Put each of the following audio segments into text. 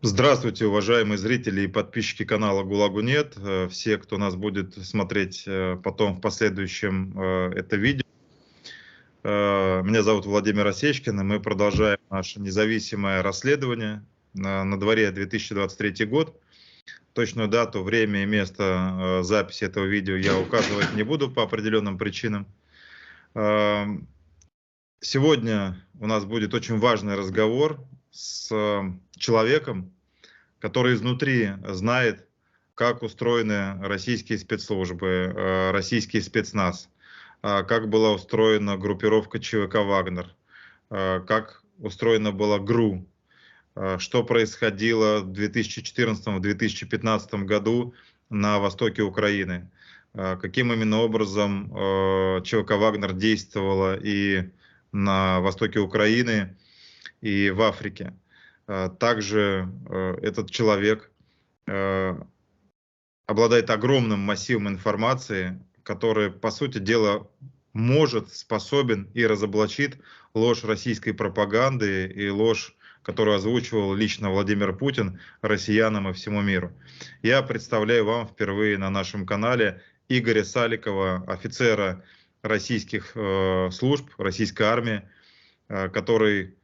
Здравствуйте, уважаемые зрители и подписчики канала ГУЛАГу нет. Все, кто нас будет смотреть потом в последующем это видео. Меня зовут Владимир Осечкин, и мы продолжаем наше независимое расследование. На дворе 2023 год. Точную дату, время и место записи этого видео я указывать не буду по определенным причинам. Сегодня у нас будет очень важный разговор с человеком, который изнутри знает, как устроены российские спецслужбы, российский спецназ, как была устроена группировка ЧВК «Вагнер», как устроена была ГРУ, что происходило в 2014-2015 году на востоке Украины, каким именно образом ЧВК «Вагнер» действовала и на востоке Украины, и в Африке. Также этот человек обладает огромным массивом информации, который, по сути дела, может, способен и разоблачит ложь российской пропаганды и ложь, которую озвучивал лично Владимир Путин россиянам и всему миру. Я представляю вам впервые на нашем канале Игоря Саликова, офицера российских служб, российской армии, который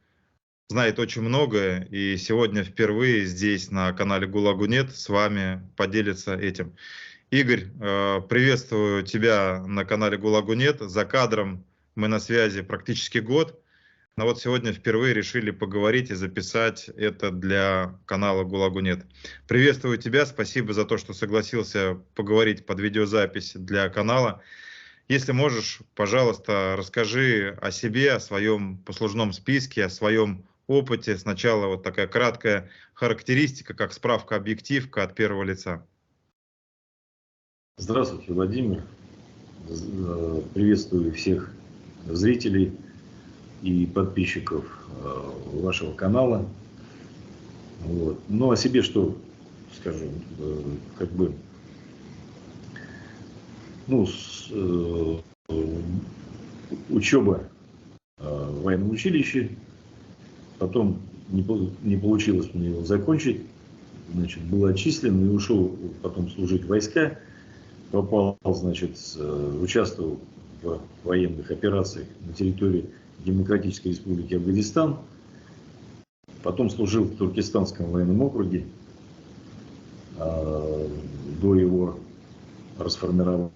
знает очень многое, и сегодня впервые здесь на канале ГУЛАГу нет с вами поделится этим. Игорь, приветствую тебя на канале ГУЛАГу нет. За кадром мы на связи практически год, но вот сегодня впервые решили поговорить и записать это для канала ГУЛАГу нет. Приветствую тебя, спасибо за то, что согласился поговорить под видеозапись для канала. Если можешь, пожалуйста, расскажи о себе, о своем послужном списке, о своем опыте. Сначала вот такая краткая характеристика, как справка-объективка от первого лица. Здравствуйте, Владимир. Приветствую всех зрителей и подписчиков вашего канала. Вот. Ну, о себе что скажу, как бы, учеба в военном училище, потом не получилось мне его закончить, значит, был отчислен и ушел потом служить в войска, попал, значит, участвовал в военных операциях на территории Демократической Республики Афганистан, потом служил в Туркестанском военном округе до его расформирования.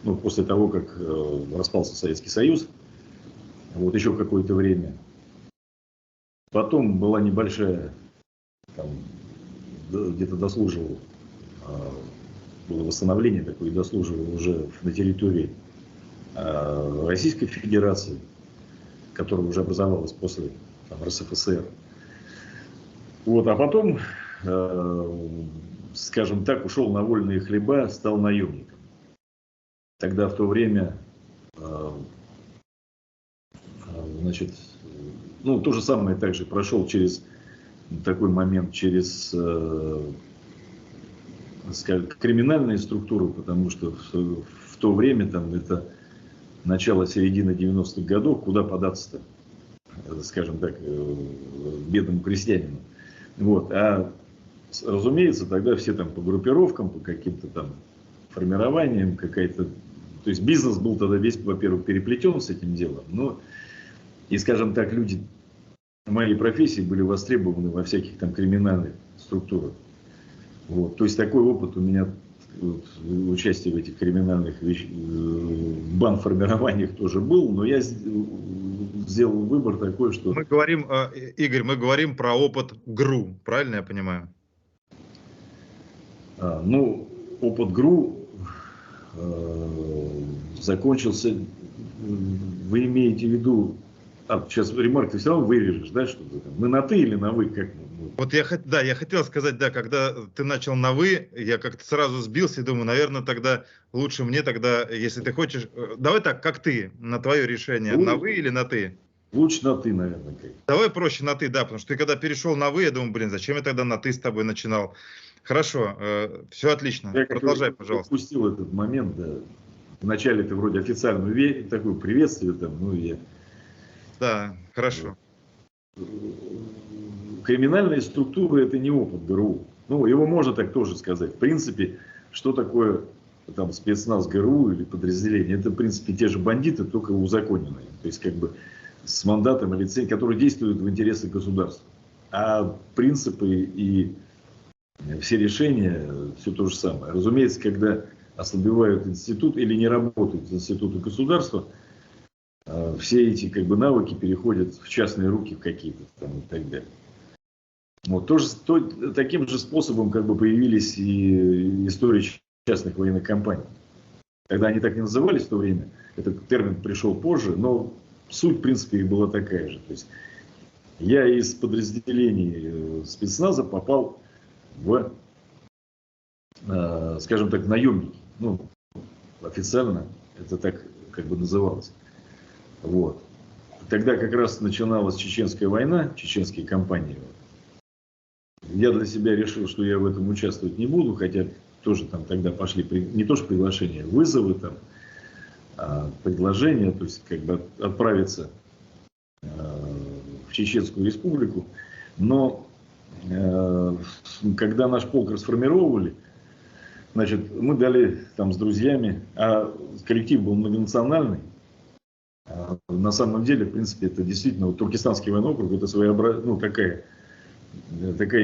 Ну, после того, как распался Советский Союз, вот еще какое-то время. Потом была небольшая, где-то дослуживал, было восстановление такое, дослуживал уже на территории Российской Федерации, которая уже образовалась после РСФСР. Вот, а потом, скажем так, ушел на вольные хлеба, стал наемником. Тогда в то время, значит, ну, то же самое также прошел через такой момент, через, скажем, криминальные структуры, потому что в то время, там, это начало-середина 90-х годов, куда податься-то, скажем так, бедному крестьянину. Вот. А, разумеется, тогда все там по группировкам, по каким-то там формированиям, какая-то... То есть бизнес был тогда весь, во-первых, переплетен с этим делом, но, и, скажем так, люди моей профессии были востребованы во всяких там криминальных структурах. Вот. То есть такой опыт у меня, вот, участие в этих криминальных банформированиях тоже был, но я сделал выбор такой, что... Мы говорим, Игорь, мы говорим про опыт ГРУ, правильно я понимаю? Ну, опыт ГРУ закончился, вы имеете в виду, сейчас ремарк ты все равно вырежешь, да, что-то там, мы на ты или на вы, как? Вот я хотел сказать, да, когда ты начал на вы, я как-то сразу сбился и думаю, наверное, тогда лучше мне тогда, если ты хочешь, давай так, как ты, на твое решение, на вы или на ты? Лучше на ты, наверное. Давай проще на ты, да, потому что ты когда перешел на вы, я думаю, блин, зачем я тогда на ты с тобой начинал? Хорошо, все отлично, я продолжай, пожалуйста. Я упустил этот момент, да. Вначале ты вроде официальную такое приветствие там, ну и... Да, хорошо. криминальные структуры — это не опыт ГРУ. Ну, его можно так тоже сказать. В принципе, что такое там спецназ ГРУ или подразделение? Это, в принципе, те же бандиты, только узаконенные. То есть, как бы с мандатом и лицензией, которые действуют в интересах государства. А принципы и все решения, все то же самое. Разумеется, когда ослабевают институт или не работают институты государства, все эти как бы навыки переходят в частные руки какие-то там и так далее. Вот, таким же способом как бы появились и истории частных военных компаний. Тогда они так не назывались в то время, этот термин пришел позже, но суть, в принципе, их была такая же. То есть я из подразделений спецназа попал в, скажем так, наемники. Ну, официально это так как бы называлось. Вот. Тогда как раз начиналась Чеченская война, чеченские кампании. Я для себя решил, что я в этом участвовать не буду, хотя тоже там тогда пошли не то что приглашения, вызовы там, предложения, то есть как бы отправиться в Чеченскую республику. Но когда наш полк расформировали, значит, мы дали там с друзьями, а коллектив был многонациональный. На самом деле, в принципе, это действительно вот, Туркестанский военный округ, это своеобразная, ну, такая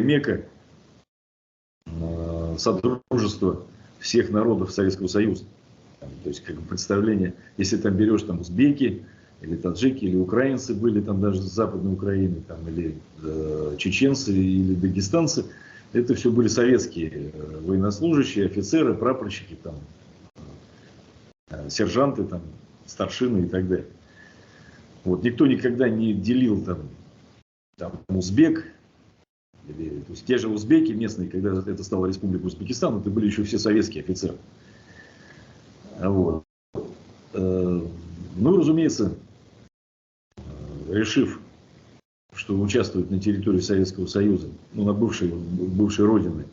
мека содружества всех народов Советского Союза. То есть, как бы представление, если там берешь там узбеки, или таджики, или украинцы были там даже с Западной Украины, там, или чеченцы, или дагестанцы, это все были советские военнослужащие, офицеры, прапорщики, там, сержанты, там, старшины и так далее. Вот. Никто никогда не делил там узбек, или, то есть те же узбеки местные, когда это стала Республика Узбекистан, это были еще все советские офицеры. Вот. Ну, разумеется, решив, что участвует на территории Советского Союза, ну, на бывшей родине,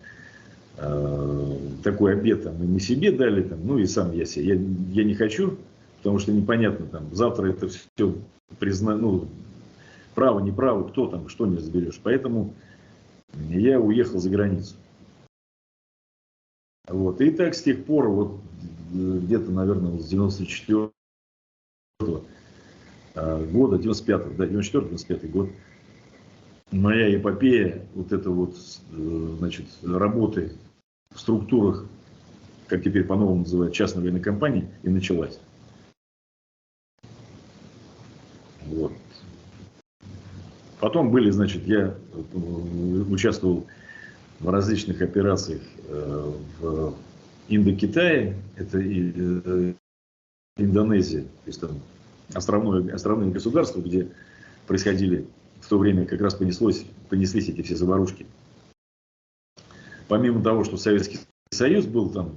такой обет там, и мы себе дали, там, ну и сам я себе, я не хочу, потому что непонятно, там, завтра это все ну, право, не право, кто там, что не разберешь. Поэтому я уехал за границу. Вот. И так с тех пор, вот где-то, наверное, с 94 года, 95-го, да, 94-95 год, моя эпопея вот это вот, значит, работы в структурах, как теперь по-новому называют, частной военной компании, и началась. Вот. Потом были, значит, я участвовал в различных операциях в Индокитае, это Индонезия, то есть там островные государства, где происходили в то время, как раз понеслись эти все заварушки. Помимо того, что Советский Союз был там,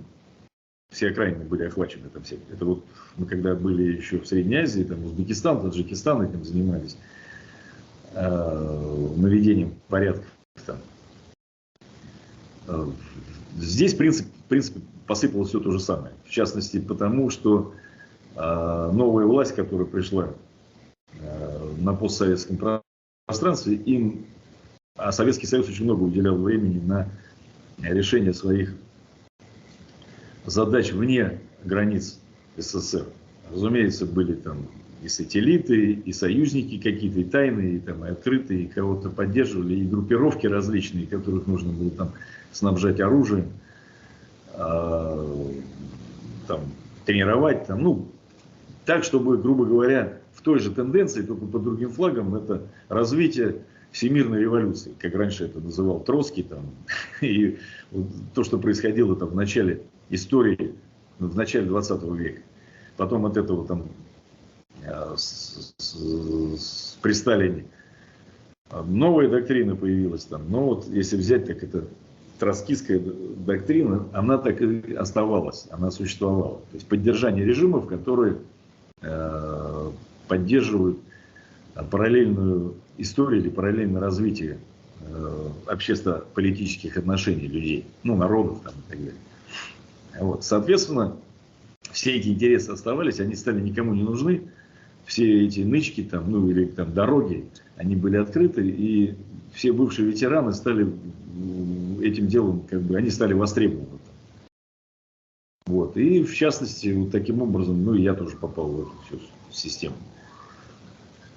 все окраины были охвачены, там все. Это вот мы когда были еще в Средней Азии, там Узбекистан, Таджикистан этим занимались, наведением порядка там. Здесь, в принципе, посыпалось все то же самое. В частности, потому что новая власть, которая пришла на постсоветском пространстве, а Советский Союз очень много уделял времени на решение своих задач вне границ СССР. Разумеется, были там и сателлиты, и союзники какие-то, и тайные, и, там, и открытые, и кого-то поддерживали, и группировки различные, которых нужно было там снабжать оружием, там, тренировать, там, ну, так, чтобы, грубо говоря, в той же тенденции, только под другим флагом, это развитие всемирной революции, как раньше это называл Троцкий, там, и вот то, что происходило там в начале истории, в начале 20 века. Потом от этого там при Сталине новая доктрина появилась там. Но вот если взять, так это троцкистская доктрина, она так и оставалась, она существовала. То есть поддержание режимов, которые поддерживают параллельную историю или параллельное развитие общественно-политических отношений людей, ну, народов там, и так далее. Вот. Соответственно, все эти интересы оставались, они стали никому не нужны. Все эти нычки, там, ну, или там, дороги, они были открыты, и все бывшие ветераны стали этим делом, как бы, они стали востребованы. Вот. И в частности, вот таким образом, ну, я тоже попал в эту всю систему.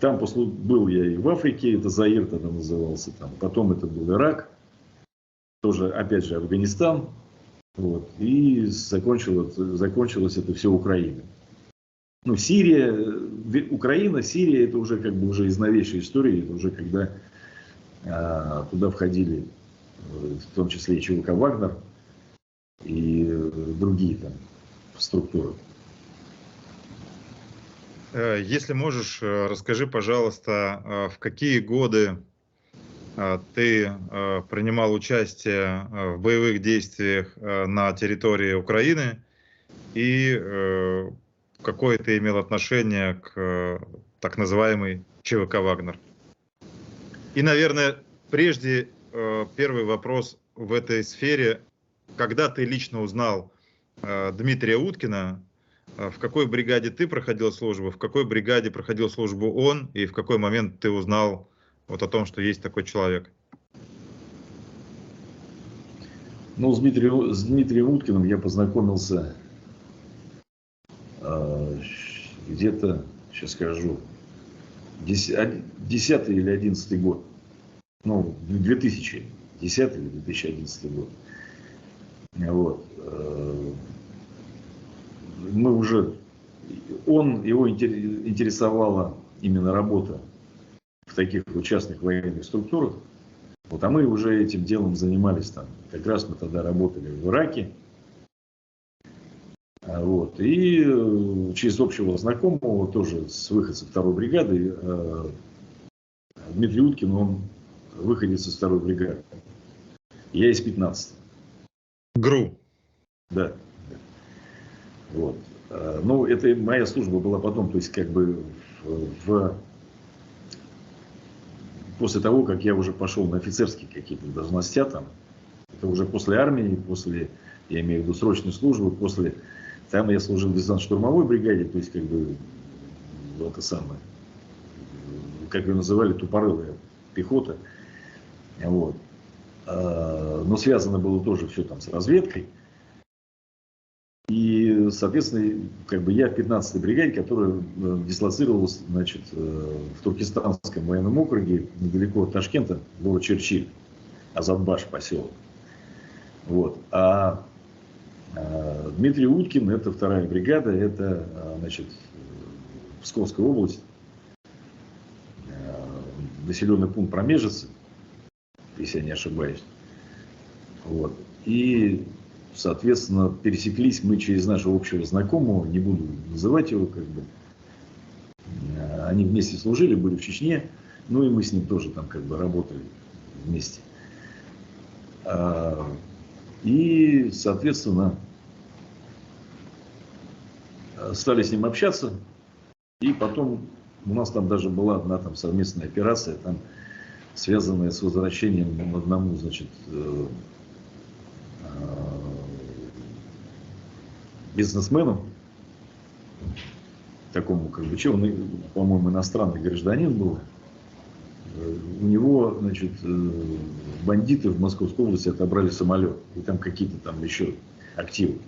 Там был я и в Африке, это Заир тогда назывался, там. Потом это был Ирак, тоже, опять же, Афганистан. Вот. И закончилось это все Украиной. Ну, Сирия, Украина, Сирия, это уже как бы уже из новейшей истории, это уже когда туда входили, в том числе и ЧВК «Вагнер», и другие там структуры. Если можешь, расскажи, пожалуйста, в какие годы ты принимал участие в боевых действиях на территории Украины и какое ты имел отношение к так называемой ЧВК «Вагнер». И, наверное, прежде первый вопрос в этой сфере. Когда ты лично узнал Дмитрия Уткина, в какой бригаде ты проходил службу, в какой бригаде проходил службу он, и в какой момент ты узнал вот о том, что есть такой человек? Ну, с Дмитрием Уткиным я познакомился где-то, сейчас скажу, 10 или 11 год. Ну, 2010 или 2011 год. Вот. Мы уже... Его интересовала именно работа в таких вот частных военных структурах. Вот, а мы уже этим делом занимались там. Как раз мы тогда работали в Ираке. Вот. И через общего знакомого, тоже с выходца 2-й бригады, Дмитрий Уткин, он выходец из 2-й бригады. Я из 15-й. ГРУ. Да. Вот. Ну, это моя служба была потом, то есть как бы после того, как я уже пошел на офицерские какие-то должности там, это уже после армии, после, я имею в виду, срочной службы, после, там я служил в десантно-штурмовой бригаде, то есть как бы это самое, как ее называли, тупорылая пехота. Вот. Но связано было тоже все там с разведкой. И, соответственно, как бы я в 15-й бригаде, которая дислоцировалась, значит, в Туркестанском военном округе, недалеко от Ташкента, город Черчиль, Азатбаш поселок. Вот. А Дмитрий Уткин, это 2-я бригада, это, значит, Псковская область, населенный пункт Промежицы, если я не ошибаюсь. Вот. И, соответственно, пересеклись мы через нашего общего знакомого, не буду называть его, как бы. Они вместе служили, были в Чечне, ну и мы с ним тоже там как бы работали вместе. И, соответственно, стали с ним общаться, и потом у нас там даже была одна там совместная операция, там, связанная с возвращением одному, значит, бизнесмену, такому, как бы, он, по-моему, иностранный гражданин был. У него, значит, бандиты в Московской области отобрали самолет, и там какие-то там еще активы.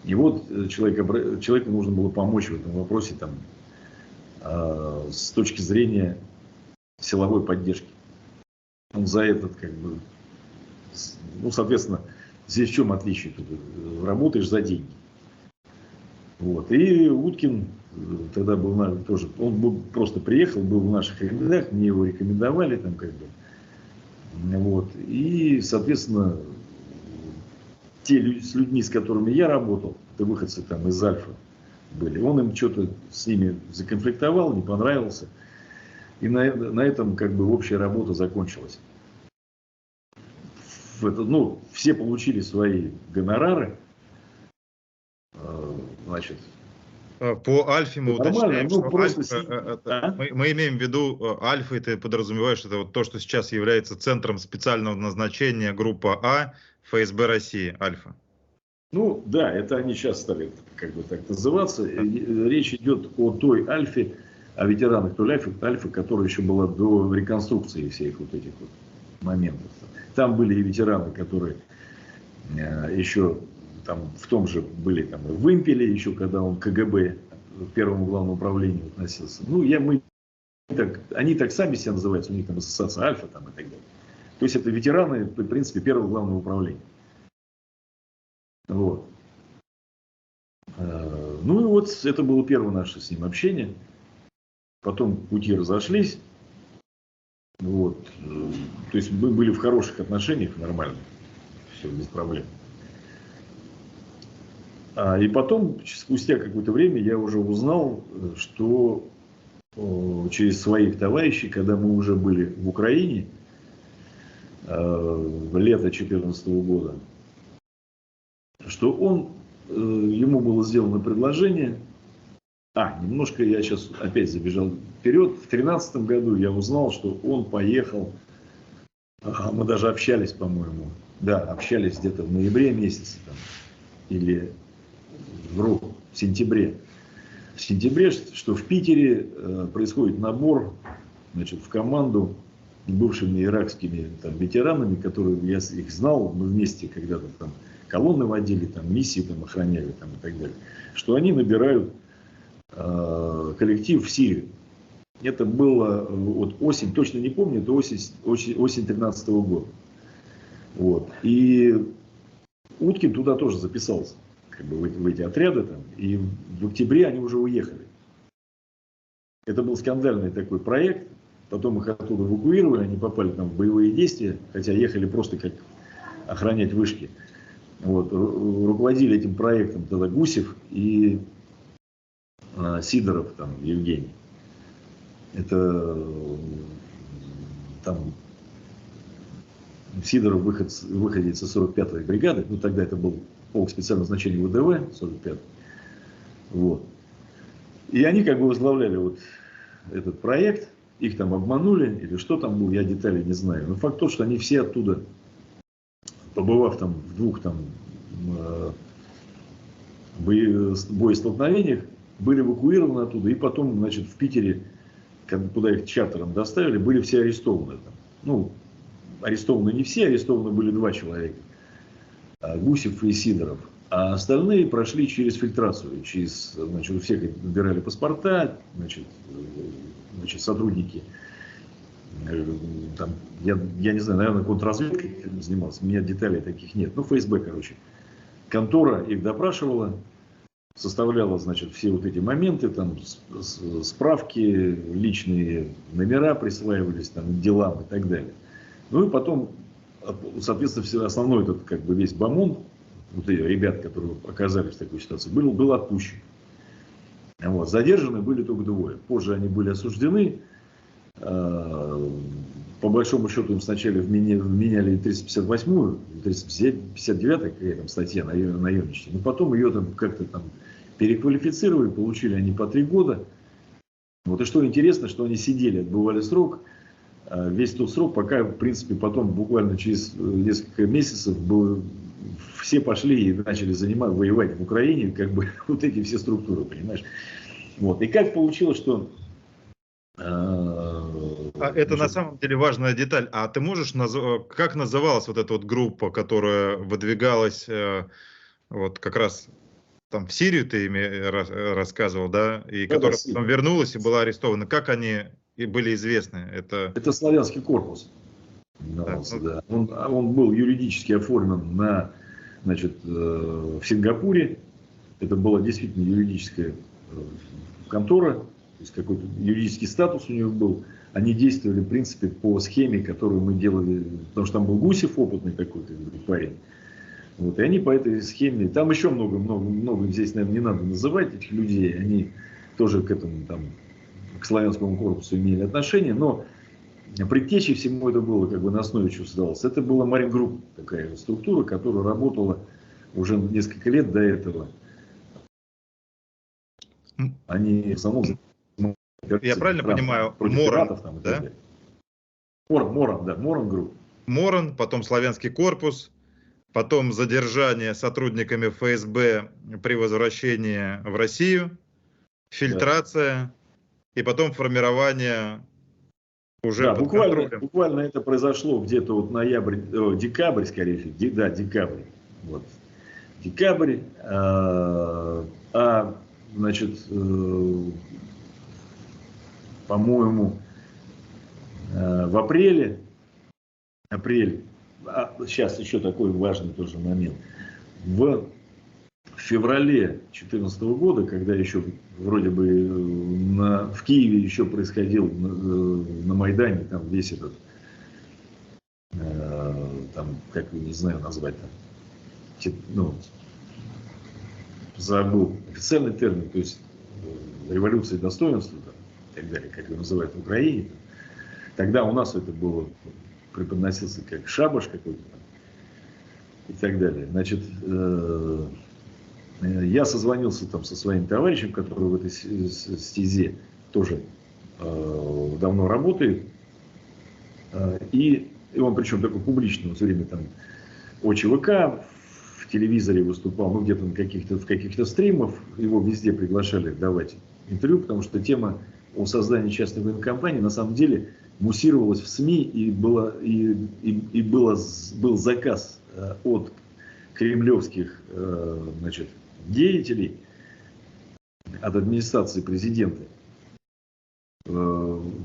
И вот человеку нужно было помочь в этом вопросе там, с точки зрения силовой поддержки. Он за этот, как бы, ну, соответственно, здесь в чем отличие? Тут работаешь за деньги. Вот. И Уткин тогда был тоже, он просто приехал, был в наших рядах, мне его рекомендовали там как бы. Вот. И, соответственно, с людьми, с которыми я работал, это выходцы там из Альфа были, он им что-то с ними законфликтовал, не понравился. И на этом как бы общая работа закончилась. Ну, все получили свои гонорары. Значит, по Альфе мы уточняем, ну, что просто... мы имеем в виду Альфа, и ты подразумеваешь, это вот то, что сейчас является центром специального назначения группа А ФСБ России, Альфа. Ну, да, это они сейчас стали как бы так называться. Речь идет о той Альфе, о ветеранах той Альфы, которая еще была до реконструкции всех вот этих вот моментов. Там были и ветераны, которые еще там в том же были там и в Вымпеле, еще когда он к КГБ, к первому главному управлению относился. Ну, они так сами себя называются, у них там ассоциация Альфа там и так далее. То есть это ветераны, в принципе, первого главного управления. Вот. Ну и вот это было первое наше с ним общение. Потом пути разошлись. Вот. То есть мы были в хороших отношениях, нормально. Все без проблем. И потом, спустя какое-то время, я уже узнал, что через своих товарищей, когда мы уже были в Украине, лето 2014 года, что ему было сделано предложение. Немножко я сейчас опять забежал вперед. В 2013 году я узнал, что он поехал, мы даже общались, по-моему, общались где-то в ноябре месяце, или в сентябре. В сентябре, что в Питере происходит набор, значит, в команду бывшими иракскими ветеранами, которые я их знал, мы вместе когда-то там колонны водили, там миссии там охраняли там, и так далее, что они набирают коллектив в Сирию. Это было вот осень, точно не помню, это осень 2013 года. Вот. И Уткин туда тоже записался, как бы в эти отряды там, и в октябре они уже уехали. Это был скандальный такой проект. Потом их оттуда эвакуировали, они попали там в боевые действия, хотя ехали просто как охранять вышки. Вот. Руководили этим проектом тогда Гусев и Сидоров там, Евгений. Это там Сидоров выходец из 45-й бригады, ну тогда это был полк специального назначения ВДВ, 45-й. Вот. И они как бы возглавляли вот этот проект. Их там обманули, или что там было, я деталей не знаю. Но факт тот, что они все оттуда, побывав там в двух там боестолкновениях, были эвакуированы оттуда. И потом, значит, в Питере, куда их чартером доставили, были все арестованы. Там. Ну, арестованы не все, арестованы были 2 человека. Гусев и Сидоров. А остальные прошли через фильтрацию. Значит, у всех набирали паспорта, значит, сотрудники, там, я не знаю, наверное, контрразведкой занимался, у меня деталей таких нет, ну, ФСБ, короче. Контора их допрашивала, составляла, значит, все вот эти моменты, там, справки, личные номера присваивались, там, делам и так далее. Ну, и потом, соответственно, основной этот, как бы, весь бомонд, вот эти ребят, которые оказались в такой ситуации, был отпущен. Вот. Задержаны были только 2. Позже они были осуждены. По большому счету им сначала вменяли 358-ю, 359-я какая там статья наемничества. Но потом ее там как-то там переквалифицировали, получили они по 3 года. Вот. И что интересно, что они сидели, отбывали срок. Весь тот срок, пока, в принципе, потом буквально через несколько месяцев все пошли и начали воевать в Украине, как бы вот эти все структуры, понимаешь? Вот. И как получилось, что... Это на самом деле важная деталь. А ты можешь как называлась вот эта вот группа, которая выдвигалась вот как раз там в Сирию, ты рассказывал, да? И которая потом вернулась и была арестована. Как они были известны? Это славянский корпус. Да. Он был юридически оформлен в Сингапуре. Это была действительно юридическая контора, то есть какой-то юридический статус у него был. Они действовали, в принципе, по схеме, которую мы делали, потому что там был Гусев опытный какой-то парень. Вот, и они по этой схеме, там еще много здесь, наверное, не надо называть этих людей, они тоже к этому, там, к славянскому корпусу имели отношение, но предтечей всему это было, как бы на основе чего создавалось. Это была Marine Group, такая структура, которая работала уже несколько лет до этого. Они в основном... Я правильно понимаю, Моран, да? Моран Групп. Моран, потом Славянский корпус, потом задержание сотрудниками ФСБ при возвращении в Россию, фильтрация, и потом формирование уже Да, под контролем. буквально это произошло где-то вот декабрь, скорее всего, да, декабрь. Вот. Декабрь, значит, по-моему, в апреле, сейчас еще такой важный тоже момент, в феврале 2014 года, когда еще вроде бы в Киеве еще происходил на Майдане, там весь этот, там, как не знаю назвать, там, ну, забыл официальный термин, то есть революция достоинства, там, и так далее, как ее называют в Украине. Там. Тогда у нас это было, преподносился как шабаш какой-то там, и так далее. Значит, я созвонился там со своим товарищем, который в этой стезе тоже давно работает. И он причем такой публичный, он все время там ОЧВК, в телевизоре выступал, ну где-то в каких-то стримах, его везде приглашали давать интервью, потому что тема о создании частной военной компании на самом деле муссировалась в СМИ, и был заказ от кремлевских, значит, деятелей, от администрации президента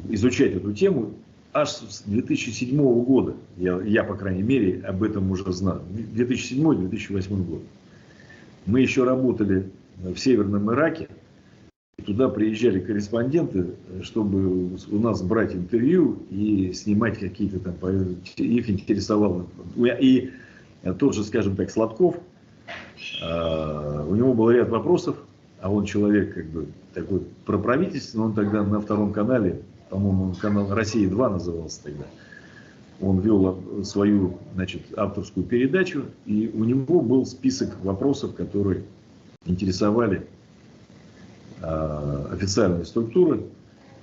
изучать эту тему аж с 2007 года. Я, по крайней мере, об этом уже знал. 2007-2008 год. Мы еще работали в Северном Ираке. И туда приезжали корреспонденты, чтобы у нас брать интервью и снимать какие-то там, их интересовало. И тот же, скажем так, Сладков, у него был ряд вопросов, а он человек как бы такой проправительственный, он тогда на втором канале, по-моему, канал «Россия-2» назывался тогда, он вел свою, значит, авторскую передачу, и у него был список вопросов, которые интересовали официальные структуры,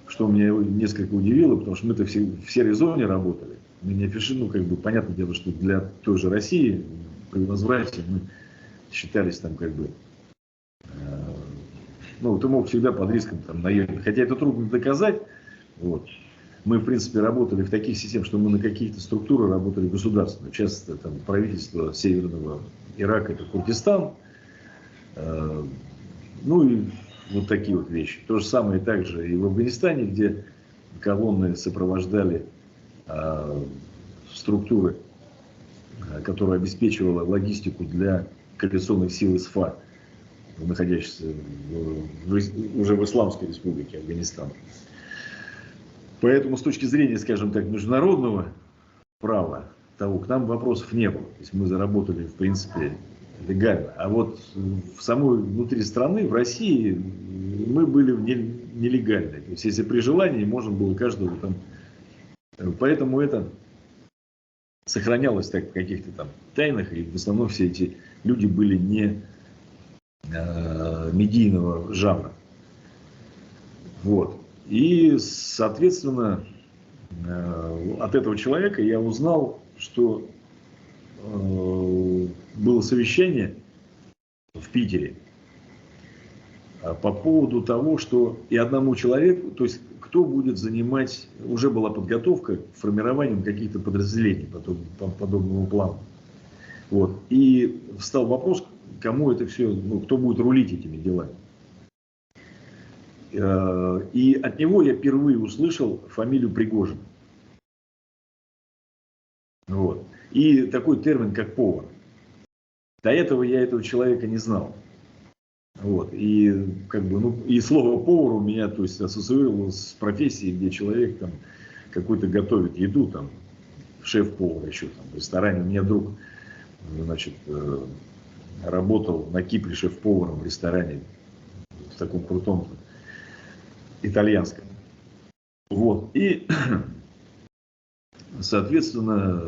что меня несколько удивило, потому что мы-то в серой зоне работали. Мы не афишировали, ну, как бы, понятное дело, что для той же России при возврате мы считались там как бы, ну, ты мог всегда под риском там наехать. Хотя это трудно доказать. Вот. Мы, в принципе, работали в таких системах, что мы на какие-то структуры работали государственные. Часто там правительство Северного Ирака, это Курдистан. Ну и вот такие вот вещи. То же самое также и в Афганистане, где колонны сопровождали структуры, которая обеспечивала логистику для коалиционных сил СФА, находящихся уже в Исламской республике Афганистан. Поэтому с точки зрения, скажем так, международного права, того, к нам вопросов не было. То есть мы заработали, в принципе, легально. А вот в самой внутри страны, в России, мы были нелегальны. То есть если при желании, можно было каждого там... Поэтому это сохранялось так в каких-то там тайнах, и в основном все эти люди были не медийного жанра. Вот. И, соответственно, от этого человека я узнал, что было совещание в Питере по поводу того, что и одному человеку, то есть кто будет занимать, уже была подготовка к формированию каких-то подразделений по подобному плану. Вот. И встал вопрос, кому это все, ну, кто будет рулить этими делами. И от него я впервые услышал фамилию Пригожин. Вот. И такой термин, как повар. До этого я этого человека не знал. Вот. И, как бы, ну, и слово повар у меня, то есть, ассоциировалось с профессией, где человек там какой-то готовит еду, там, шеф-повар еще там, в ресторане. У меня друг, значит, работал на Кипре шеф-поваром в ресторане в таком крутом итальянском. Вот. И, соответственно,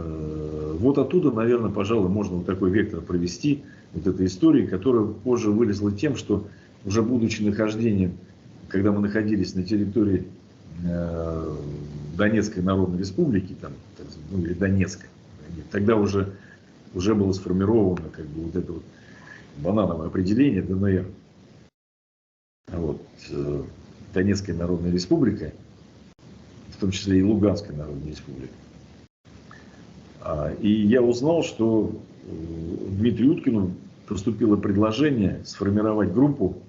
вот оттуда, наверное, пожалуй, можно вот такой вектор провести вот этой истории, которая позже вылезла тем, что уже будучи нахождением, когда мы находились на территории Донецкой Народной Республики, там, ну, или Донецкой, тогда уже было сформировано как бы вот это вот банановое определение ДНР. Вот. Донецкой Народной Республикой, в том числе и Луганской Народной Республикой. И я узнал, что Дмитрию Уткину поступило предложение сформировать группу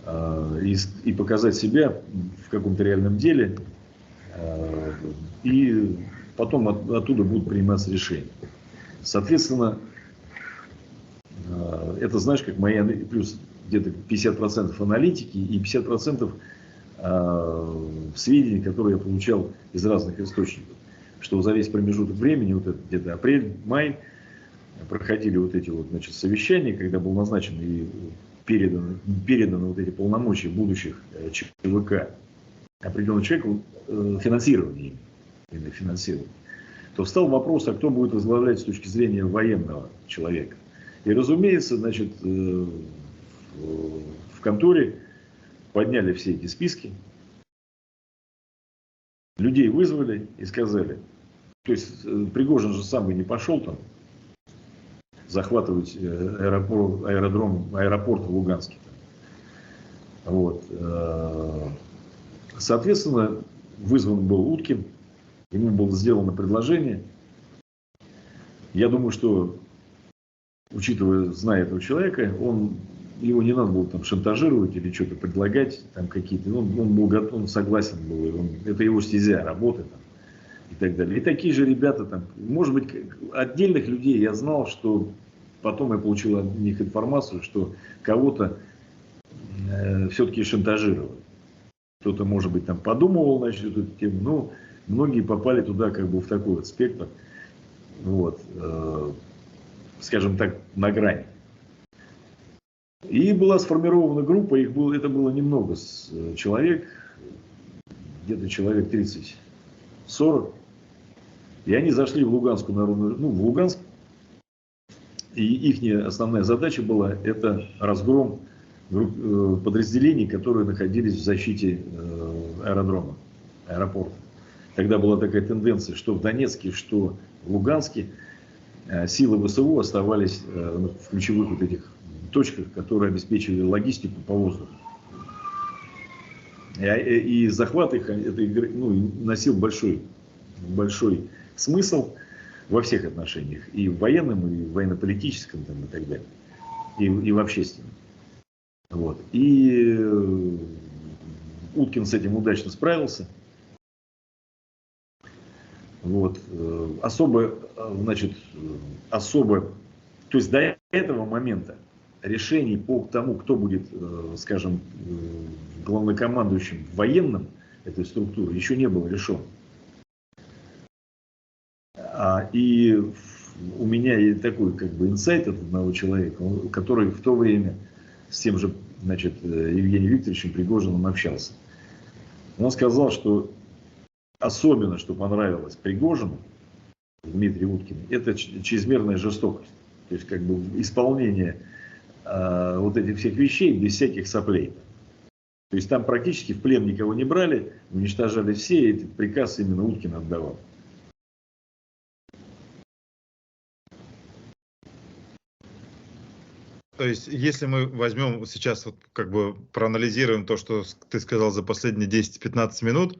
и показать себя в каком-то реальном деле, и потом оттуда будут приниматься решения. Соответственно, это, знаешь, как моя, плюс где-то 50% аналитики и 50% сведений, которые я получал из разных источников. Что за весь промежуток времени, вот это где-то апрель-май, проходили вот эти вот, значит, совещания, когда был назначен и переданы вот эти полномочия будущих ЧВК определенному человеку финансирования, именно финансирования, то встал вопрос, а кто будет возглавлять с точки зрения военного человека. И, разумеется, значит, в конторе подняли все эти списки, людей вызвали и сказали, то есть Пригожин же сам и не пошел там захватывать аэропорт в Луганске. Вот. Соответственно, вызван был Уткин, ему было сделано предложение. Я думаю, что, учитывая, зная этого человека, его не надо было там шантажировать или что-то предлагать, там какие-то, он был готов, он согласен был, это его стезя работы там, и так далее. И такие же ребята там, может быть, отдельных людей я знал, что потом я получил от них информацию, что кого-то все-таки шантажировали. Кто-то, может быть, там подумывал, значит, эту тему, но многие попали туда как бы в такой вот спектр, вот, скажем так, на грани. И была сформирована группа, это было немного человек, где-то человек 30-40. И они зашли в Луганскую народную, в Луганск. И их основная задача была это разгром подразделений, которые находились в защите аэропорта. Тогда была такая тенденция, что в Донецке, что в Луганске силы ВСУ оставались в ключевых вот этих точках, которые обеспечивали логистику по воздуху. И захват их этой игры носил большой смысл во всех отношениях. И в военном, и в военно-политическом, там, и так далее. И в общественном. Вот. И Уткин с этим удачно справился. Вот. То есть до этого момента решений по тому, кто будет, скажем, главнокомандующим военным этой структуры, еще не было решено. И у меня есть такой как бы инсайт от одного человека, который в то время с тем же, значит, Евгением Викторовичем Пригожиным общался. Он сказал, что особенно, что понравилось Пригожину, Дмитрию Уткину, это чрезмерная жестокость. То есть как бы исполнение вот этих всех вещей без всяких соплей. То есть там практически в плен никого не брали, уничтожали все, и этот приказ именно Уткин отдавал. То есть, если мы возьмем сейчас, вот, как бы проанализируем то, что ты сказал за последние 10-15 минут,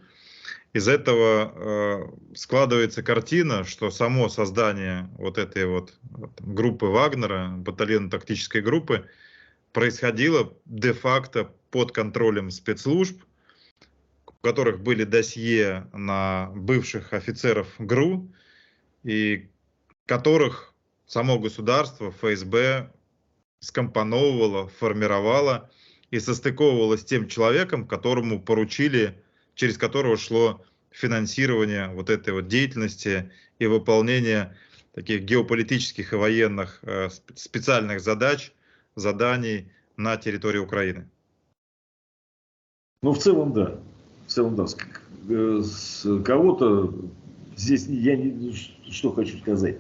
из этого складывается картина, что само создание вот этой вот группы Вагнера, батальона тактической группы, происходило де-факто под контролем спецслужб, у которых были досье на бывших офицеров ГРУ, и которых само государство, ФСБ, скомпоновывало, формировало и состыковывало с тем человеком, которому поручили, через которого шло финансирование вот этой вот деятельности и выполнение таких геополитических и военных специальных заданий на территории Украины. Ну, в целом, да. В целом, да. С кого-то здесь что хочу сказать.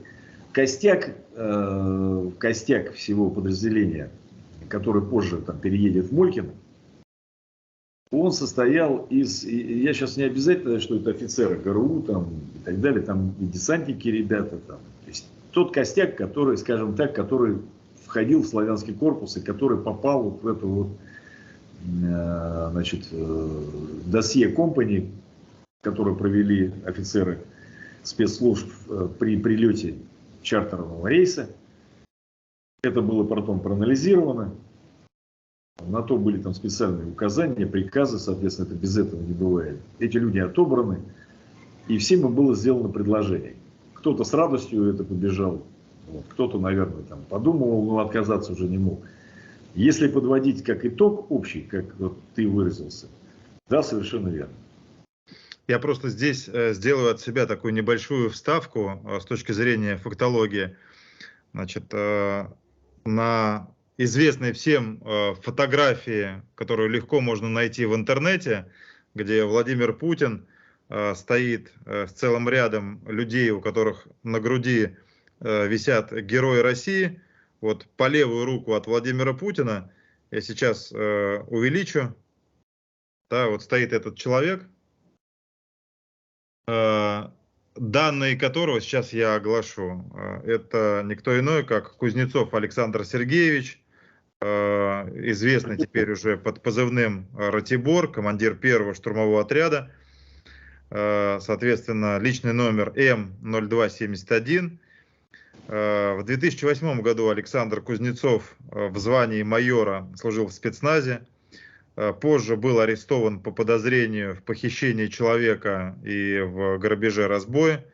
Костяк всего подразделения, который позже там переедет в Молькино, он состоял из, я сейчас не обязательно, что это офицеры ГРУ там, и так далее, там и десантники ребята. Там. То есть тот костяк, который, скажем так, который входил в славянский корпус и который попал вот в эту вот значит, досье компании, которое провели офицеры спецслужб при прилете чартерного рейса. Это было потом проанализировано. На то были там специальные указания, приказы, соответственно, это без этого не бывает. Эти люди отобраны, и всем им было сделано предложение. Кто-то с радостью это побежал, вот, кто-то, наверное, там подумывал, но отказаться уже не мог. Если подводить как итог общий, как вот ты выразился, да, совершенно верно. Я просто здесь сделаю от себя такую небольшую вставку с точки зрения фактологии. Значит, на известной всем фотографии, которую легко можно найти в интернете, где Владимир Путин стоит с целым рядом людей, у которых на груди висят герои России. Вот по левую руку от Владимира Путина, я сейчас увеличу, да, вот стоит этот человек, данные которого сейчас я оглашу. Это никто иной, как Кузнецов Александр Сергеевич, известный теперь уже под позывным Ратибор, командир первого штурмового отряда, соответственно, личный номер М0271. В 2008 году Александр Кузнецов в звании майора служил в спецназе. Позже был арестован по подозрению в похищении человека и в грабеже-разбое.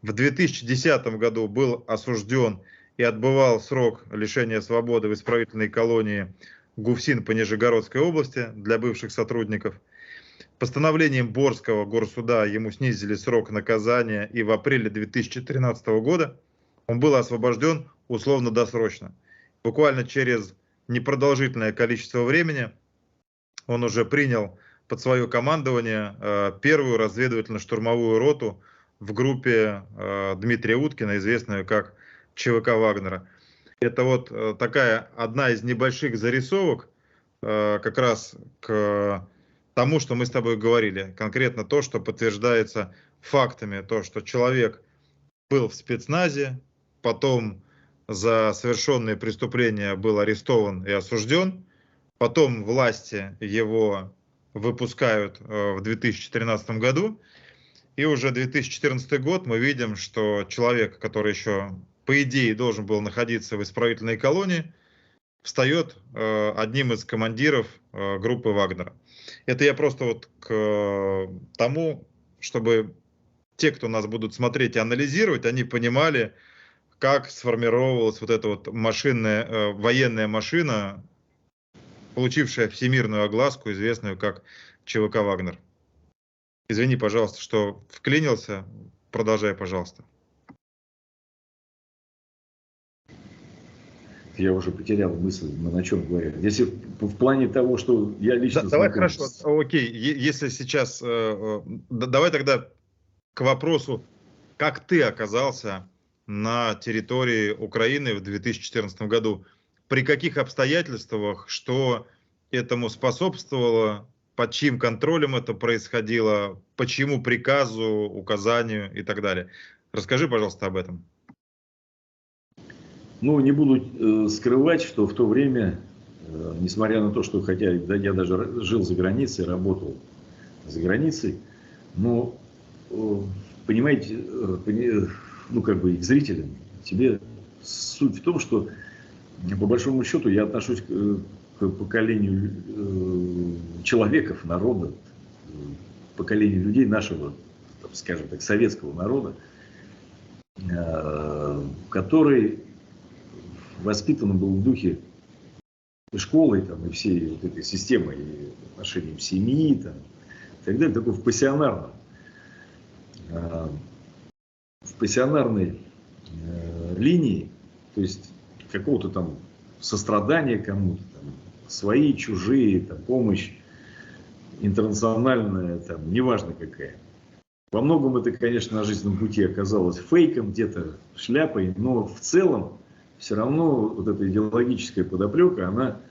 В 2010 году был осужден и отбывал срок лишения свободы в исправительной колонии Гуфсин по Нижегородской области для бывших сотрудников. Постановлением Борского горсуда ему снизили срок наказания, и в апреле 2013 года он был освобожден условно-досрочно. Буквально через непродолжительное количество времени он уже принял под свое командование первую разведывательно-штурмовую роту в группе Дмитрия Уткина, известную как ЧВК Вагнера. Это вот такая одна из небольших зарисовок как раз к тому, что мы с тобой говорили. Конкретно то, что подтверждается фактами, то, что человек был в спецназе, потом за совершенные преступления был арестован и осужден. Потом власти его выпускают в 2013 году. И уже 2014 год мы видим, что человек, который еще, по идее, должен был находиться в исправительной колонии, встает одним из командиров группы Вагнера. Это я просто вот к тому, чтобы те, кто нас будут смотреть и анализировать, они понимали, как сформировалась вот эта вот машинная, военная машина, получившая всемирную огласку, известную как ЧВК «Вагнер». Извини, пожалуйста, что вклинился. Продолжай, пожалуйста. Я уже потерял мысль, мы на чем говорим. Если в плане того, что я лично... Да, давай, хорошо, окей. Если сейчас... Давай тогда к вопросу, как ты оказался на территории Украины в 2014 году. При каких обстоятельствах, что этому способствовало, под чьим контролем это происходило, по чьему приказу, указанию и так далее. Расскажи, пожалуйста, об этом. Ну, не буду скрывать, что в то время, несмотря на то, что хотя я даже жил за границей, работал за границей, но, понимаете, ну, как бы зрителям, тебе суть в том, что по большому счету я отношусь к поколению человеков, народа, поколению людей нашего, скажем так, советского народа, который воспитан был в духе школы там, и всей вот этой системы и отношений в семьи там, и так далее, такой в пассионарной линии, то есть какого-то там сострадания кому-то, там, свои, чужие, там, помощь интернациональная, там, неважно какая. Во многом это, конечно, на жизненном пути оказалось фейком, где-то шляпой, но в целом все равно вот эта идеологическая подоплека, она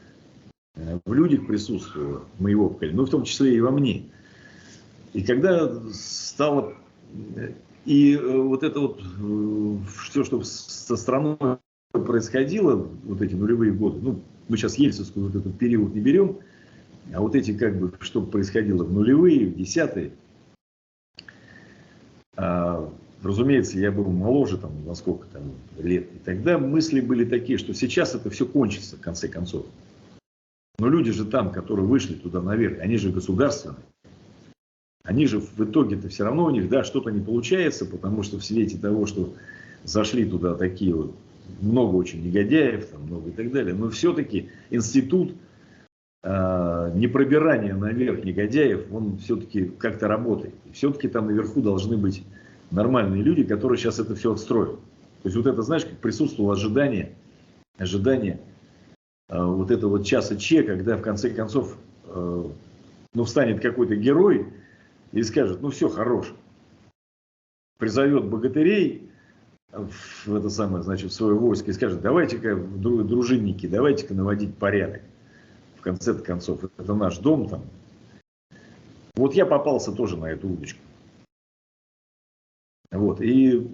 в людях присутствовала, моего поколения, ну, в том числе и во мне. И когда стало... И вот это вот, все, что со страной происходило, вот эти нулевые годы, ну, мы сейчас ельцинскую вот этот период не берем, А вот эти, как бы, что происходило в нулевые, в десятые, разумеется, я был моложе, там, на сколько там лет, и тогда мысли были такие, что сейчас это все кончится, в конце концов. Но люди же там, которые вышли туда наверх, они же государственные. Они же в итоге-то все равно у них, да, что-то не получается, потому что в свете того, что зашли туда такие вот, много очень негодяев, там, много и так далее, но все-таки институт непробирания наверх негодяев, он все-таки как-то работает. Все-таки там наверху должны быть нормальные люди, которые сейчас это все отстроят. То есть вот это, знаешь, как присутствовало ожидание вот этого вот часа Че, когда в конце концов ну, встанет какой-то герой и скажет, ну все, хорош. Призовет богатырей в это самое, значит, в свое войско и скажет, давайте-ка, дружинники, давайте-ка наводить порядок. В конце концов, это наш дом там. Вот я попался тоже на эту удочку. Вот, и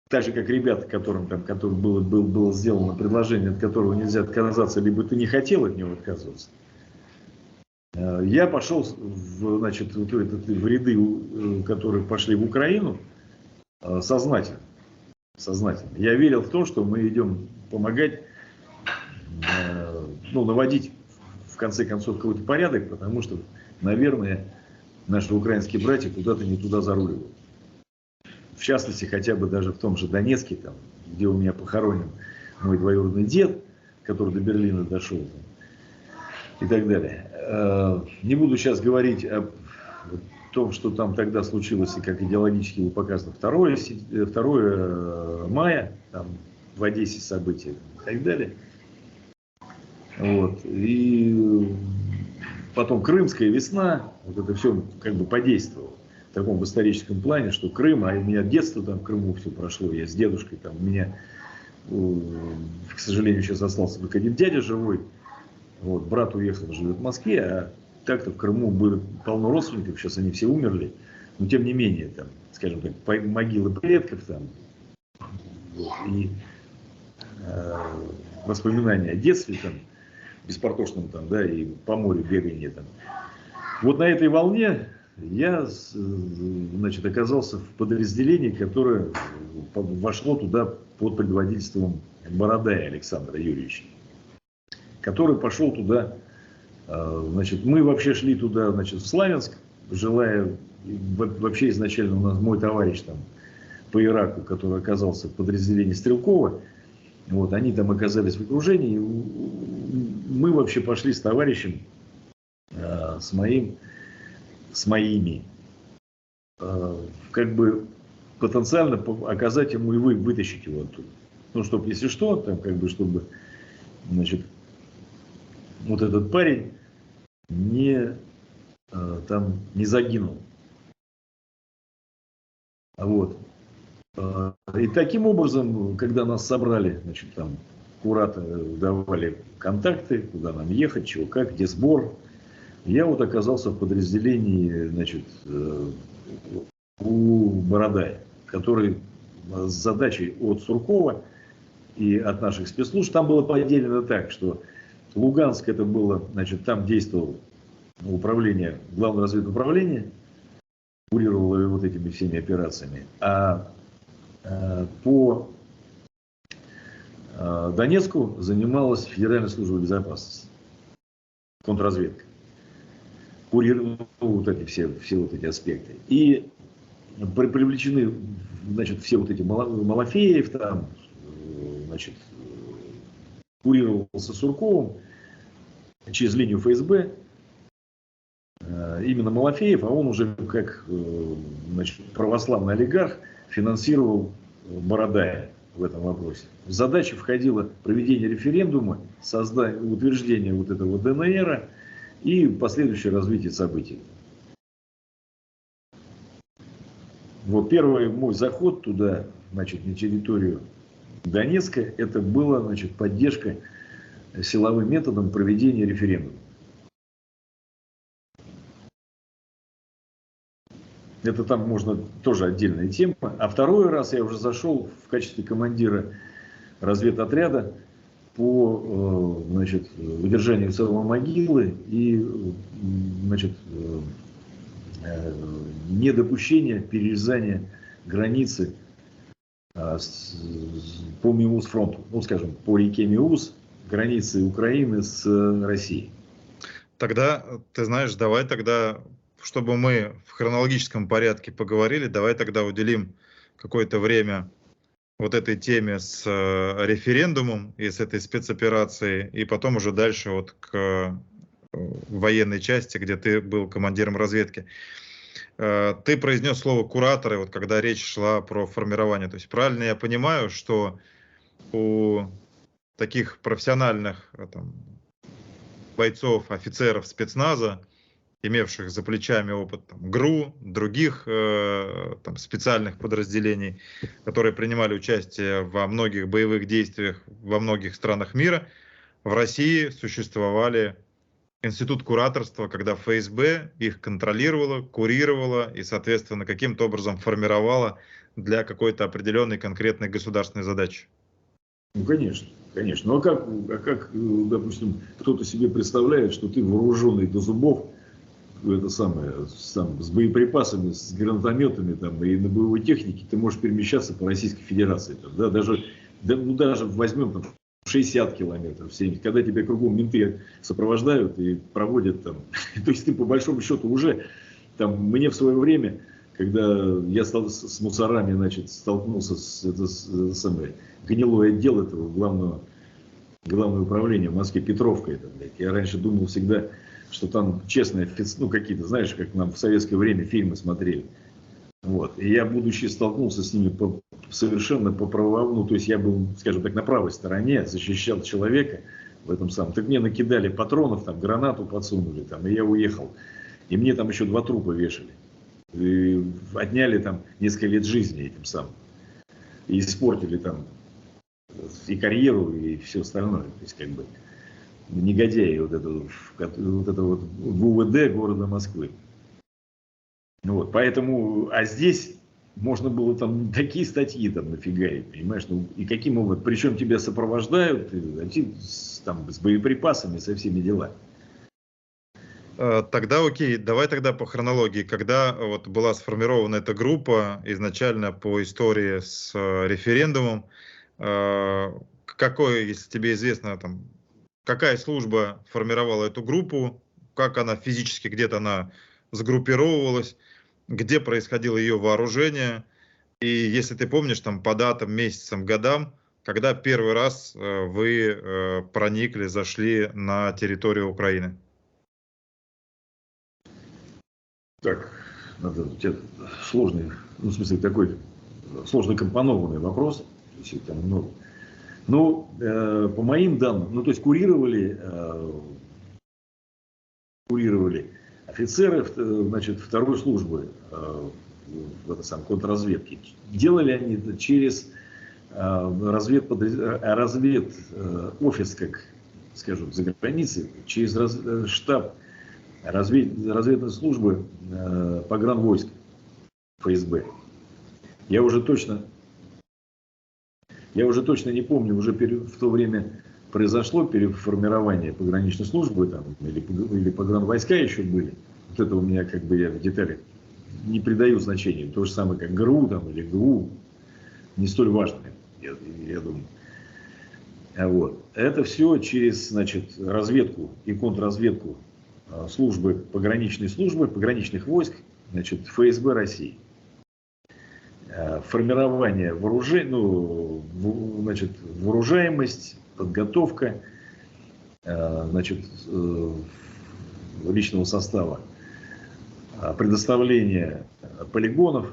так же, как ребята, которым было сделано предложение, от которого нельзя отказаться, либо ты не хотел от него отказываться, я пошел значит, в ряды, которые пошли в Украину, сознательно. Я верил в то, что мы идем помогать, ну, наводить, в конце концов, какой-то порядок, потому что, наверное, наши украинские братья куда-то не туда заруливают. В частности, хотя бы даже в том же Донецке, там, где у меня похоронен мой двоюродный дед, который до Берлина дошел, там, и так далее. Не буду сейчас говорить о том, что там тогда случилось, и как идеологически было показано 2 мая, там, в Одессе события и так далее. Вот. И потом Крымская весна, вот это все как бы подействовало. В таком историческом плане, что Крым, а у меня детство там в Крыму все прошло, я с дедушкой там, у меня, к сожалению, сейчас остался только один дядя живой, вот, брат уехал, живет в Москве, а так-то в Крыму было полно родственников, сейчас они все умерли, но тем не менее, там, скажем так, могилы предков там, вот, и воспоминания о детстве там, беспартошном там, да, и по морю бегание там. Вот на этой волне я, значит, оказался в подразделении, которое вошло туда под предводительством Бородая Александра Юрьевича, который пошел туда, значит, мы вообще шли туда, значит, в Славянск, желая, вообще изначально у нас мой товарищ там по Ираку, который оказался в подразделении Стрелкова, вот, они там оказались в окружении, мы вообще пошли с товарищем, с моими, как бы потенциально оказать ему и вытащить его оттуда. Ну, чтобы, если что, там, как бы, чтобы, значит, вот этот парень там, не загинул. Вот. И таким образом, когда нас собрали, значит, там, кураторы давали контакты, куда нам ехать, чего как, где сбор, я вот оказался в подразделении, значит, у Бородая, который с задачей от Суркова и от наших спецслужб, там было поделено так, что Луганск это было, значит, там действовало управление, главное разведуправление, курировало вот этими всеми операциями, а по Донецку занималась Федеральная служба безопасности, контрразведка. Курировала вот эти все вот эти аспекты. И привлечены, значит, все вот эти Малафеев, там, значит, курировался Сурковым через линию ФСБ. Именно Малафеев, а он уже как, значит, православный олигарх финансировал Бородая в этом вопросе. В задачу входило проведение референдума, утверждение вот этого ДНР и последующее развитие событий. Вот первый мой заход туда, значит, на территорию Донецка, это была, значит, поддержка силовым методом проведения референдума. Это там можно тоже отдельная тема. А второй раз я уже зашел в качестве командира разведотряда по, значит, выдержанию могилы и, значит, недопущение перерезания границы по Миус-фронту, ну, скажем, по реке Миус, границы Украины с Россией. Тогда, ты знаешь, давай тогда, чтобы мы в хронологическом порядке поговорили, давай тогда уделим какое-то время вот этой теме с референдумом и с этой спецоперацией, и потом уже дальше вот к военной части, где ты был командиром разведки. Ты произнес слово «кураторы», вот когда речь шла про формирование. То есть правильно я понимаю, что у таких профессиональных там, бойцов, офицеров спецназа, имевших за плечами опыт там, ГРУ, других там, специальных подразделений, которые принимали участие во многих боевых действиях во многих странах мира, в России существовали институт кураторства, когда ФСБ их контролировала, курировала и, соответственно, каким-то образом формировала для какой-то определенной конкретной государственной задачи. Ну, конечно, конечно. Ну, а как, допустим, кто-то себе представляет, что ты вооруженный до зубов, это самое, с боеприпасами, с гранатометами там, и на боевой технике, ты можешь перемещаться по Российской Федерации. Там, да, даже возьмем там 60 километров, 70, когда тебя кругом менты сопровождают и проводят там. То есть ты по большому счету уже, там, мне в свое время, когда я стал с мусорами, значит, столкнулся с самое, гнилой отдел этого главного управления в Москве, Петровка это, блядь. Я раньше думал всегда, что там честные офицеры, ну какие-то, знаешь, как нам в советское время фильмы смотрели. Вот. И я, будучи, столкнулся с ними совершенно по правовому, ну, то есть я был, скажем так, на правой стороне, защищал человека в этом самом. Так мне накидали патронов, там, гранату подсунули, там, и я уехал. И мне там еще 2 трупа вешали. И отняли там несколько лет жизни этим самым. И испортили там и карьеру, и все остальное. То есть, как бы, негодяи вот это вот в УВД города Москвы. Вот, поэтому, а здесь можно было там такие статьи там нафигарить, понимаешь, ну и каким образом, причем тебя сопровождают там, с боеприпасами, со всеми делами. Тогда окей, давай тогда по хронологии. Когда вот была сформирована эта группа, изначально по истории с референдумом, какой, если тебе известно, там, какая служба формировала эту группу, как она физически, где-то она сгруппировывалась, где происходило ее вооружение, и если ты помнишь, там, по датам, месяцам, годам, когда первый раз вы проникли, зашли на территорию Украины. Так, у тебя сложный, ну, в смысле, такой сложно компонованный вопрос. Там много. Ну, по моим данным, ну, то есть курировали офицеры, значит, второй службы в этой самой контрразведке. Делали они это через офис, как скажем, за границей, через штаб разведной службы погранвойск ФСБ. Я уже точно не помню, уже в то время произошло переформирование пограничной службы там, или погранвойска еще были. Вот это у меня как бы я в деталях не придаю значения. То же самое, как ГРУ там, или ГУ, не столь важно, я думаю. Вот. Это все через, значит, разведку и контрразведку пограничных войск, значит, ФСБ России. Формирование вооружаемость, подготовка, значит, личного состава, предоставление полигонов.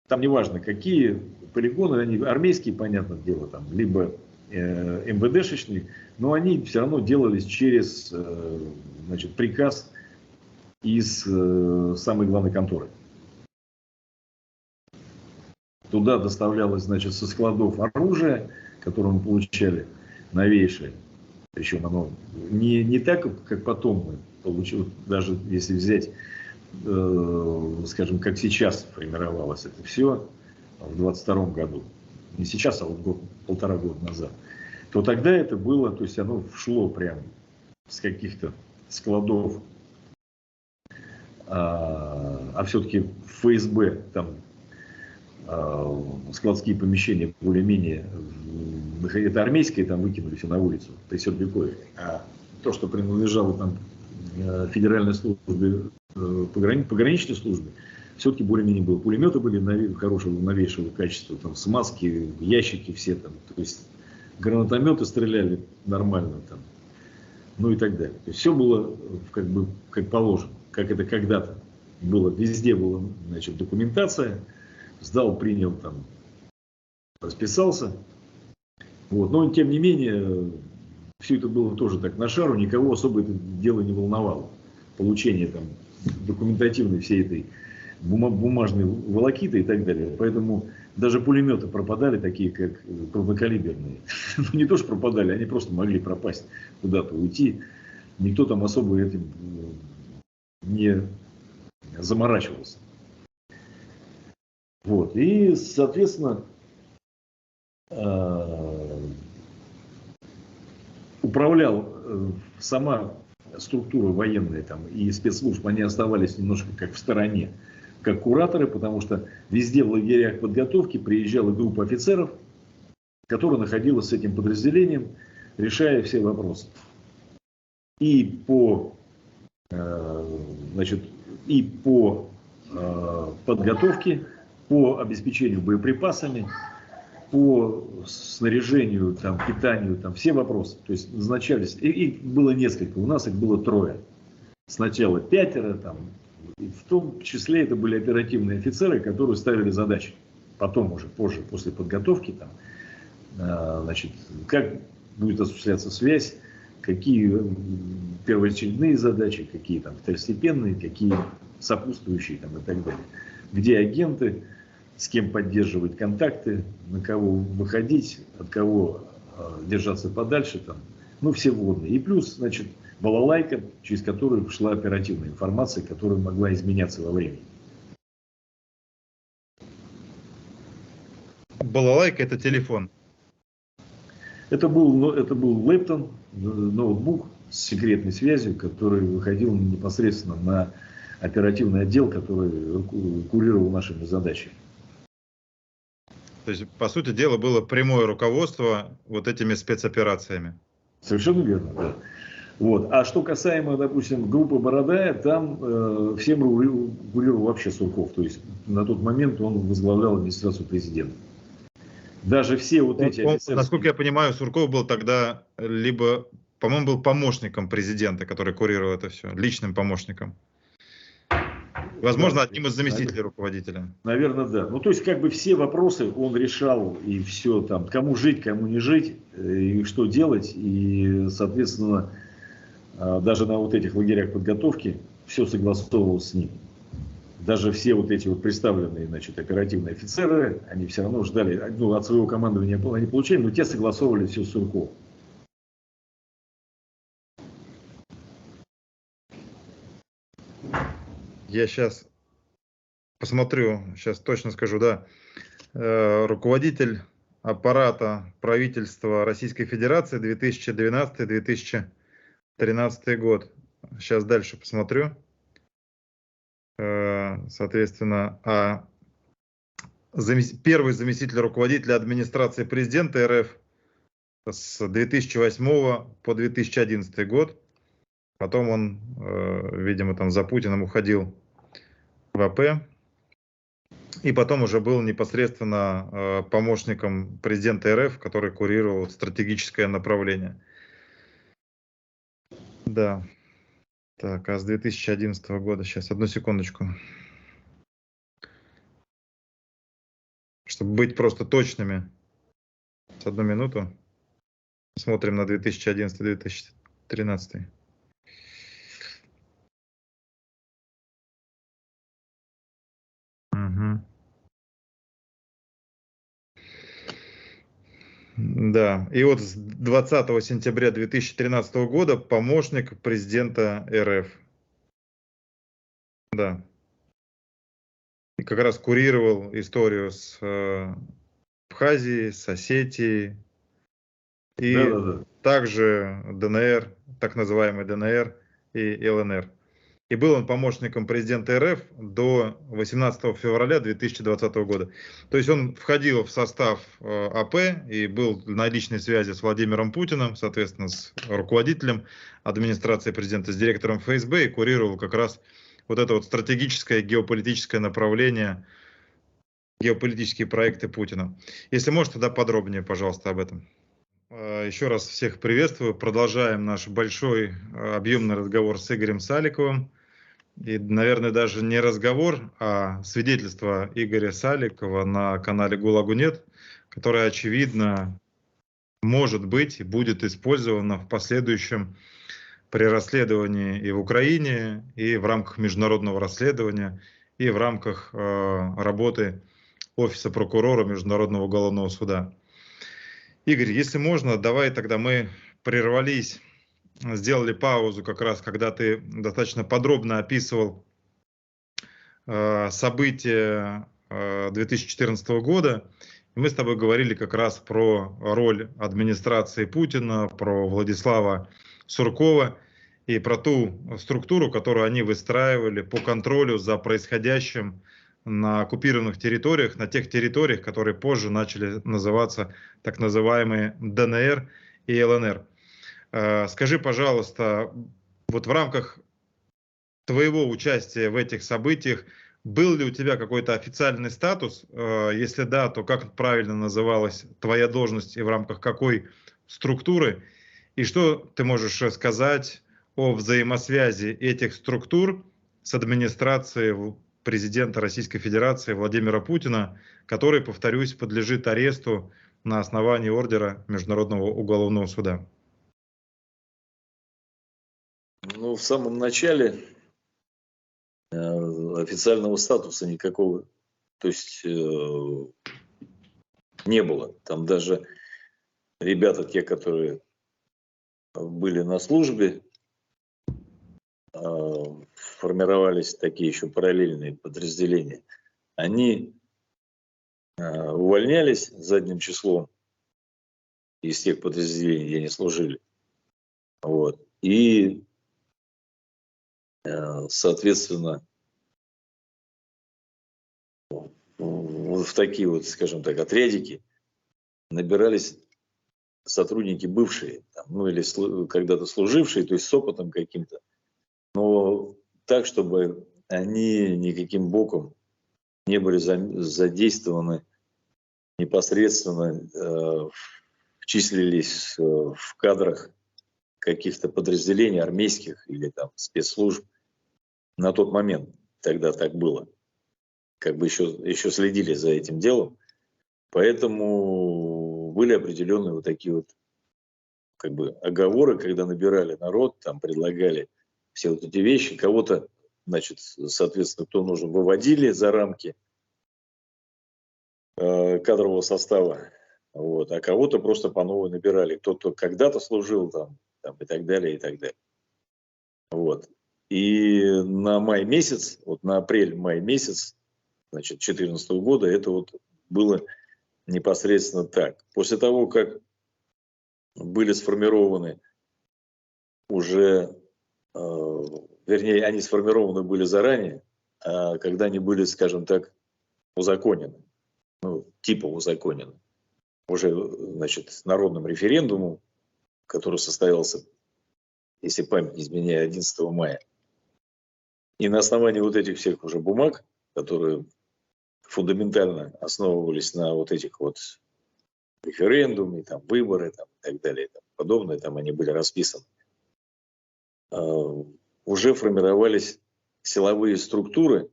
Там не важно, какие полигоны, они армейские, понятное дело, там, либо МВДшечные, но они все равно делались через, значит, приказ из самой главной конторы. Туда доставлялось, значит, со складов оружие, которое мы получали, новейшее. Причем оно не так, как потом мы получили, даже если взять, скажем, как сейчас формировалось это все в 22 году. Не сейчас, а вот полтора года назад. то тогда это было, то есть оно шло прямо с каких-то складов. А все-таки в ФСБ там складские помещения более-менее, это армейское, там выкинули все на улицу при Сердюкове. А то, что принадлежало там федеральной службе, пограничной службе, все-таки более-менее было. Пулеметы были хорошего, новейшего качества, там смазки, ящики все там, то есть гранатометы стреляли нормально там, ну и так далее. То есть все было как бы как положено, как это когда-то было. Везде была, значит, документация, сдал, принял, там, расписался. Вот. Но тем не менее, все это было тоже так на шару, никого особо это дело не волновало. Получение там документативной всей этой бумажной волокиты и так далее. Поэтому даже пулеметы пропадали, такие как крупнокалиберные. Ну, не то, что пропадали, они просто могли пропасть, куда-то уйти. Никто там особо этим не заморачивался. Вот. И, соответственно, управлял сама структура военная там, и спецслужб, они оставались немножко как в стороне, как кураторы, потому что везде в лагерях подготовки приезжала группа офицеров, которая находилась с этим подразделением, решая все вопросы. И по, значит, и по подготовке, по обеспечению боеприпасами, по снаряжению, там, питанию, там, все вопросы. То есть назначались, их было несколько, у нас их было 3. Сначала 5, там, и в том числе это были оперативные офицеры, которые ставили задачи. Потом уже, позже, после подготовки, там, значит, как будет осуществляться связь, какие первоочередные задачи, какие там второстепенные, какие сопутствующие там, и так далее. Где агенты, с кем поддерживать контакты, на кого выходить, от кого держаться подальше, там, ну, все вводные. И плюс, значит, балалайка, через которую шла оперативная информация, которая могла изменяться во времени. Балалайка — это телефон. Это был лэптон, ноутбук с секретной связью, который выходил непосредственно на оперативный отдел, который курировал нашими задачами. То есть, по сути дела, было прямое руководство вот этими спецоперациями. Совершенно верно, да. Вот. А что касаемо, допустим, группы Бородая, там всем курировал вообще Сурков. То есть на тот момент он возглавлял администрацию президента. Даже все вот эти офицерские... Насколько я понимаю, Сурков был тогда либо, по-моему, был помощником президента, который курировал это все, личным помощником. Возможно, да, одним из заместителей руководителя. Наверное, да. Ну, то есть, как бы все вопросы он решал, и все там, кому жить, кому не жить, и что делать. И, соответственно, даже на вот этих лагерях подготовки все согласовывалось с ним. Даже все вот эти вот представленные, значит, оперативные офицеры, они все равно ждали, ну, от своего командования они получали, но те согласовывали все с Сурковым. Я сейчас посмотрю, сейчас точно скажу, да. Руководитель аппарата правительства Российской Федерации 2012-2013 год. Сейчас дальше посмотрю. Соответственно, первый заместитель руководителя администрации президента РФ с 2008 по 2011 год. Потом он, видимо, там за Путиным уходил в АП. И потом уже был непосредственно помощником президента РФ, который курировал стратегическое направление. Да. Так, а с 2011 года, сейчас, одну секундочку. Чтобы быть просто точными. Одну минуту. Смотрим на 2011-2013. Угу. Да, и вот с 20 сентября 2013 года помощник президента РФ. Да. И как раз курировал историю с Абхазией, с Осетией и также ДНР, так называемый ДНР и ЛНР. И был он помощником президента РФ до 18 февраля 2020 года. То есть он входил в состав АП и был на личной связи с Владимиром Путиным, соответственно, с руководителем администрации президента, с директором ФСБ, и курировал как раз вот это вот стратегическое геополитическое направление, геополитические проекты Путина. Если можно, тогда подробнее, пожалуйста, об этом. Еще раз всех приветствую. Продолжаем наш большой объемный разговор с Игорем Саликовым. И, наверное, даже не разговор, а свидетельство Игоря Саликова на канале ГУЛАГу.нет, которое, очевидно, может быть и будет использовано в последующем при расследовании и в Украине, и в рамках международного расследования, и в рамках работы Офиса прокурора Международного уголовного суда. Игорь, если можно, давай тогда мы прервались, сделали паузу как раз, когда ты достаточно подробно описывал события 2014 года. И мы с тобой говорили как раз про роль администрации Путина, про Владислава Суркова и про ту структуру, которую они выстраивали по контролю за происходящим на оккупированных территориях, на тех территориях, которые позже начали называться так называемые ДНР и ЛНР. Скажи, пожалуйста, вот в рамках твоего участия в этих событиях был ли у тебя какой-то официальный статус? Если да, то как правильно называлась твоя должность и в рамках какой структуры? И что ты можешь сказать о взаимосвязи этих структур с администрацией президента Российской Федерации Владимира Путина, который, повторюсь, подлежит аресту на основании ордера Международного уголовного суда? Ну, в самом начале официального статуса никакого, то есть не было. Там даже ребята, те, которые были на службе, формировались такие еще параллельные подразделения, они увольнялись задним числом из тех подразделений, где они служили. Вот. И, соответственно, в такие вот, скажем так, отрядики набирались сотрудники бывшие, там, ну или когда-то служившие, то есть с опытом каким-то, но так, чтобы они никаким боком не были задействованы непосредственно, числились в кадрах каких-то подразделений армейских или там спецслужб. На тот момент тогда так было. Как бы еще следили за этим делом. Поэтому были определенные вот такие вот как бы оговоры, когда набирали народ, там предлагали все вот эти вещи. Кого-то, значит, соответственно, кто нужен, выводили за рамки кадрового состава, вот, а кого-то просто по новой набирали. Кто-то когда-то служил там и так далее, и так далее. Вот. И на май месяц, вот на апрель-май месяц, значит, 2014 года это вот было непосредственно так. После того, как были сформированы уже, вернее, они сформированы были заранее, а когда они были, скажем так, узаконены, ну, типа узаконены, уже, значит, народным референдумом, который состоялся, если память не изменяет, 11 мая. И на основании вот этих всех уже бумаг, которые фундаментально основывались на вот этих вот референдуме, там, выборы, там, и так далее, и тому подобное, там они были расписаны, уже формировались силовые структуры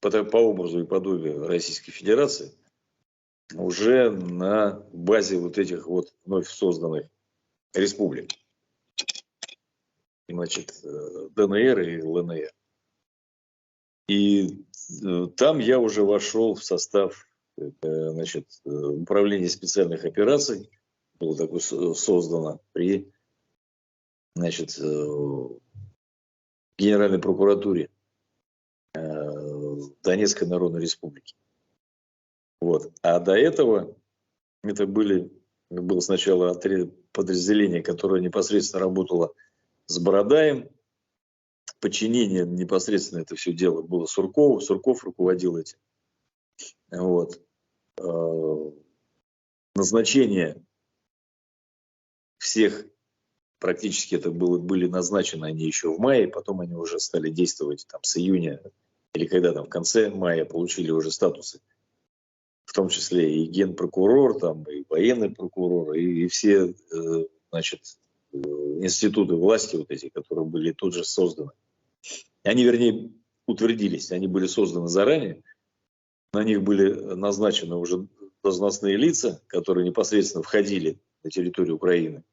по образу и подобию Российской Федерации уже на базе вот этих вот вновь созданных республик. Значит, ДНР и ЛНР. И там я уже вошел в состав, значит, управления специальных операций. Было такое создано при, значит, Генеральной прокуратуре Донецкой Народной Республики. Вот. А до этого это были было сначала подразделение, которое непосредственно работало с Бородаем. Подчинение непосредственно это все дело было Суркову. Сурков руководил этим. Вот. Назначение всех, практически это были назначены они еще в мае, потом они уже стали действовать там с июня, или когда там в конце мая получили уже статусы, в том числе и генпрокурор, там, и военный прокурор, и все, значит, институты власти вот эти, которые были тут же созданы. Они, вернее, утвердились, они были созданы заранее, на них были назначены уже должностные лица, которые непосредственно входили на территорию Украины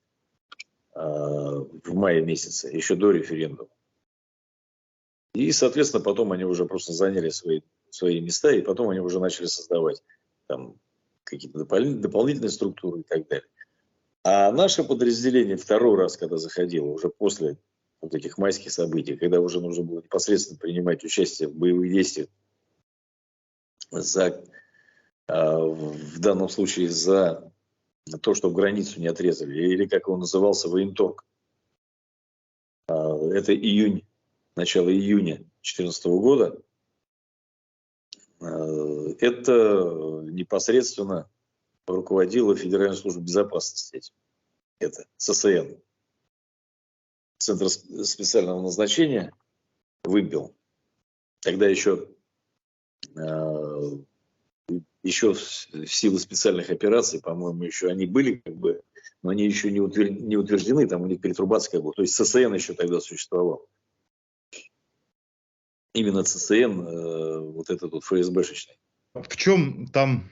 в мае месяце, еще до референдума. И, соответственно, потом они уже просто заняли свои места, и потом они уже начали создавать там какие-то дополнительные структуры и так далее. А наше подразделение второй раз, когда заходило, уже после вот этих майских событий, когда уже нужно было непосредственно принимать участие в боевых действиях в данном случае за то, что границу не отрезали, или как он назывался, военторг. Это начало июня 2014 года. Это непосредственно руководила Федеральная служба безопасности этим. Это ЦСН. Центр специального назначения выбил. Тогда еще силы специальных операций, по-моему, еще они были, как бы, но они еще не утверждены, там у них перетрубация была. То есть ЦСН еще тогда существовал. Именно ЦСН, вот этот вот ФСБшечный. В чем там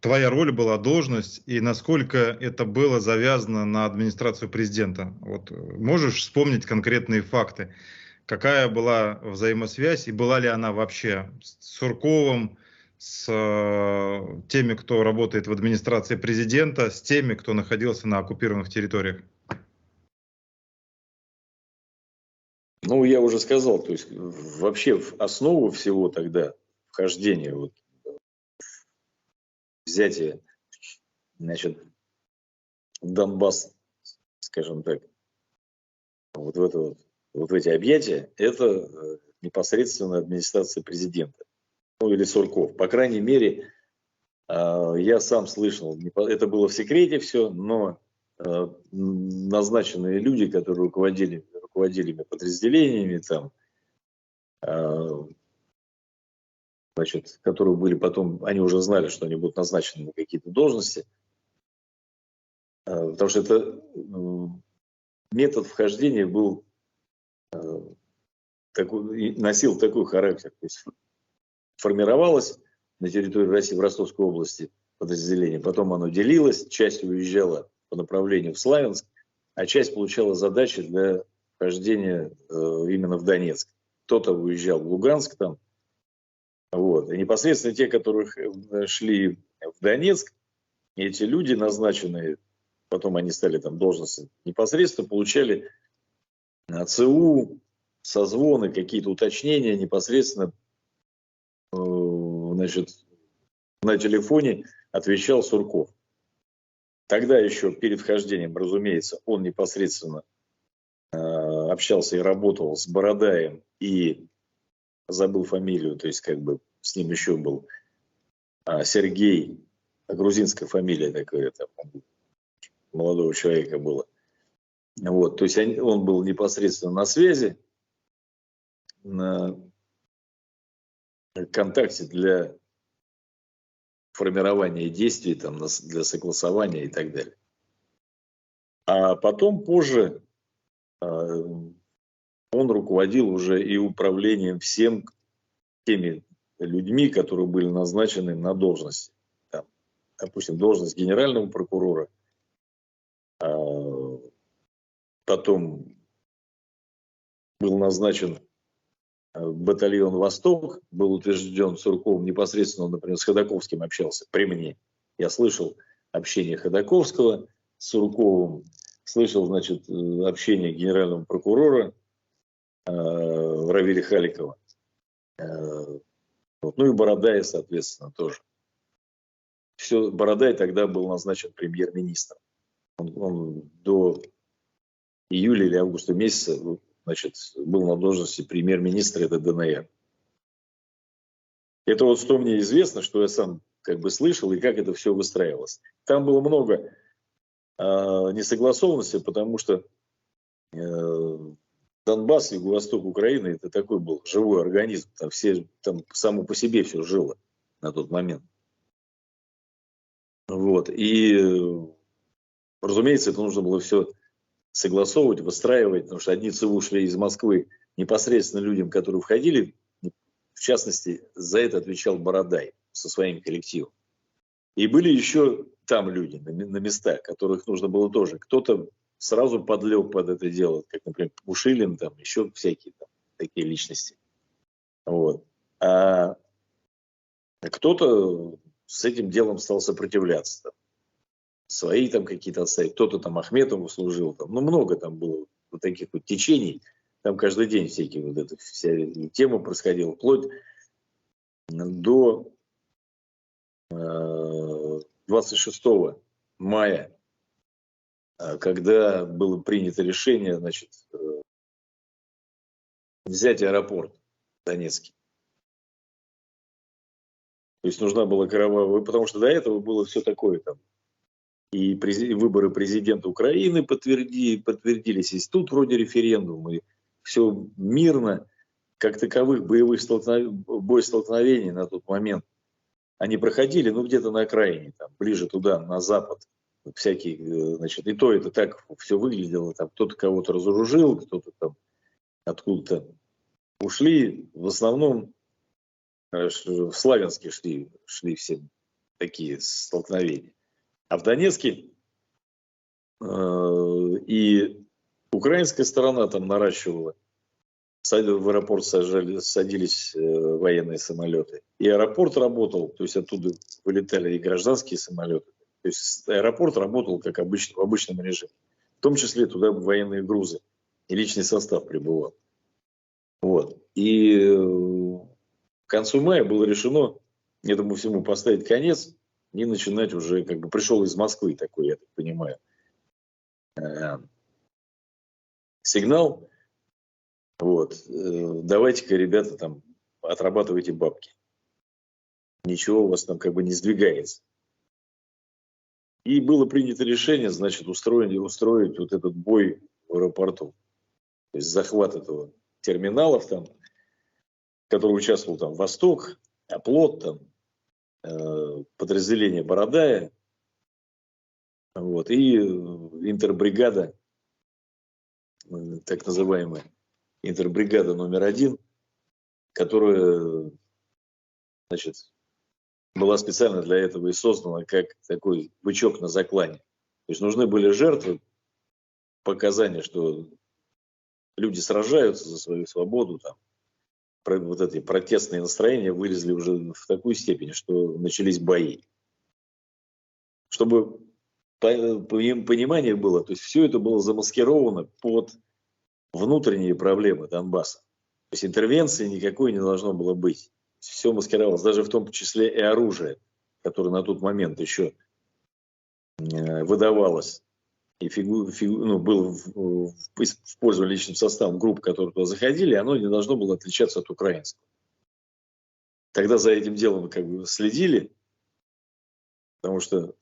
твоя роль была, должность, и насколько это было завязано на администрацию президента? Вот можешь вспомнить конкретные факты? Какая была взаимосвязь, и была ли она вообще с Сурковым, с теми, кто работает в администрации президента, с теми, кто находился на оккупированных территориях? Ну, я уже сказал, то есть вообще в основу всего тогда вхождения, вот, взятие, значит, Донбасс, скажем так, вот в эти объятия, это непосредственно администрация президента, ну или Сурков. По крайней мере, я сам слышал, это было в секрете все, но назначенные люди, которые руководили подразделениями, там, значит, которые были потом, они уже знали, что они будут назначены на какие-то должности, потому что это метод вхождения был носил такой характер. То есть формировалось на территории России, в Ростовской области подразделение, потом оно делилось, часть уезжала по направлению в Славянск, а часть получала задачи для вхождения именно в Донецк. Кто-то уезжал в Луганск там, вот. И непосредственно те, которые шли в Донецк, эти люди, назначенные, потом они стали там должности, непосредственно получали ЦУ, созвоны, какие-то уточнения непосредственно, значит, на телефоне отвечал Сурков. Тогда еще перед вхождением, разумеется, он непосредственно общался и работал с Бородаем и забыл фамилию, то есть как бы с ним еще был Сергей, грузинская фамилия такая, там, молодого человека было. Вот, то есть он был непосредственно на связи, на контакте для формирования действий, там, для согласования и так далее. А потом, позже, он руководил уже и управлением всем теми людьми, которые были назначены на должности. Там, допустим, должность генерального прокурора, потом был назначен батальон «Восток», был утвержден Сурковым, непосредственно он, например, с Ходаковским общался при мне. Я слышал общение Ходаковского с Сурковым, слышал, значит, общение генерального прокурора Равиля Халикова. Ну и Бородаев, соответственно, тоже. все, Бородай тогда был назначен премьер-министром. Он до июля или августа месяца, значит, был на должности премьер-министра, это ДНР. Это вот что мне известно, что я сам как бы слышал, и как это все выстраивалось. Там было много несогласованности, потому что Донбасс, юго-восток Украины, это такой был живой организм. Там само по себе все жило на тот момент. Вот. И, разумеется, это нужно было все согласовывать, выстраивать, потому что одни ЦВУ шли из Москвы непосредственно людям, которые входили. В частности, за это отвечал Бородай со своим коллективом. И были еще там люди на местах, которых нужно было тоже. Кто-то сразу подлег под это дело, как, например, Пушилин, там еще всякие там, такие личности. Вот. А кто-то с этим делом стал сопротивляться. Там. Свои там какие-то отставить. Кто-то там Ахметову служил. Там. Ну, много там было вот таких вот течений. Там каждый день всякие вот эта вся тема происходила. Вплоть до 26 мая, когда было принято решение, значит, взять аэропорт Донецкий. То есть нужна была кровавая, потому что до этого было все такое там. И выборы президента Украины подтвердились, и тут вроде референдум, и все мирно, как таковых боестолкновений на тот момент. Они проходили, ну, где-то на окраине, там, ближе туда, на запад. Всякие, значит, и то это так все выглядело. Там кто-то кого-то разоружил, кто-то там откуда-то ушли. В основном в Славянске шли все такие столкновения. А в Донецке и украинская сторона там наращивала. В аэропорт садились военные самолеты. И аэропорт работал, то есть оттуда вылетали и гражданские самолеты. То есть аэропорт работал как обычно, в обычном режиме. В том числе туда военные грузы и личный состав прибывал. Вот. И к концу мая было решено этому всему поставить конец и начинать уже, как бы пришел из Москвы такой, я так понимаю, сигнал. Вот. Давайте-ка, ребята, там отрабатывайте бабки. Ничего у вас там как бы не сдвигается. И было принято решение, значит, устроить вот этот бой в аэропорту. То есть захват этого терминалов там, в котором участвовал там Восток, Оплот, там, подразделение Бородая, вот, и интербригада, так называемая интербригада номер 1, которая, значит, была специально для этого и создана как такой бычок на заклане. То есть нужны были жертвы, показания, что люди сражаются за свою свободу, там, вот эти протестные настроения вылезли уже в такую степень, что начались бои. Чтобы понимание было, то есть все это было замаскировано под внутренние проблемы Донбасса. То есть интервенции никакой не должно было быть. Все маскировалось, даже в том числе и оружие, которое на тот момент еще выдавалось и было использовано личным составом групп, которые туда заходили, оно не должно было отличаться от украинского. Тогда за этим делом как бы следили, потому что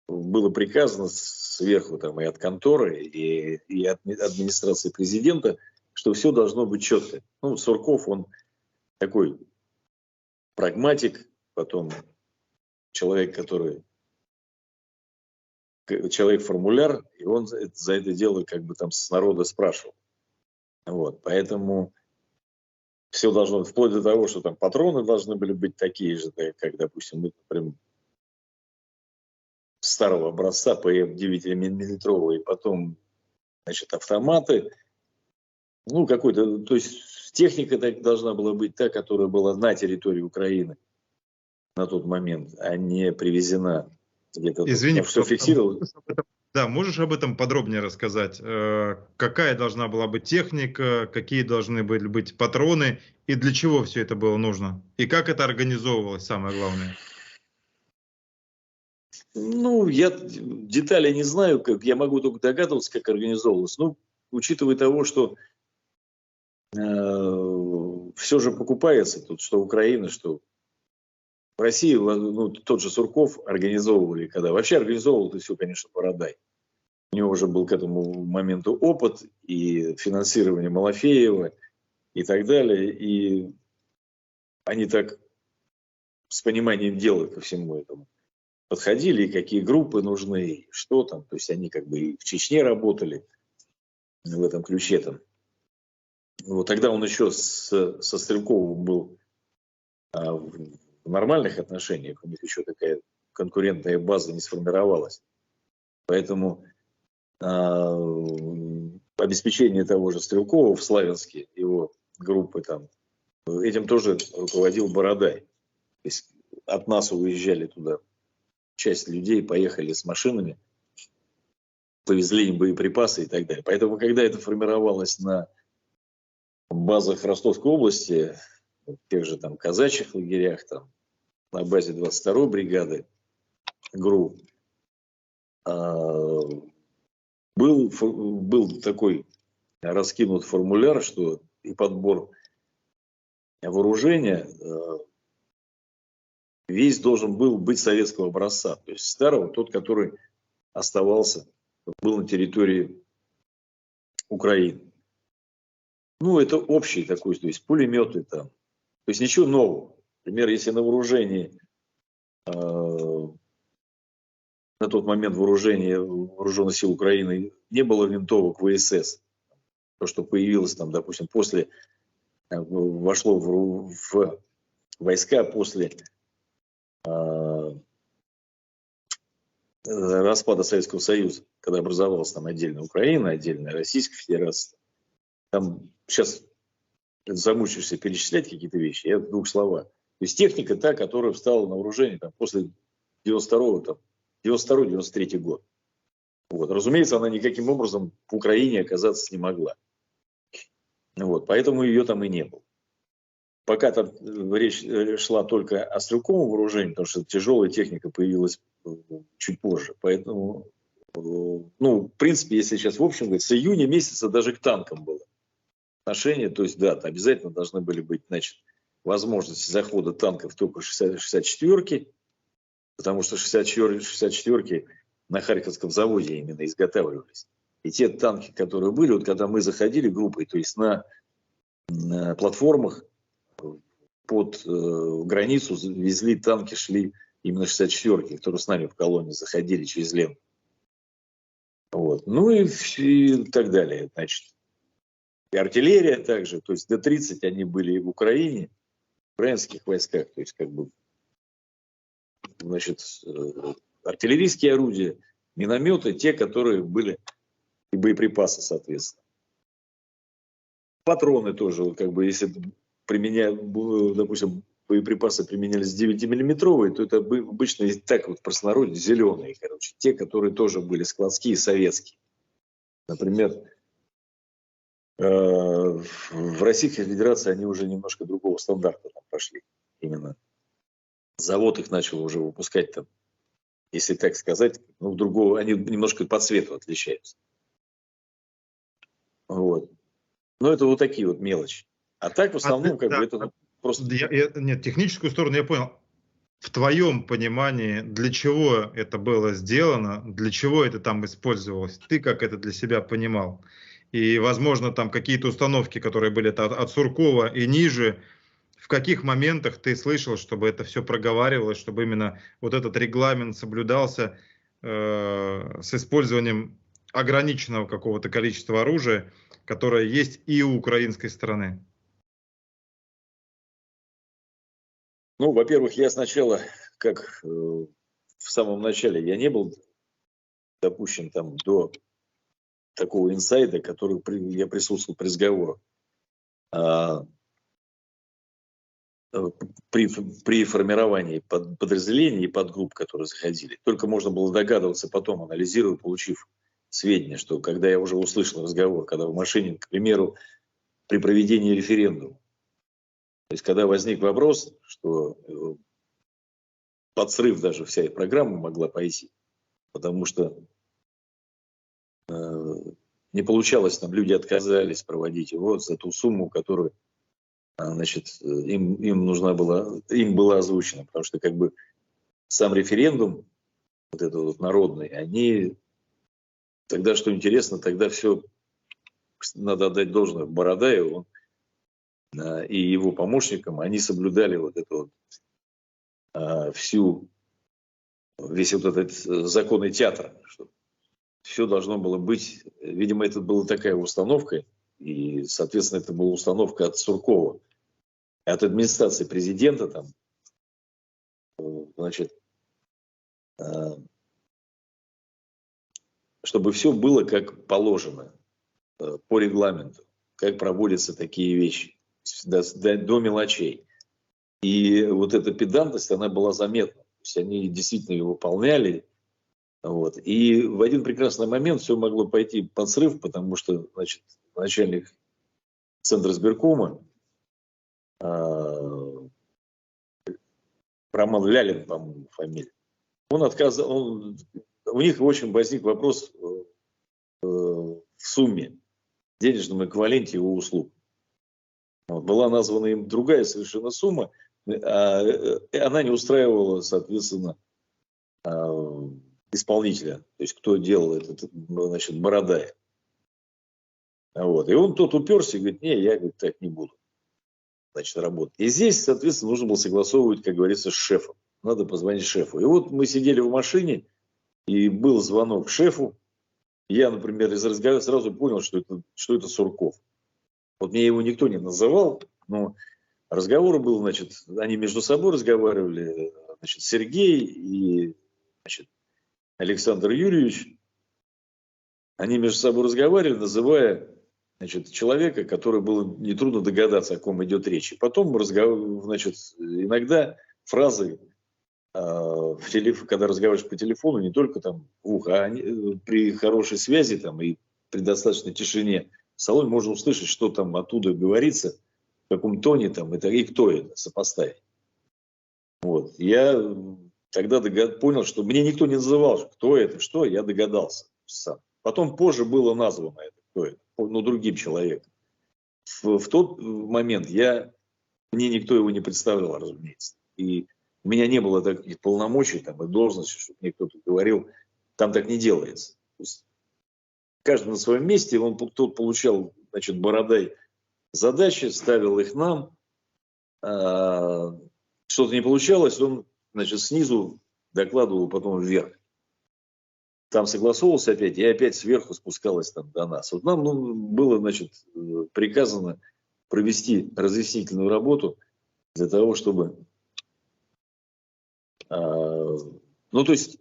было приказано сверху там, и от конторы, и от администрации президента, что все должно быть четко. Ну, Сурков, он такой прагматик, потом человек-формуляр, и он за это дело как бы там с народа спрашивал. Вот, поэтому все должно, вплоть до того, что там патроны должны были быть такие же, как, допустим, например, старого образца ПМ-9 мм, и потом, значит, автоматы. Ну, какой-то, то есть техника должна была быть та, которая была на территории Украины на тот момент, а не привезена где-то. Извини, что фиксировал. Да, можешь об этом подробнее рассказать? Какая должна была быть техника, какие должны были быть патроны, и для чего все это было нужно? И как это организовывалось, самое главное? Ну, я детали не знаю, как, я могу только догадываться, как организовывалось. Ну, учитывая того, что все же покупается тут, что Украина, что в России, ну, тот же Сурков организовывали, когда вообще организовывал это все, конечно, Бородай. У него уже был к этому моменту опыт и финансирование Малафеева и так далее. И они так с пониманием дела ко всему этому подходили, и какие группы нужны, и что там. То есть они как бы и в Чечне работали в этом ключе там. Вот тогда он еще со Стрелковым был в нормальных отношениях, у них еще такая конкурентная база не сформировалась. Поэтому обеспечение того же Стрелкова в Славянске, его группы там, этим тоже руководил Бородай. То есть от нас уезжали туда часть людей, поехали с машинами, повезли им боеприпасы и так далее. Поэтому, когда это формировалось на базах Ростовской области, в тех же там казачьих лагерях, там, на базе 22-й бригады ГРУ, был такой раскинут формуляр, что и подбор вооружения весь должен был быть советского образца, то есть старого, тот, который оставался, был на территории Украины. Ну, это общий такой, то есть пулеметы там, то есть ничего нового. Например, если на вооружении, на тот момент вооруженных сил Украины не было винтовок ВСС, то, что появилось там, допустим, после, вошло в войска после распада Советского Союза, когда образовалась там отдельная Украина, отдельная Российская Федерация. Там сейчас замучишься перечислять какие-то вещи, я в двух словах. То есть техника та, которая встала на вооружение там, после 92-93 год. Вот. Разумеется, она никаким образом в Украине оказаться не могла. Вот. Поэтому ее там и не было. Пока там речь шла только о стрелковом вооружении, потому что тяжелая техника появилась чуть позже. Поэтому, ну, в принципе, если сейчас в общем говорить, с июня месяца даже к танкам было отношение. То есть, да, обязательно должны были быть, значит, возможности захода танков только 64-ки, потому что 64-ки на Харьковском заводе именно изготавливались. И те танки, которые были, вот когда мы заходили группой, то есть на платформах под границу везли танки, шли именно 64-ки, которые с нами в колонне заходили через ленту. Вот. Ну и так далее. Значит, и артиллерия также, то есть Д-30 они были и в Украине, в украинских войсках, то есть как бы, значит, артиллерийские орудия, минометы, те, которые были, и боеприпасы, соответственно. Патроны тоже, как бы, если допустим, боеприпасы применялись 9-миллиметровые, то это обычно так вот в простонародье зеленые, короче, те, которые тоже были складские, советские. Например, в Российской Федерации они уже немножко другого стандарта там пошли. Именно завод их начал уже выпускать там, если так сказать, ну, другого, они немножко по цвету отличаются. Вот. Но это вот такие вот мелочи. А так в основном как бы это просто... Нет, техническую сторону я понял. В твоем понимании, для чего это было сделано, для чего это там использовалось? Ты как это для себя понимал? И, возможно, там какие-то установки, которые были от Суркова и ниже, в каких моментах ты слышал, чтобы это все проговаривалось, чтобы именно вот этот регламент соблюдался с использованием ограниченного какого-то количества оружия, которое есть и у украинской стороны? Ну, во-первых, я сначала, как в самом начале, я не был допущен там до такого инсайда, который я присутствовал при разговорах. При формировании подразделений и подгрупп, которые заходили. Только можно было догадываться потом, анализируя, получив сведения, что когда я уже услышал разговор, когда в машине, к примеру, при проведении референдума, то есть когда возник вопрос, что под срыв даже вся эта программа могла пойти, потому что не получалось, там люди отказались проводить его за ту сумму, которую, значит, им была озвучена, потому что как бы сам референдум, вот этот вот народный, они тогда, что интересно, тогда все, надо отдать должное Бородаеву и его помощникам, они соблюдали вот эту вот весь вот этот законный театр, что все должно было быть, видимо, это была такая установка, и, соответственно, это была установка от Суркова, от администрации президента, там, значит, чтобы все было как положено, по регламенту, как проводятся такие вещи, до мелочей. И вот эта педантность, она была заметна. То есть они действительно ее выполняли. Вот. И в один прекрасный момент все могло пойти под срыв, потому что, значит, начальник Центра избиркома, Роман Лялин, по-моему, фамилия, у них очень возник вопрос в сумме, денежном эквиваленте его услуг. Вот. Была названа им другая совершенно сумма, она не устраивала, соответственно, исполнителя, то есть кто делал это, значит, Бородаев. Вот. И он тот уперся и говорит: не, я, говорит, так не буду, значит, работать. И здесь, соответственно, нужно было согласовывать, как говорится, с шефом. Надо позвонить шефу. И вот мы сидели в машине, и был звонок шефу. Я, например, из разговора сразу понял, что это Сурков. Вот мне его никто не называл, но разговор был, значит, они между собой разговаривали, значит, Сергей и, значит, Александр Юрьевич. Они между собой разговаривали, называя, значит, человека, который было нетрудно догадаться, о ком идет речь. И потом, значит, иногда фразы, когда разговариваешь по телефону, не только там в ухо, при хорошей связи там, и при достаточной тишине в салоне можно услышать, что там оттуда говорится, в каком тоне там, и кто это, сопоставить. Вот. Я тогда понял, что мне никто не называл, кто это, что, я догадался сам. Потом позже было названо это, кто это, но другим человеком. В тот момент мне никто его не представлял, разумеется. И у меня не было таких полномочий там, и должности, чтобы мне кто-то говорил, там так не делается. То есть каждый на своем месте, тот получал, значит, Бородай задачи, ставил их нам, что-то не получалось, он, значит, снизу докладывал потом вверх. Там согласовывался опять, и опять сверху спускалось там до нас. Вот нам было, значит, приказано провести разъяснительную работу для того, чтобы... Ну, то есть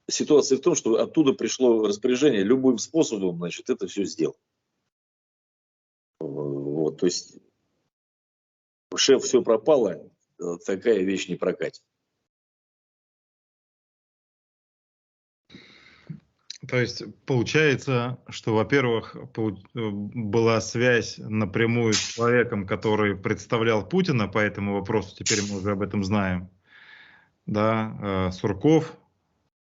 ситуация в том, что оттуда пришло распоряжение любым способом, значит, это все сделать. Вот, то есть шеф, все пропало, такая вещь не прокатит. То есть получается, что, во-первых, была связь напрямую с человеком, который представлял Путина по этому вопросу, теперь мы уже об этом знаем, да, Сурков.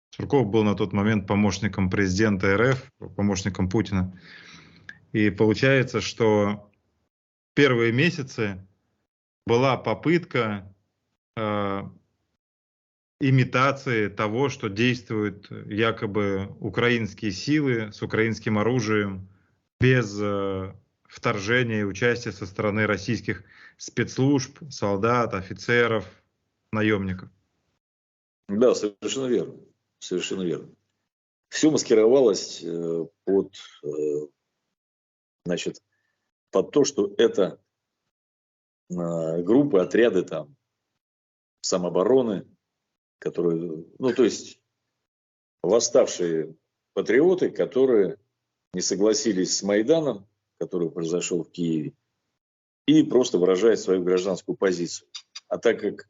Сурков был на тот момент помощником президента РФ, помощником Путина. И получается, что первые месяцы была попытка имитации того, что действуют якобы украинские силы с украинским оружием без вторжения и участия со стороны российских спецслужб, солдат, офицеров, наемников. Да, совершенно верно. Совершенно верно. Все маскировалось значит, под то, что это группы, отряды там самообороны, которые, ну, то есть восставшие патриоты, которые не согласились с Майданом, который произошел в Киеве, и просто выражают свою гражданскую позицию. А так как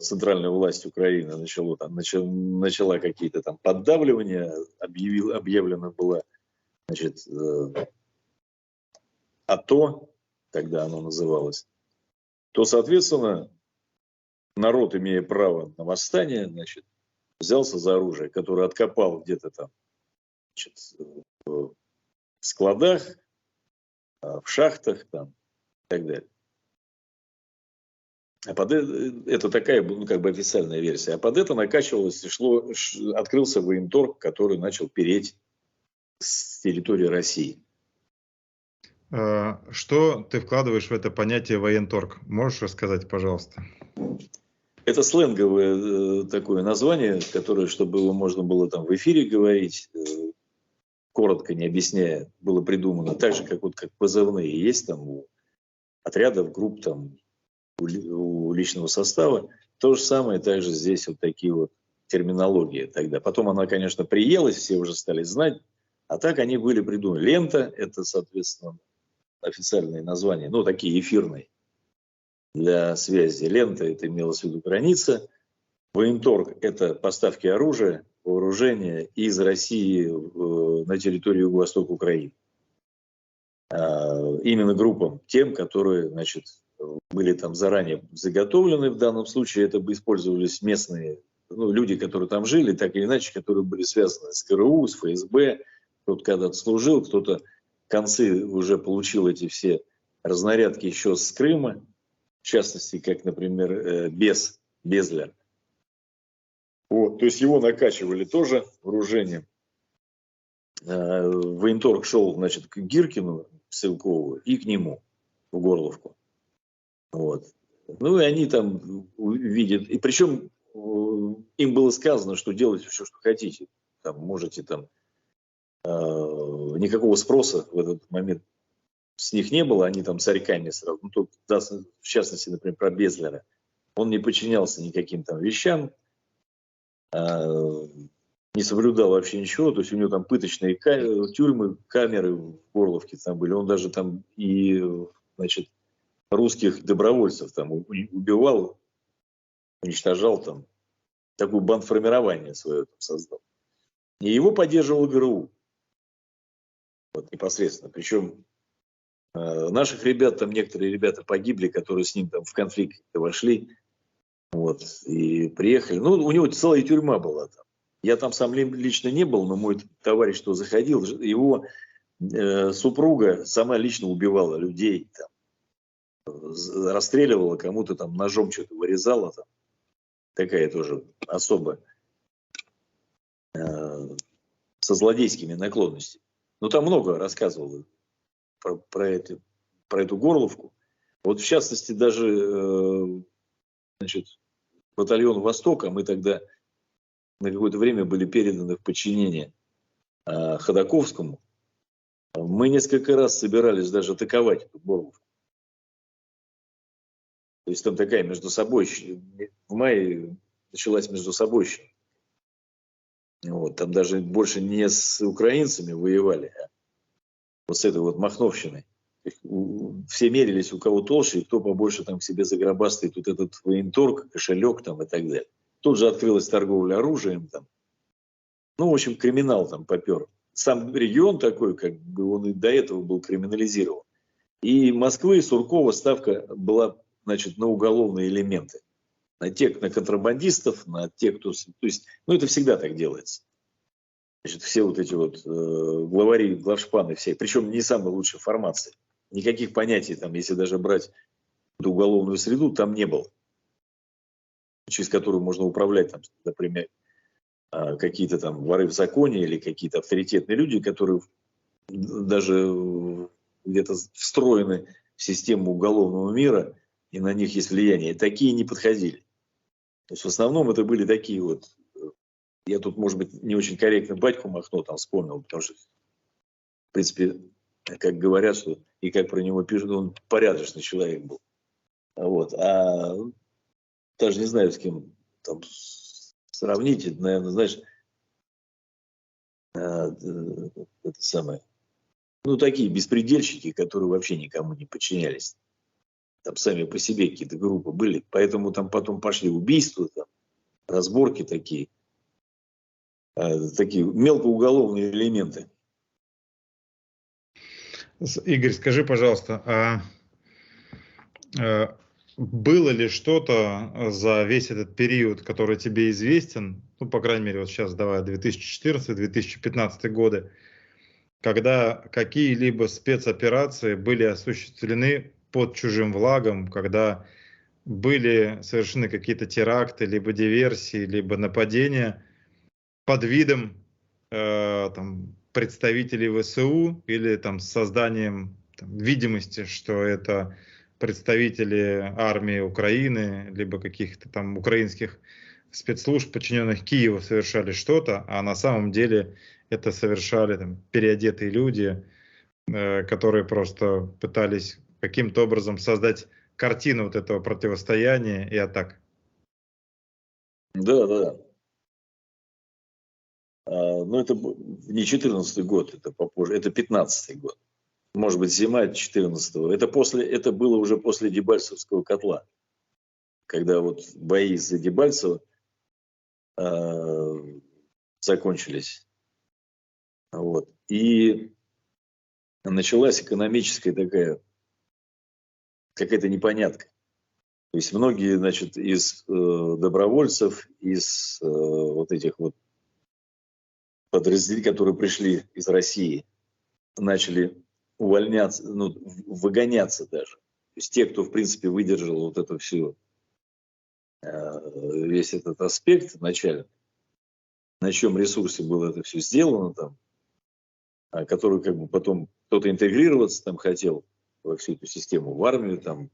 центральная власть Украины начала какие-то там поддавливания, объявлено было, значит, АТО, тогда оно называлось, то, соответственно, народ, имея право на восстание, значит, взялся за оружие, которое откопал где-то там, значит, в складах, в шахтах там, и так далее. Это такая, ну, как бы официальная версия. А под это накачивалось и открылся военторг, который начал переть с территории России. Что ты вкладываешь в это понятие военторг? Можешь рассказать, пожалуйста? Это сленговое такое название, которое, чтобы его можно было там в эфире говорить, коротко не объясняя, было придумано так же, как позывные есть там у отрядов, групп, там, у личного состава. То же самое также здесь вот такие вот терминологии тогда. Потом она, конечно, приелась, все уже стали знать, а так они были придуманы. Лента – это, соответственно, официальные названия, ну, такие эфирные для связи. Лента – это имелось в виду граница. Военторг – это поставки оружия, вооружения из России на территорию Юго-Востока Украины. Именно группам, тем, которые, значит, были там заранее заготовлены. В данном случае это бы использовались местные, ну, люди, которые там жили, так или иначе, которые были связаны с ГРУ, с ФСБ. Кто-то когда-то служил, кто-то концы уже получил эти все разнарядки еще с Крыма, в частности, как, например, Безлер. Вот, то есть его накачивали тоже вооружением. Военторг шел, значит, к Гиркину, Стрелкову, и к нему, в Горловку. Вот. Ну, и они там видят, и причем им было сказано, что делайте все, что хотите. Там, можете там, никакого спроса в этот момент с них не было, они там царьками сразу. Ну, тут, в частности, например, про Безлера. Он не подчинялся никаким там вещам, не соблюдал вообще ничего, то есть у него там пыточные тюрьмы, камеры в Горловке там были, он даже там и, значит, русских добровольцев там убивал, уничтожал там, такое бандформирование свое там создал. И его поддерживал ГРУ, вот непосредственно, причем наших ребят, там некоторые ребята погибли, которые с ним там в конфликт вошли, вот, и приехали, ну, у него целая тюрьма была там. Я там сам лично не был, но мой товарищ, что заходил, его супруга сама лично убивала людей, там, расстреливала, кому-то там ножом что-то вырезала. Там. Такая тоже особо со злодейскими наклонностями. Но там много рассказывала про эту Горловку. Вот в частности даже значит, батальон Востока, мы тогда на какое-то время были переданы в подчинение Ходаковскому. Мы несколько раз собирались даже атаковать эту Горловку. То есть там такая между собой, в мае началась между собой. Вот, там даже больше не с украинцами воевали, а вот с этой вот махновщиной. Все мерились, у кого толще, и кто побольше там к себе загробастает вот этот военторг, кошелек там и так далее. Тут же открылась торговля оружием там. Ну, в общем, криминал там попер. Сам регион такой, как бы он и до этого был криминализирован. И Москвы, и Суркова ставка была, значит, на уголовные элементы. На контрабандистов, на тех, кто... То есть, ну, это всегда так делается. Значит, все вот эти вот главари, главшпаны все, причем не самой лучшей формации. Никаких понятий, там, если даже брать эту уголовную среду, там не было. Через которую можно управлять, там, например, какие-то там воры в законе или какие-то авторитетные люди, которые даже где-то встроены в систему уголовного мира, и на них есть влияние. И такие не подходили. То есть в основном это были такие вот, я тут, может быть, не очень корректно батьку Махно там вспомнил, потому что, в принципе, как говорят, что и как про него пишут, он порядочный человек был. Вот. А даже не знаю, с кем там сравнить, наверное, знаешь, это самое, ну, такие беспредельщики, которые вообще никому не подчинялись. Там сами по себе какие-то группы были, поэтому там потом пошли убийства, там, разборки такие мелкоуголовные элементы. Игорь, скажи, пожалуйста, было ли что-то за весь этот период, который тебе известен, ну, по крайней мере, вот сейчас, давай, 2014-2015 годы, когда какие-либо спецоперации были осуществлены под чужим флагом, когда были совершены какие-то теракты, либо диверсии, либо нападения под видом там, представителей ВСУ или там, с созданием там, видимости, что это представители армии Украины, либо каких-то там украинских спецслужб, подчиненных Киеву, совершали что-то, а на самом деле это совершали там, переодетые люди, которые просто пытались каким-то образом создать картину вот этого противостояния и атак. Да, да. Но это не 14 год, это попозже, это 15 год. Может быть, зима 14-го. Это было уже после Дебальцевского котла, когда вот бои за Дебальцево закончились. Вот. И началась экономическая такая какая-то непонятка. То есть многие, значит, из добровольцев, из вот этих вот подразделений, которые пришли из России, начали увольняться, ну, выгоняться даже. То есть те, кто, в принципе, выдержал вот это все, весь этот аспект вначале, на чем ресурсе было это все сделано там, который как бы потом кто-то интегрироваться там хотел во всю эту систему, в армию там,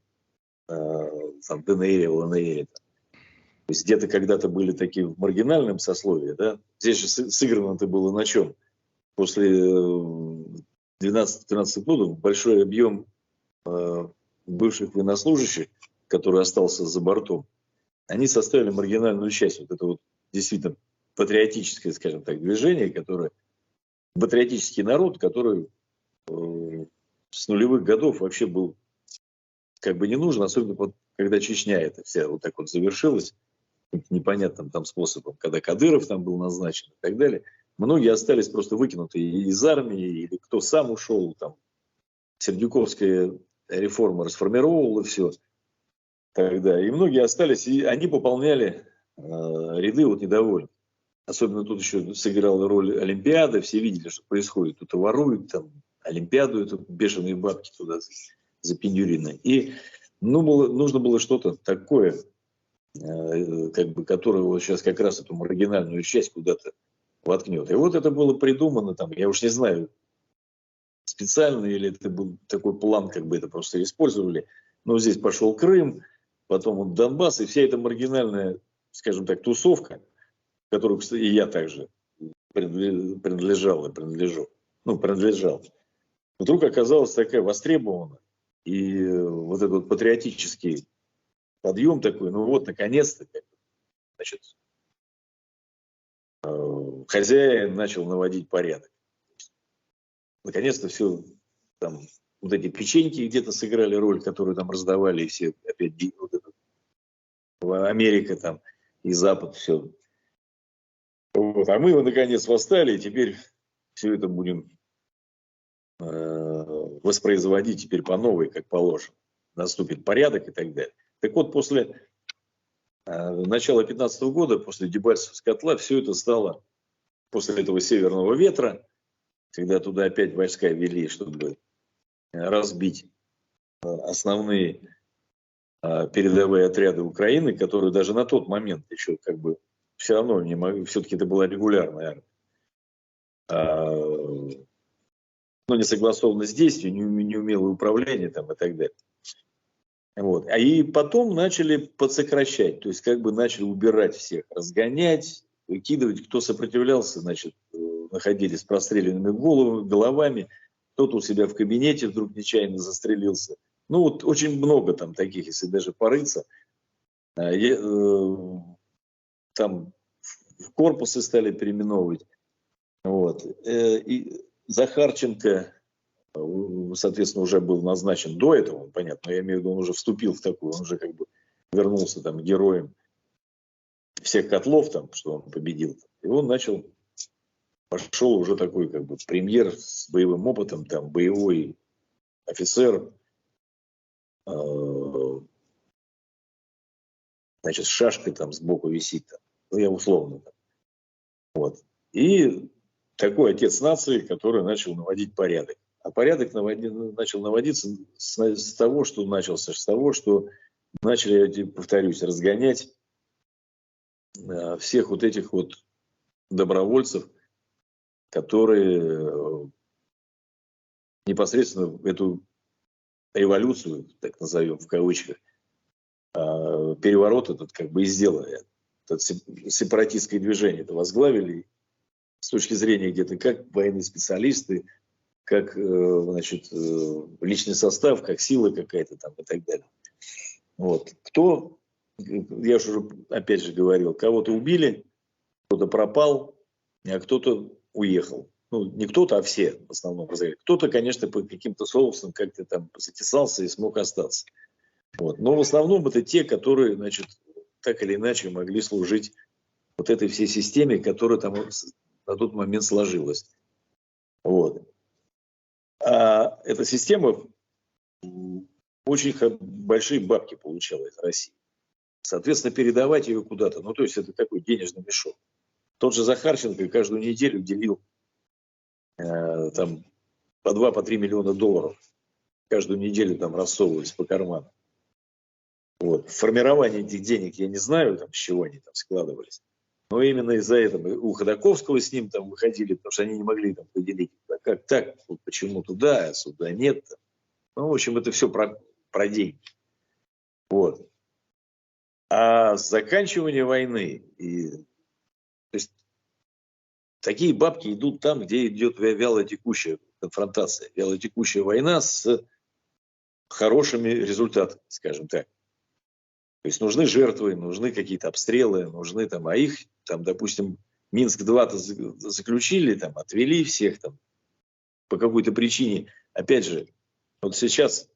там ДНР, ЛНР. То есть где-то когда-то были такие в маргинальном сословии, да. Здесь же сыграно-то было на чем? После 12-13 годов большой объем бывших военнослужащих, который остался за бортом, они составили маргинальную часть. Вот это вот действительно патриотическое, скажем так, движение, которое патриотический народ, который с нулевых годов вообще был как бы не нужен, особенно вот, когда Чечня это вся вот так вот завершилась непонятным там способом, когда Кадыров там был назначен и так далее. Многие остались просто выкинуты из армии, или кто сам ушел, там, Сердюковская реформа расформировала все тогда. И многие остались, и они пополняли ряды вот недовольных. Особенно тут еще сыграла роль Олимпиада, все видели, что происходит. Тут воруют, там, Олимпиаду, это бешеные бабки туда запендюрены. И нужно было что-то такое, как бы, которое вот сейчас как раз эту маргинальную часть куда-то воткнет. И вот это было придумано, там, я уж не знаю, специально или это был такой план, как бы это просто использовали. Но здесь пошел Крым, потом вот Донбасс, и вся эта маргинальная, скажем так, тусовка, которую, кстати, и я также принадлежал и принадлежу, принадлежал, вдруг оказалась такая востребована. И вот этот вот патриотический подъем такой, ну вот, наконец-то, значит, хозяин начал наводить порядок. Наконец-то все, там, вот эти печеньки где-то сыграли роль, которую там раздавали, и все опять, вот это, Америка там, и Запад, все. Вот. А мы, наконец, восстали, и теперь все это будем воспроизводить теперь по новой, как положено. Наступит порядок и так далее. Так вот, после начала 2015 года, после Дебальцевского котла, все это стало, после этого северного ветра, когда туда опять войска вели, чтобы разбить основные передовые отряды Украины, которые даже на тот момент еще как бы все равно не могли, все-таки это была регулярная армия, но несогласованность действий, неумелое управление там и так далее. Вот. И потом начали подсокращать, то есть как бы начали убирать всех, разгонять, выкидывать. Кто сопротивлялся, значит, находились с простреленными головами, кто-то у себя в кабинете вдруг нечаянно застрелился. Ну вот очень много там таких, если даже порыться. Там корпусы стали переименовывать. Вот. И Захарченко, соответственно, уже был назначен до этого, понятно, я имею в виду, он уже вступил в такую, он уже как бы вернулся там героем всех котлов, там, что он победил. И он пошел уже такой как бы премьер с боевым опытом, там, боевой офицер. значит, с шашкой там сбоку висит, там, ну, я условно. Там. Вот. И такой отец нации, который начал наводить порядок. А порядок начал наводиться с того, что начался, с того, что начали, я повторюсь, разгонять всех вот этих вот добровольцев, которые непосредственно эту революцию, так назовем в кавычках, переворот этот как бы и сделали. Это сепаратистское движение это возглавили с точки зрения где-то как военные специалисты, как значит, личный состав, как сила какая-то там и так далее. Вот. Кто, я уже опять же говорил, кого-то убили, кто-то пропал, а кто-то уехал. Ну, не кто-то, а все в основном. Кто-то, конечно, по каким-то соусам как-то там затесался и смог остаться. Вот. Но в основном это те, которые, значит, так или иначе могли служить вот этой всей системе, которая там на тот момент сложилась. Вот. А эта система очень большие бабки получала из России. Соответственно, передавать ее куда-то, ну, то есть это такой денежный мешок. Тот же Захарченко каждую неделю делил там по 2-3 миллиона долларов. Каждую неделю там рассовывались по карманам. Вот. Формирование этих денег я не знаю, там, с чего они там складывались. Но именно из-за этого у Ходорковского с ним там выходили, потому что они не могли там поделить. А как так? Вот почему туда, а сюда нет? Ну, в общем, это все про деньги. Вот. А заканчивание войны, то есть такие бабки идут там, где идет вялотекущая конфронтация, вялотекущая война с хорошими результатами, скажем так. То есть нужны жертвы, нужны какие-то обстрелы, нужны там, а их там, допустим, Минск-2 заключили, там, отвели всех там по какой-то причине. Опять же, вот сейчас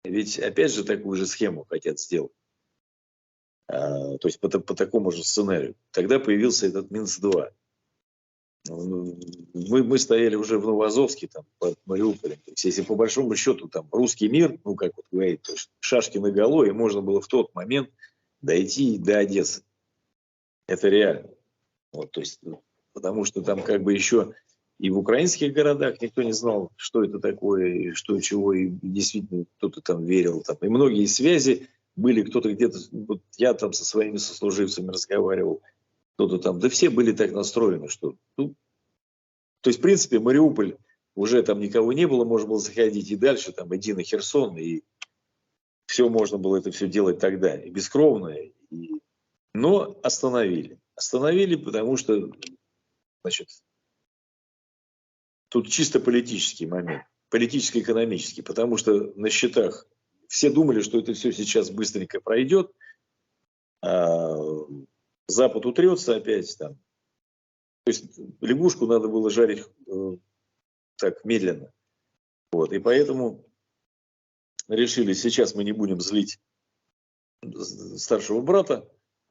ведь опять же такую же схему хотят сделать. То есть по такому же сценарию. Тогда появился этот Минск-2. Мы стояли уже в Новоазовске, там, под Мариуполем. То есть, если по большому счету там русский мир, ну, как вот говорит, то есть, шашки наголо, и можно было в тот момент дойти до Одессы. Это реально. Вот, то есть, потому что там как бы еще и в украинских городах никто не знал, что это такое, и что, чего, и действительно кто-то там верил. Там. И многие связи были, кто-то где-то, вот я там со своими сослуживцами разговаривал, кто-то там, да все были так настроены, что, ну, то есть, в принципе, Мариуполь, уже там никого не было, можно было заходить и дальше, там, иди на Херсон, и все можно было это все делать тогда, и бескровно, но остановили. Остановили, потому что, значит, тут чисто политический момент, политическо-экономический, потому что на счетах все думали, что это все сейчас быстренько пройдет, а Запад утрется опять там. То есть лягушку надо было жарить так медленно. Вот. И поэтому решили, сейчас мы не будем злить старшего брата,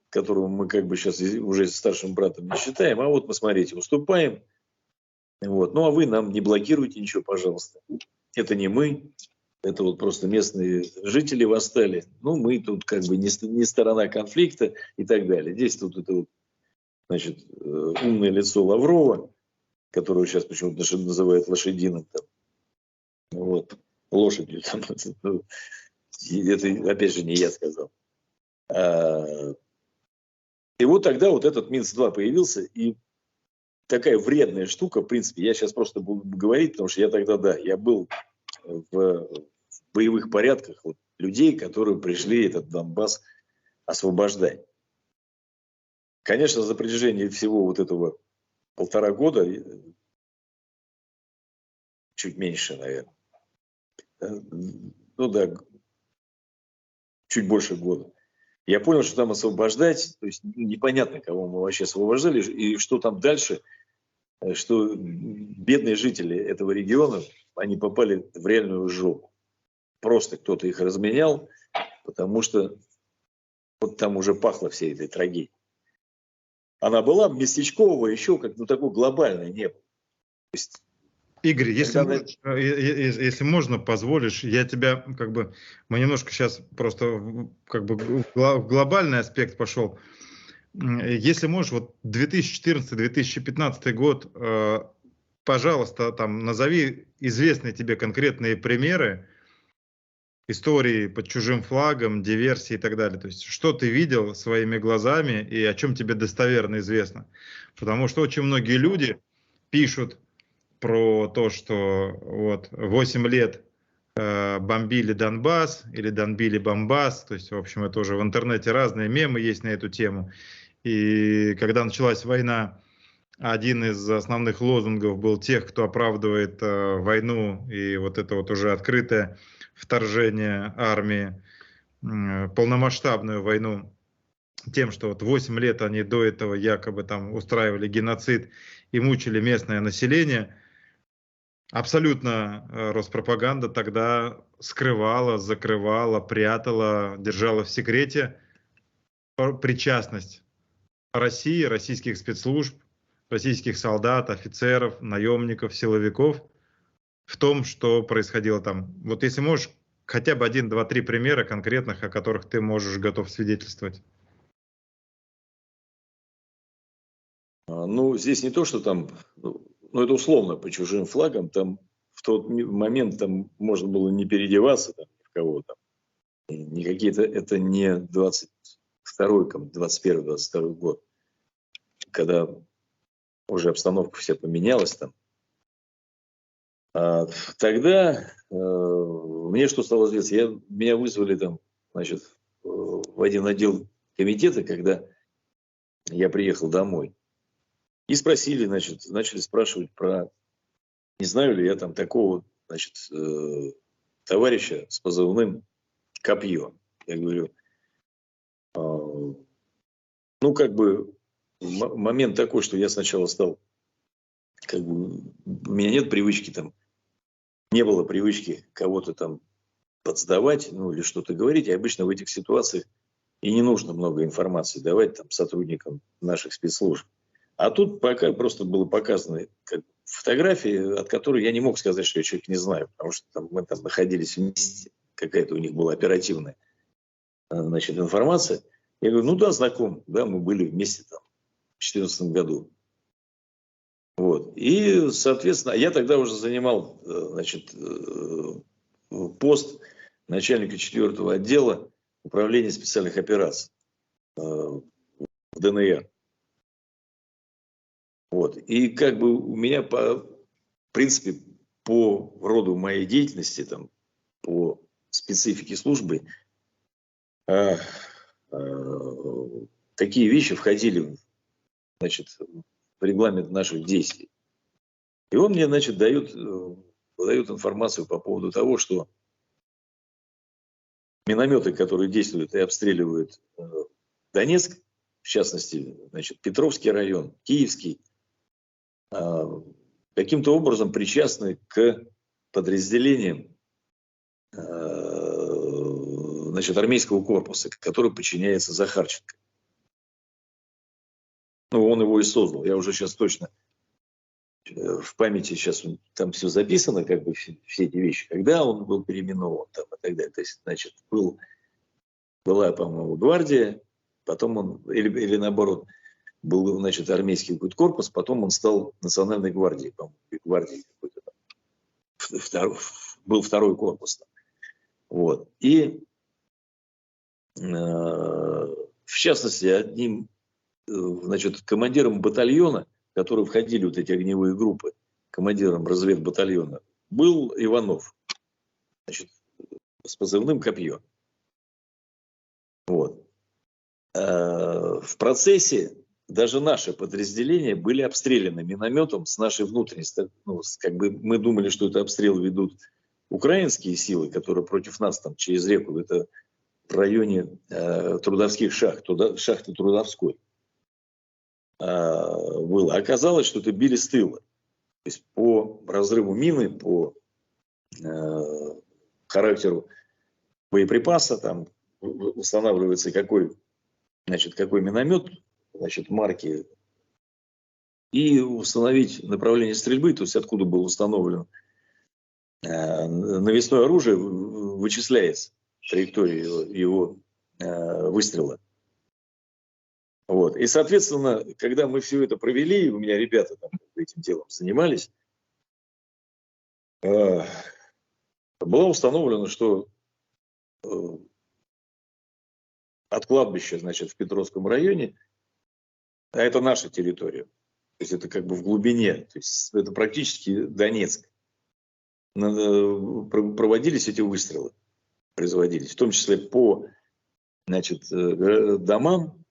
которого мы как бы сейчас уже старшим братом не считаем, а вот мы, смотрите, уступаем. Вот. Ну а вы нам не блокируйте ничего, пожалуйста. Это не мы, это вот просто местные жители восстали. Ну мы тут как бы не сторона конфликта и так далее. Здесь тут это вот, значит, умное лицо Лаврова, которого сейчас почему-то называют лошадиным, там, вот, лошадью, там, это опять же не я сказал. И вот тогда вот этот Минск-2 появился, и такая вредная штука, в принципе, я сейчас просто буду говорить, потому что я тогда, да, я был в боевых порядках вот, людей, которые пришли этот Донбасс освобождать. Конечно, за протяжении всего вот этого 1,5 года, чуть меньше, наверное, ну да, чуть больше года, я понял, что там освобождать, то есть непонятно, кого мы вообще освобождали, и что там дальше, что бедные жители этого региона, они попали в реальную жопу. Просто кто-то их разменял, потому что вот там уже пахло всей этой трагедией. Она была местечковая еще, как, ну, такой глобальной не было. То есть Игорь, если, Когда если можно, позволишь, я тебя мы немножко сейчас просто в глобальный аспект пошел. Если можешь, вот 2014-2015 год, пожалуйста, там назови известные тебе конкретные примеры истории под чужим флагом, диверсии и так далее. То есть, что ты видел своими глазами и о чем тебе достоверно известно. Потому что очень многие люди пишут про то, что вот 8 лет бомбили Донбасс или бомбили Бомбас. То есть, в общем, это уже в интернете разные мемы есть на эту тему. И когда началась война, один из основных лозунгов был тех, кто оправдывает войну и вот это вот уже открытое вторжение армии, полномасштабную войну, тем, что вот 8 лет они до этого якобы там устраивали геноцид и мучили местное население. Абсолютно Роспропаганда тогда скрывала, закрывала, прятала, держала в секрете причастность России, российских спецслужб, российских солдат, офицеров, наемников, силовиков в том, что происходило там. Вот если можешь, хотя бы 1, 2, 3 примера конкретных, о которых ты можешь готов свидетельствовать. Ну, здесь не то, что там, ну, это условно по чужим флагам, там в тот момент там можно было не переодеваться там, в кого-то. Не какие-то, это не 22-й, 21-й, 22-й год, когда уже обстановка вся поменялась там. А тогда мне что стало известно, меня вызвали там, значит, в один отдел комитета, когда я приехал домой. И спросили, значит, начали спрашивать про, не знаю ли я там такого, значит, товарища с позывным «Копье». Я говорю, ну, как бы, момент такой, что я сначала стал, как бы, у меня нет привычки там, не было привычки кого-то там подсдавать, ну, или что-то говорить. И обычно в этих ситуациях и не нужно много информации давать там сотрудникам наших спецслужб. А тут пока просто было показано фотографии, от которой я не мог сказать, что я человека не знаю, потому что там, мы там находились вместе, какая-то у них была оперативная, значит, информация. Я говорю, ну да, знаком, да, мы были вместе там в 2014 году. Вот. И, соответственно, я тогда уже занимал, значит, пост начальника 4-го отдела управления специальных операций в ДНР. Вот. И как бы у меня, в принципе, по роду моей деятельности, там, по специфике службы, такие вещи входили, значит, в регламент наших действий. И он мне, значит, дает информацию по поводу того, что минометы, которые действуют и обстреливают Донецк, в частности, значит, Петровский район, Киевский, каким-то образом причастны к подразделениям, значит, армейского корпуса, который подчиняется Захарченко. Ну, он его и создал. Я уже сейчас точно в памяти сейчас там все записано, как бы все эти вещи. Когда он был переименован там и так далее. То есть, значит, была, по-моему, гвардия, потом он, или наоборот, был, значит, армейский какой-то корпус, потом он стал национальной гвардией, по-моему, гвардией какой-то там. Был второй корпус. Вот. И в частности, одним, значит, командиром батальона, в который входили вот эти огневые группы, командиром разведбатальона, был Иванов, значит, с позывным «Копье». Вот. В процессе даже наши подразделения были обстреляны минометом с нашей внутренности. Ну, как бы мы думали, что это обстрел ведут украинские силы, которые против нас там через реку, это в районе Трудовских шахт, шахты Трудовской было. Оказалось, что это били с тыла. То есть по разрыву мины, по характеру боеприпаса, там устанавливается какой миномет, значит, марки и установить направление стрельбы, то есть откуда был установлен навесное оружие, вычисляется траектория его выстрела. Вот. И, соответственно, когда мы все это провели, у меня ребята там этим делом занимались, было установлено, что от кладбища, значит, в Петровском районе, а это наша территория, то есть это как бы в глубине, то есть это практически Донецк, проводились эти выстрелы, производились, в том числе по, значит, домам,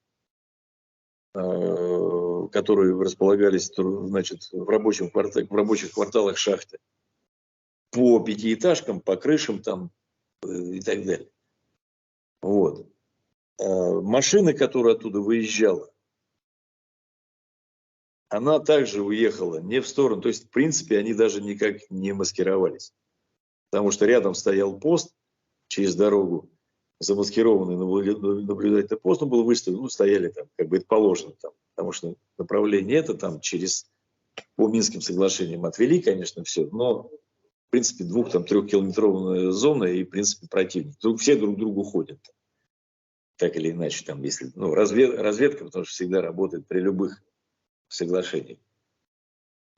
которые располагались, значит, в рабочих кварталах шахты, по пятиэтажкам, по крышам там и так далее. Вот. Машина, которая оттуда выезжала, она также уехала не в сторону, то есть, в принципе, они даже никак не маскировались. Потому что рядом стоял пост через дорогу, замаскированный наблюдательный пост, он был выставлен, ну, стояли там, как бы это положено там, потому что направление это там по Минским соглашениям отвели, конечно, все, но, в принципе, 2-3-километровая зона и, в принципе, противник. Все друг к другу ходят. Так или иначе, там, если, ну, разведка, потому что всегда работает при любых соглашениях.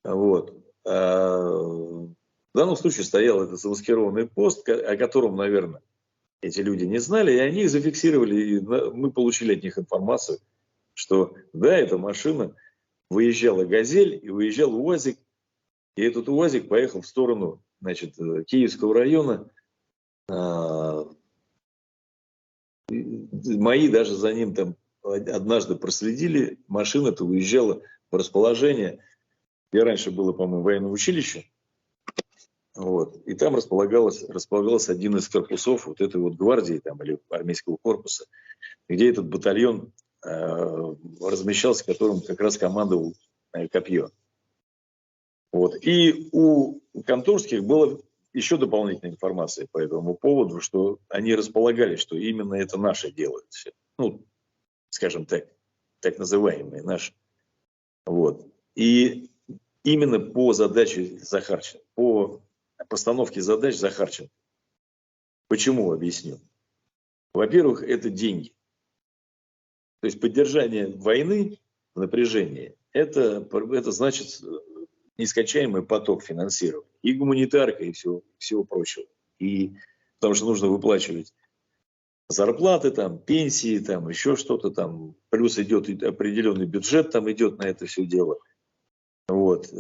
Вот. В данном случае стоял этот замаскированный пост, о котором, наверное, эти люди не знали, и они их зафиксировали, и мы получили от них информацию, что да, эта машина, выезжала «Газель» и выезжал УАЗик, и этот УАЗик поехал в сторону, значит, Киевского района. Мои даже за ним там однажды проследили, машина-то уезжала в расположение, где раньше было, по-моему, военное училище, вот, и там располагался один из корпусов вот этой вот гвардии там, или армейского корпуса, где этот батальон размещался, которым как раз командовал Копье. Вот. И у Конторских была еще дополнительная информация по этому поводу, что они располагали, что именно это наше делают все. Ну, скажем так, так называемые наши. Вот. И именно по задаче Захарченко, по постановке задач Захарченко. Почему, объясню. Во-первых, это деньги. То есть поддержание войны в напряжении, это значит нескончаемый поток финансирования. И гуманитарка, и всего прочего. И, потому что нужно выплачивать зарплаты, там, пенсии, там, еще что-то там. Плюс идет определенный бюджет, там идет на это все дело. Вот.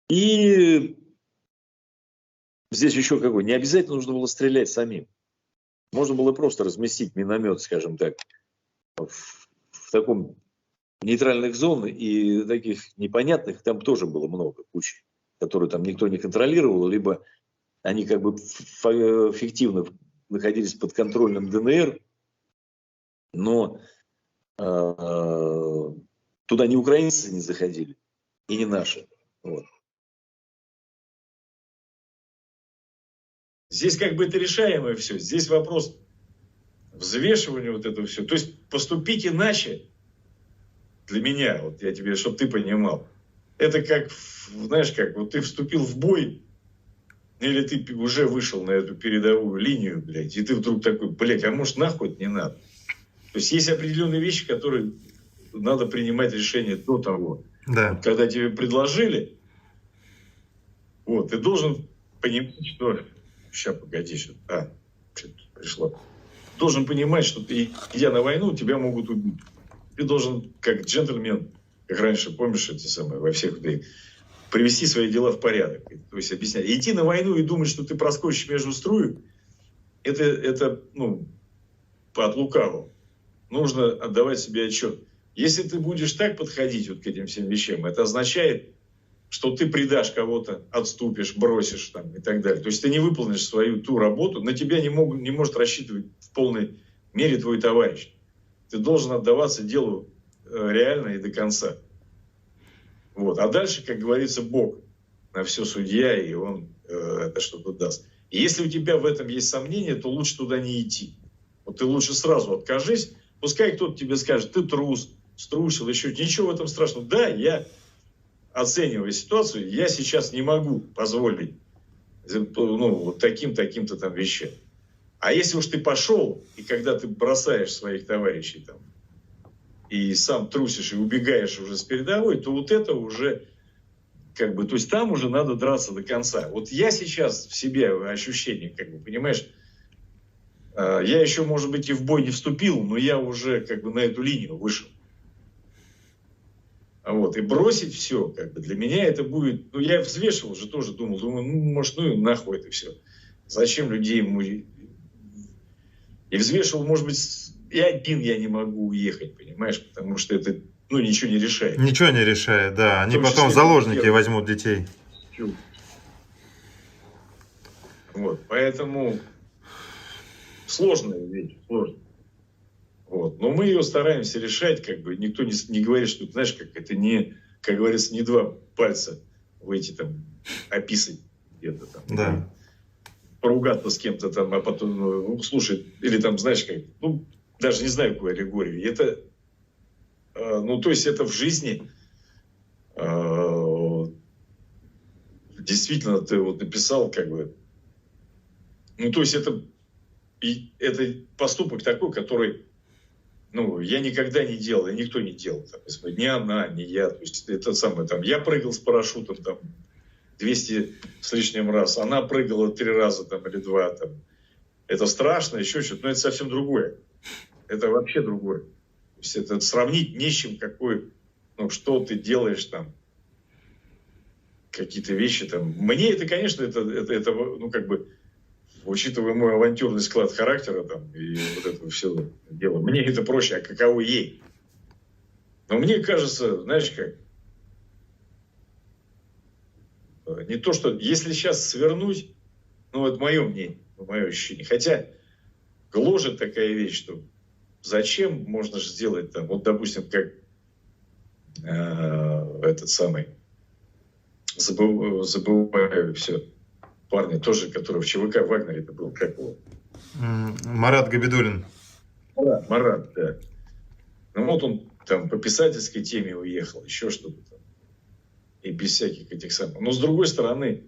И здесь еще какой. Не обязательно нужно было стрелять самим. Можно было просто разместить миномет, скажем так, в таком нейтральных зон и таких непонятных там тоже было много, кучи, которые там никто не контролировал, либо они как бы фиктивно находились под контролем ДНР, но туда ни украинцы не заходили, и не наши. Вот. Здесь как бы это решаемое все. Здесь вопрос взвешивания вот этого всего. То есть поступить иначе для меня, вот я тебе, чтобы ты понимал, это как, знаешь, как вот ты вступил в бой, или ты уже вышел на эту передовую линию, блядь, и ты вдруг такой, блядь, а может нахуй не надо. То есть есть определенные вещи, которые надо принимать решение до того. Да. Вот, когда тебе предложили, вот, ты должен понимать, что... Сейчас, погоди, что-то пришло. Должен понимать, что ты, идя на войну, тебя могут убить. Ты должен, как джентльмен, как раньше, помнишь, эти самые, во всех, привести свои дела в порядок. То есть объяснять. Идти на войну и думать, что ты проскочишь между струек, это ну, от лукавого. Нужно отдавать себе отчет. Если ты будешь так подходить вот к этим всем вещам, это означает, что ты предашь кого-то, отступишь, бросишь там, и так далее. То есть ты не выполнишь свою ту работу, на тебя не может рассчитывать в полной мере твой товарищ. Ты должен отдаваться делу реально и до конца. Вот. А дальше, как говорится, Бог на все судья, и Он это что-то даст. И если у тебя в этом есть сомнения, то лучше туда не идти. Вот ты лучше сразу откажись, пускай кто-то тебе скажет, ты трус, струсил, еще ничего в этом страшного. Да, я, оценивая ситуацию, я сейчас не могу позволить вот таким-то там вещам. А если уж ты пошел, и когда ты бросаешь своих товарищей там, и сам трусишь, и убегаешь уже с передовой, то вот это уже как бы, то есть там уже надо драться до конца. Вот я сейчас в себе ощущение, как бы, понимаешь, я еще, может быть, и в бой не вступил, но я уже как бы на эту линию вышел. Вот, и бросить все, как бы, для меня это будет, ну, я взвешивал же тоже, думаю, ну, может, ну, и нахуй это все. Зачем людей и взвешивал, может быть, и один я не могу уехать, понимаешь, потому что это, ну, ничего не решает. Ничего не решает, да. Они потом в заложники возьмут детей. Вот, поэтому сложная вещь, сложная. Вот. Но мы ее стараемся решать, как бы никто не говорит, что, знаешь, как это не, как говорится, не два пальца выйти там, описать где-то там. Да. Поругаться с кем-то там, а потом, ну, слушай, или там, знаешь, как, ну, даже не знаю, какую аллегорию. Это, ну, то есть это в жизни действительно ты вот написал, как бы, ну, то есть это поступок такой, который, ну, я никогда не делал, и никто не делал. Там, ни она, ни я. То есть это самое, там, я прыгал с парашютом там 200 с лишним раз, она прыгала 3 раза там, или 2. Там. Это страшно, еще что-то, но это совсем другое. Это вообще другое. То есть это сравнить не с чем, какой, ну, что ты делаешь там, какие-то вещи там. Мне это, конечно, это ну, как бы, учитывая мой авантюрный склад характера там, и вот это все дело, мне это проще, а каково ей? Но мне кажется, знаешь как, не то, что если сейчас свернуть, ну, это мое мнение, мое ощущение. Хотя гложет такая вещь, что зачем можно же сделать там, вот, допустим, как этот самый, забываю все, парня тоже, который в ЧВК Вагнере это был, как его? Марат Габидуллин. Марат, да. Ну вот он там по писательской теме уехал, еще что-то там. И без всяких этих самых. Но с другой стороны,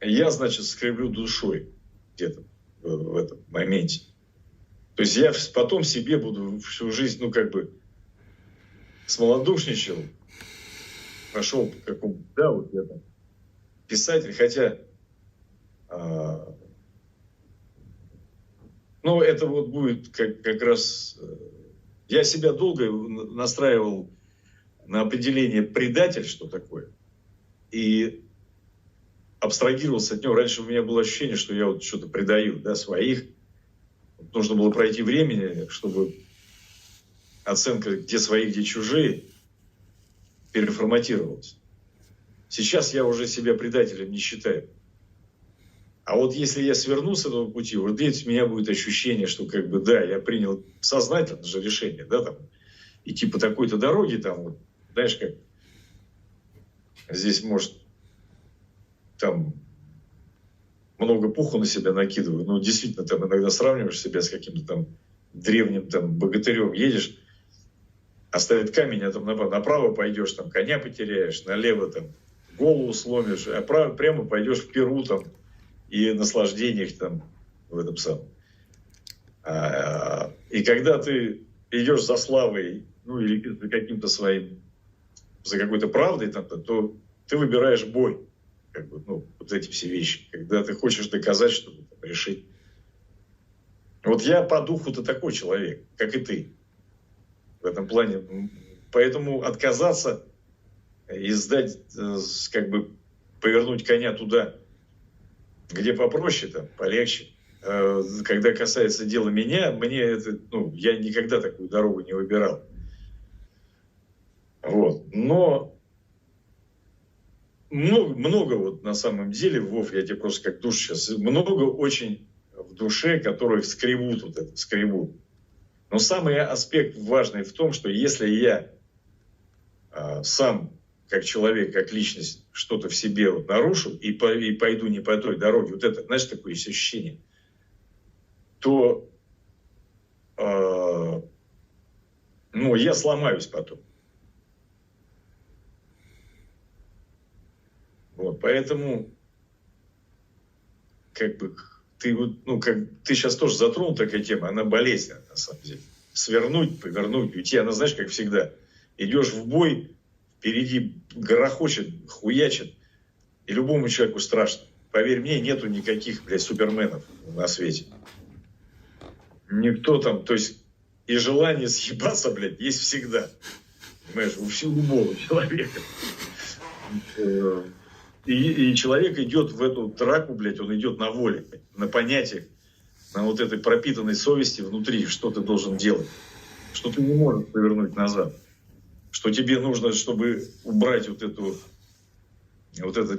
я, значит, скреблю душой где-то в этом моменте. То есть я потом себе буду всю жизнь, ну, как бы, смолодушничал, пошел по какому-то, да, вот я там, писатель, хотя, ну, это вот будет как раз, я себя долго настраивал на определение предатель, что такое, и абстрагировался от него. Раньше у меня было ощущение, что я вот что-то предаю, да, своих. Нужно было пройти времени, чтобы оценка, где свои, где чужие, переформатировалась. Сейчас я уже себя предателем не считаю. А вот если я сверну с этого пути, вот здесь у меня будет ощущение, что как бы, да, я принял сознательно же решение, да, там, идти по такой-то дороге, там, вот, знаешь, как здесь, может, там много пуху на себя накидываю, но действительно там иногда сравниваешь себя с каким-то там древним там богатырем, едешь, оставит камень, а там направо пойдешь, там коня потеряешь, налево там голову сломишь, а прямо пойдешь в Перу там и наслаждениях там в этом самом. И когда ты идешь за славой, ну или за каким-то своим, за какой-то правдой, там, то ты выбираешь бой. Как бы, ну, вот эти все вещи, когда ты хочешь доказать, чтобы там, решить. Вот я по духу-то такой человек, как и ты. В этом плане. Поэтому отказаться и сдать, как бы повернуть коня туда, где попроще, там, полегче. Когда касается дела меня, мне это, ну, я никогда такую дорогу не выбирал. Вот. Но много вот на самом деле, Вов, я тебе просто как душ сейчас, много очень в душе, которые скребут вот это, скребут. Но самый аспект важный в том, что если я сам, как человек, как личность, что-то в себе вот нарушу и пойду не по той дороге, вот это, знаешь, такое есть ощущение, то ну, Ну, я сломаюсь потом. Вот, поэтому, как бы, ты вот, ну, как ты сейчас тоже затронул такая тема, она болезненная, на самом деле. Свернуть, повернуть, уйти, она, знаешь, как всегда. Идешь в бой, впереди грохочет, хуячит, и любому человеку страшно. Поверь мне, нету никаких, блядь, суперменов на свете. Никто там, то есть, и желание съебаться, блядь, есть всегда. Понимаешь, у любого человека. И человек идет в эту драку, блядь, он идет на воле, на понятиях, на вот этой пропитанной совести внутри, что ты должен делать, что ты не можешь повернуть назад, что тебе нужно, чтобы убрать вот этот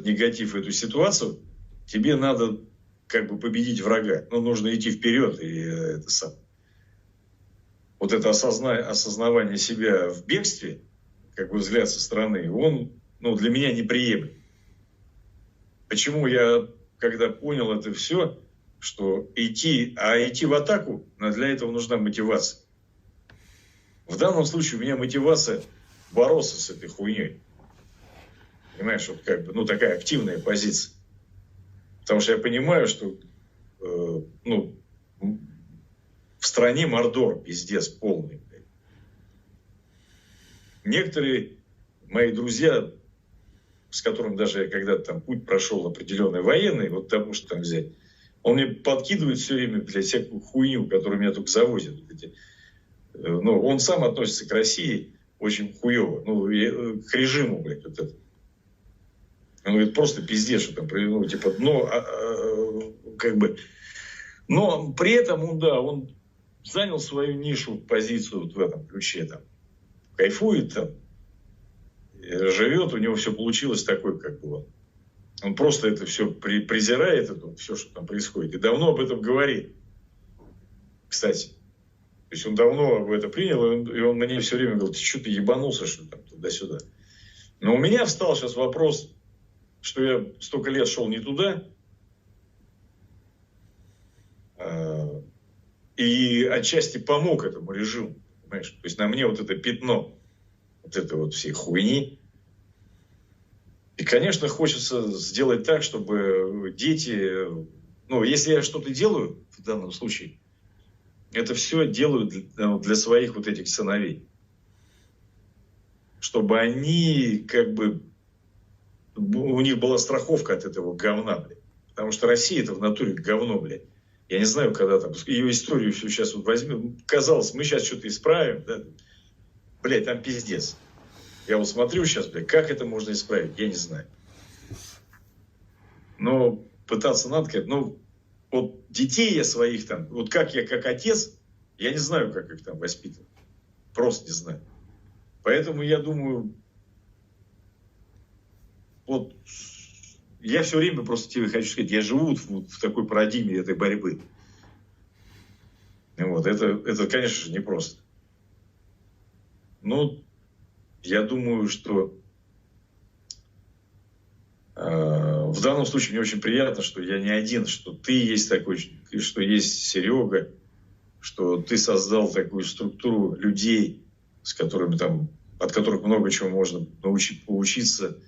негатив, эту ситуацию, тебе надо как бы победить врага, но нужно идти вперед, и это сам. Вот это осознавание себя в бегстве, как бы взгляд со стороны, он, ну, для меня неприемлем. Почему я, когда понял это все, что идти в атаку, для этого нужна мотивация. В данном случае у меня мотивация бороться с этой хуйней. Понимаешь, вот как бы, ну, такая активная позиция. Потому что я понимаю, что, ну, в стране мордор, пиздец полный. Некоторые мои друзья, с которым даже я когда-то там путь прошел определенный военный, вот тому, что там взять, он мне подкидывает все время, блядь, всякую хуйню, которую меня только завозят. Ну, он сам относится к России очень хуево, ну, к режиму, блядь, вот это. Он говорит, просто пиздец, что там, ну, типа, как бы, но при этом он, да, он занял свою нишу, позицию вот в этом ключе, там, кайфует там, живет, у него все получилось такое, как было. Он просто это все презирает, это все, что там происходит, и давно об этом говорит. Кстати, то есть он давно об этом принял, и он мне все время говорил, ты что, ты ебанулся, что там, туда-сюда. Но у меня встал сейчас вопрос, что я столько лет шел не туда, и отчасти помог этому режиму, понимаешь? То есть на мне вот это пятно, вот это вот всей хуйни. И, конечно, хочется сделать так, чтобы дети, ну, если я что-то делаю в данном случае, это все делаю для своих вот этих сыновей. Чтобы они, как бы, у них была страховка от этого говна, блядь. Потому что Россия это в натуре говно, блядь. Я не знаю, когда там, ее историю все сейчас вот возьмем. Казалось, мы сейчас что-то исправим, да? Блядь, там пиздец. Я вот смотрю сейчас, блядь, как это можно исправить, я не знаю. Но пытаться надо, как, ну, вот детей я своих там, вот как я, как отец, я не знаю, как их там воспитывать. Просто не знаю. Поэтому я думаю, вот, я все время просто тебе хочу сказать, я живу в такой парадигме этой борьбы. Вот, это, конечно же, непросто. Но я думаю, что в данном случае мне очень приятно, что я не один, что ты есть такой, что есть Серега, что ты создал такую структуру людей, с которыми там, от которых много чего можно поучиться,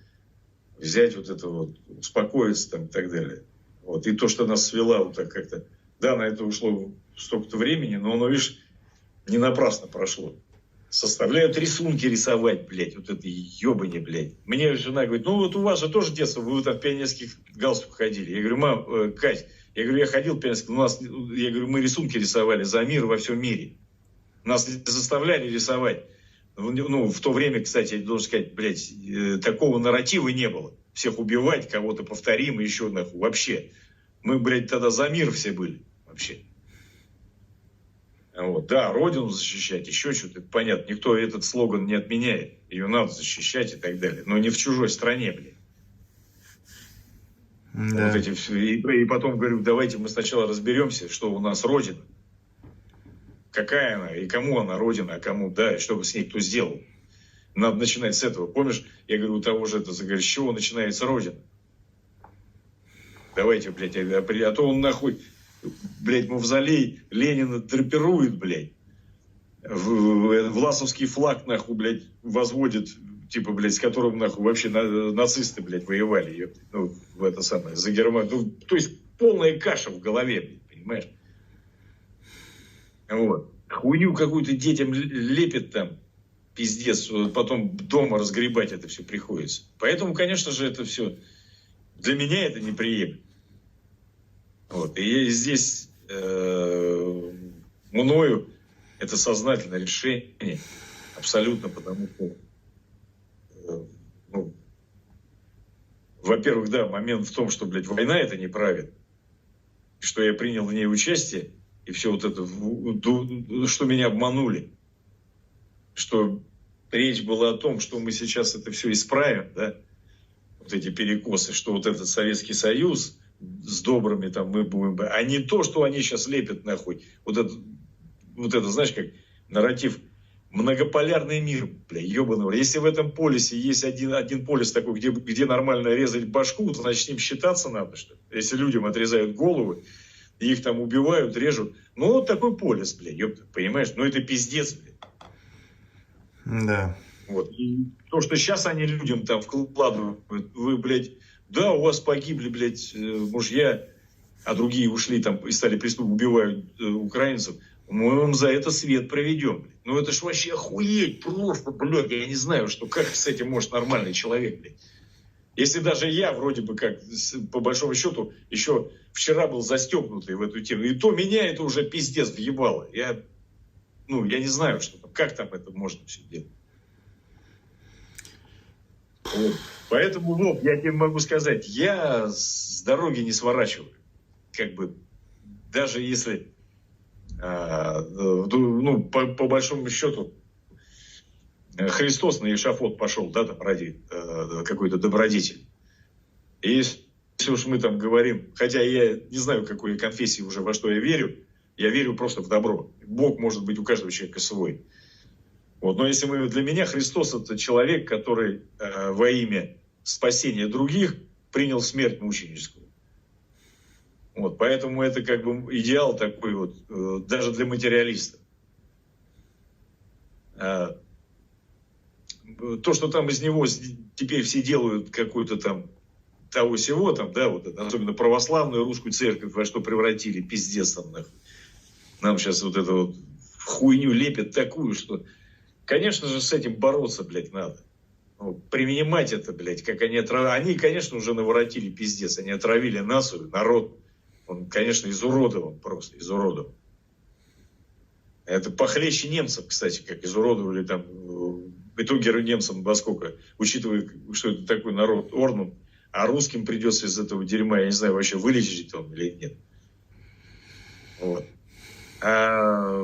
взять вот это вот, успокоиться там и так далее. Вот. И то, что нас свело вот так как-то, да, на это ушло столько-то времени, но оно, видишь, не напрасно прошло. Составляют рисунки рисовать, блядь, вот это ебанье, блядь. Мне жена говорит, ну вот у вас же тоже детство, вы там в пионерских галстуках ходили. Я говорю, мам, Кать, я говорю, я ходил в пионерских, я говорю, мы рисунки рисовали за мир во всем мире. Нас заставляли рисовать. Ну, в то время, кстати, я должен сказать, блядь, такого нарратива не было. Всех убивать, кого-то повторим, еще нахуй. Вообще. Мы, блядь, тогда за мир все были. Вообще. Вот. Да, родину защищать, еще что-то. Это понятно. Никто этот слоган не отменяет. Ее надо защищать и так далее. Но не в чужой стране, блядь. Да. Вот эти все. И потом говорю, давайте мы сначала разберемся, что у нас родина. Какая она и кому она родина, а кому, да, и что бы с ней кто сделал. Надо начинать с этого. Помнишь, я говорю, у того же, это, с чего начинается родина? Давайте, блядь, а то он нахуй, блядь, мавзолей Ленина драпирует, блядь. власовский флаг, нахуй, блядь, возводит, типа, блядь, с которым, нахуй, вообще нацисты, блядь, воевали, ну, в это самое, за Германию. Ну, то есть, полная каша в голове, блядь, понимаешь? Вот. Хуйню какую-то детям лепит там, пиздец, потом дома разгребать это все приходится. Поэтому, конечно же, это все, для меня это неприемлемо. Вот. И здесь мною это сознательное решение, абсолютно, потому что, ну, во-первых, да, момент в том, что, блядь, война это неправильно, что я принял в ней участие, и все вот это, что меня обманули, что речь была о том, что мы сейчас это все исправим, да, вот эти перекосы, что вот этот Советский Союз с добрыми там мы будем, а не то, что они сейчас лепят нахуй, вот это, знаешь, как нарратив, многополярный мир, бля, ебаный. Если в этом полисе есть один полис такой, где нормально резать башку, то значит с ним считаться надо, что ли? Если людям отрезают головы, их там убивают, режут. Ну, вот такой полис, бля, ёпта, понимаешь? Ну, это пиздец, бля. Да. Вот. И то, что сейчас они людям там вкладывают, вы, блядь, да, у вас погибли, блядь, мужья, а другие ушли там и стали преступно убивать украинцев, мы вам за это свет проведем. Блядь. Ну, это ж вообще охуеть просто, блядь, я не знаю, что, как с этим может нормальный человек, блядь. Если даже я, вроде бы как, по большому счету, еще вчера был застегнутый в эту тему, и то меня это уже пиздец въебало. Я не знаю, что там, как там это можно все делать. Вот. Поэтому, Вов, я тебе могу сказать, я с дороги не сворачиваю. Как бы, даже если, по большому счету, Христос на эшафот пошел, да, там, ради какой-то добродетели. И если уж мы там говорим, хотя я не знаю, какой конфессии уже, во что я верю просто в добро. Бог может быть у каждого человека свой. Вот. Но если для меня Христос это человек, который во имя спасения других принял смерть мученическую. Вот. Поэтому это как бы идеал такой вот, даже для материалиста. То, что там из него теперь все делают какую-то там того-сего, там, да, вот это, особенно православную русскую церковь, во что превратили, пиздец там, нахуй. Нам сейчас вот эту вот хуйню лепят такую, что, конечно же, с этим бороться, блядь, надо. Ну, принимать это, блядь, как они отравили. Они, конечно, уже наворотили пиздец, они отравили нацию, народ. Он, конечно, изуродован просто, изуродован. Это похлеще немцев, кстати, как изуродовали там. В итоге немцам во сколько, учитывая, что это такой народ орнун, а русским придется из этого дерьма, я не знаю, вообще вылечить он или нет. Вот. А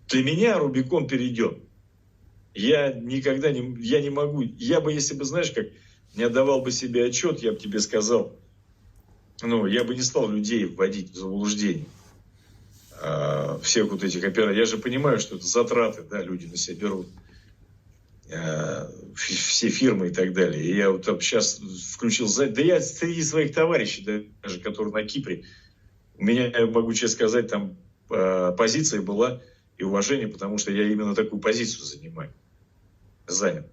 для меня Рубикон перейден. Я никогда не могу, я бы, если бы, знаешь, как, не отдавал бы себе отчет, я бы тебе сказал, я бы не стал людей вводить в заблуждение. Всех вот этих операций. Я же понимаю, что это затраты, да, люди на себя берут. Все фирмы и так далее. И я вот там сейчас включил, да я среди своих товарищей, даже которые на Кипре, у меня, я могу честно сказать, там позиция была и уважение, потому что я именно такую позицию занял.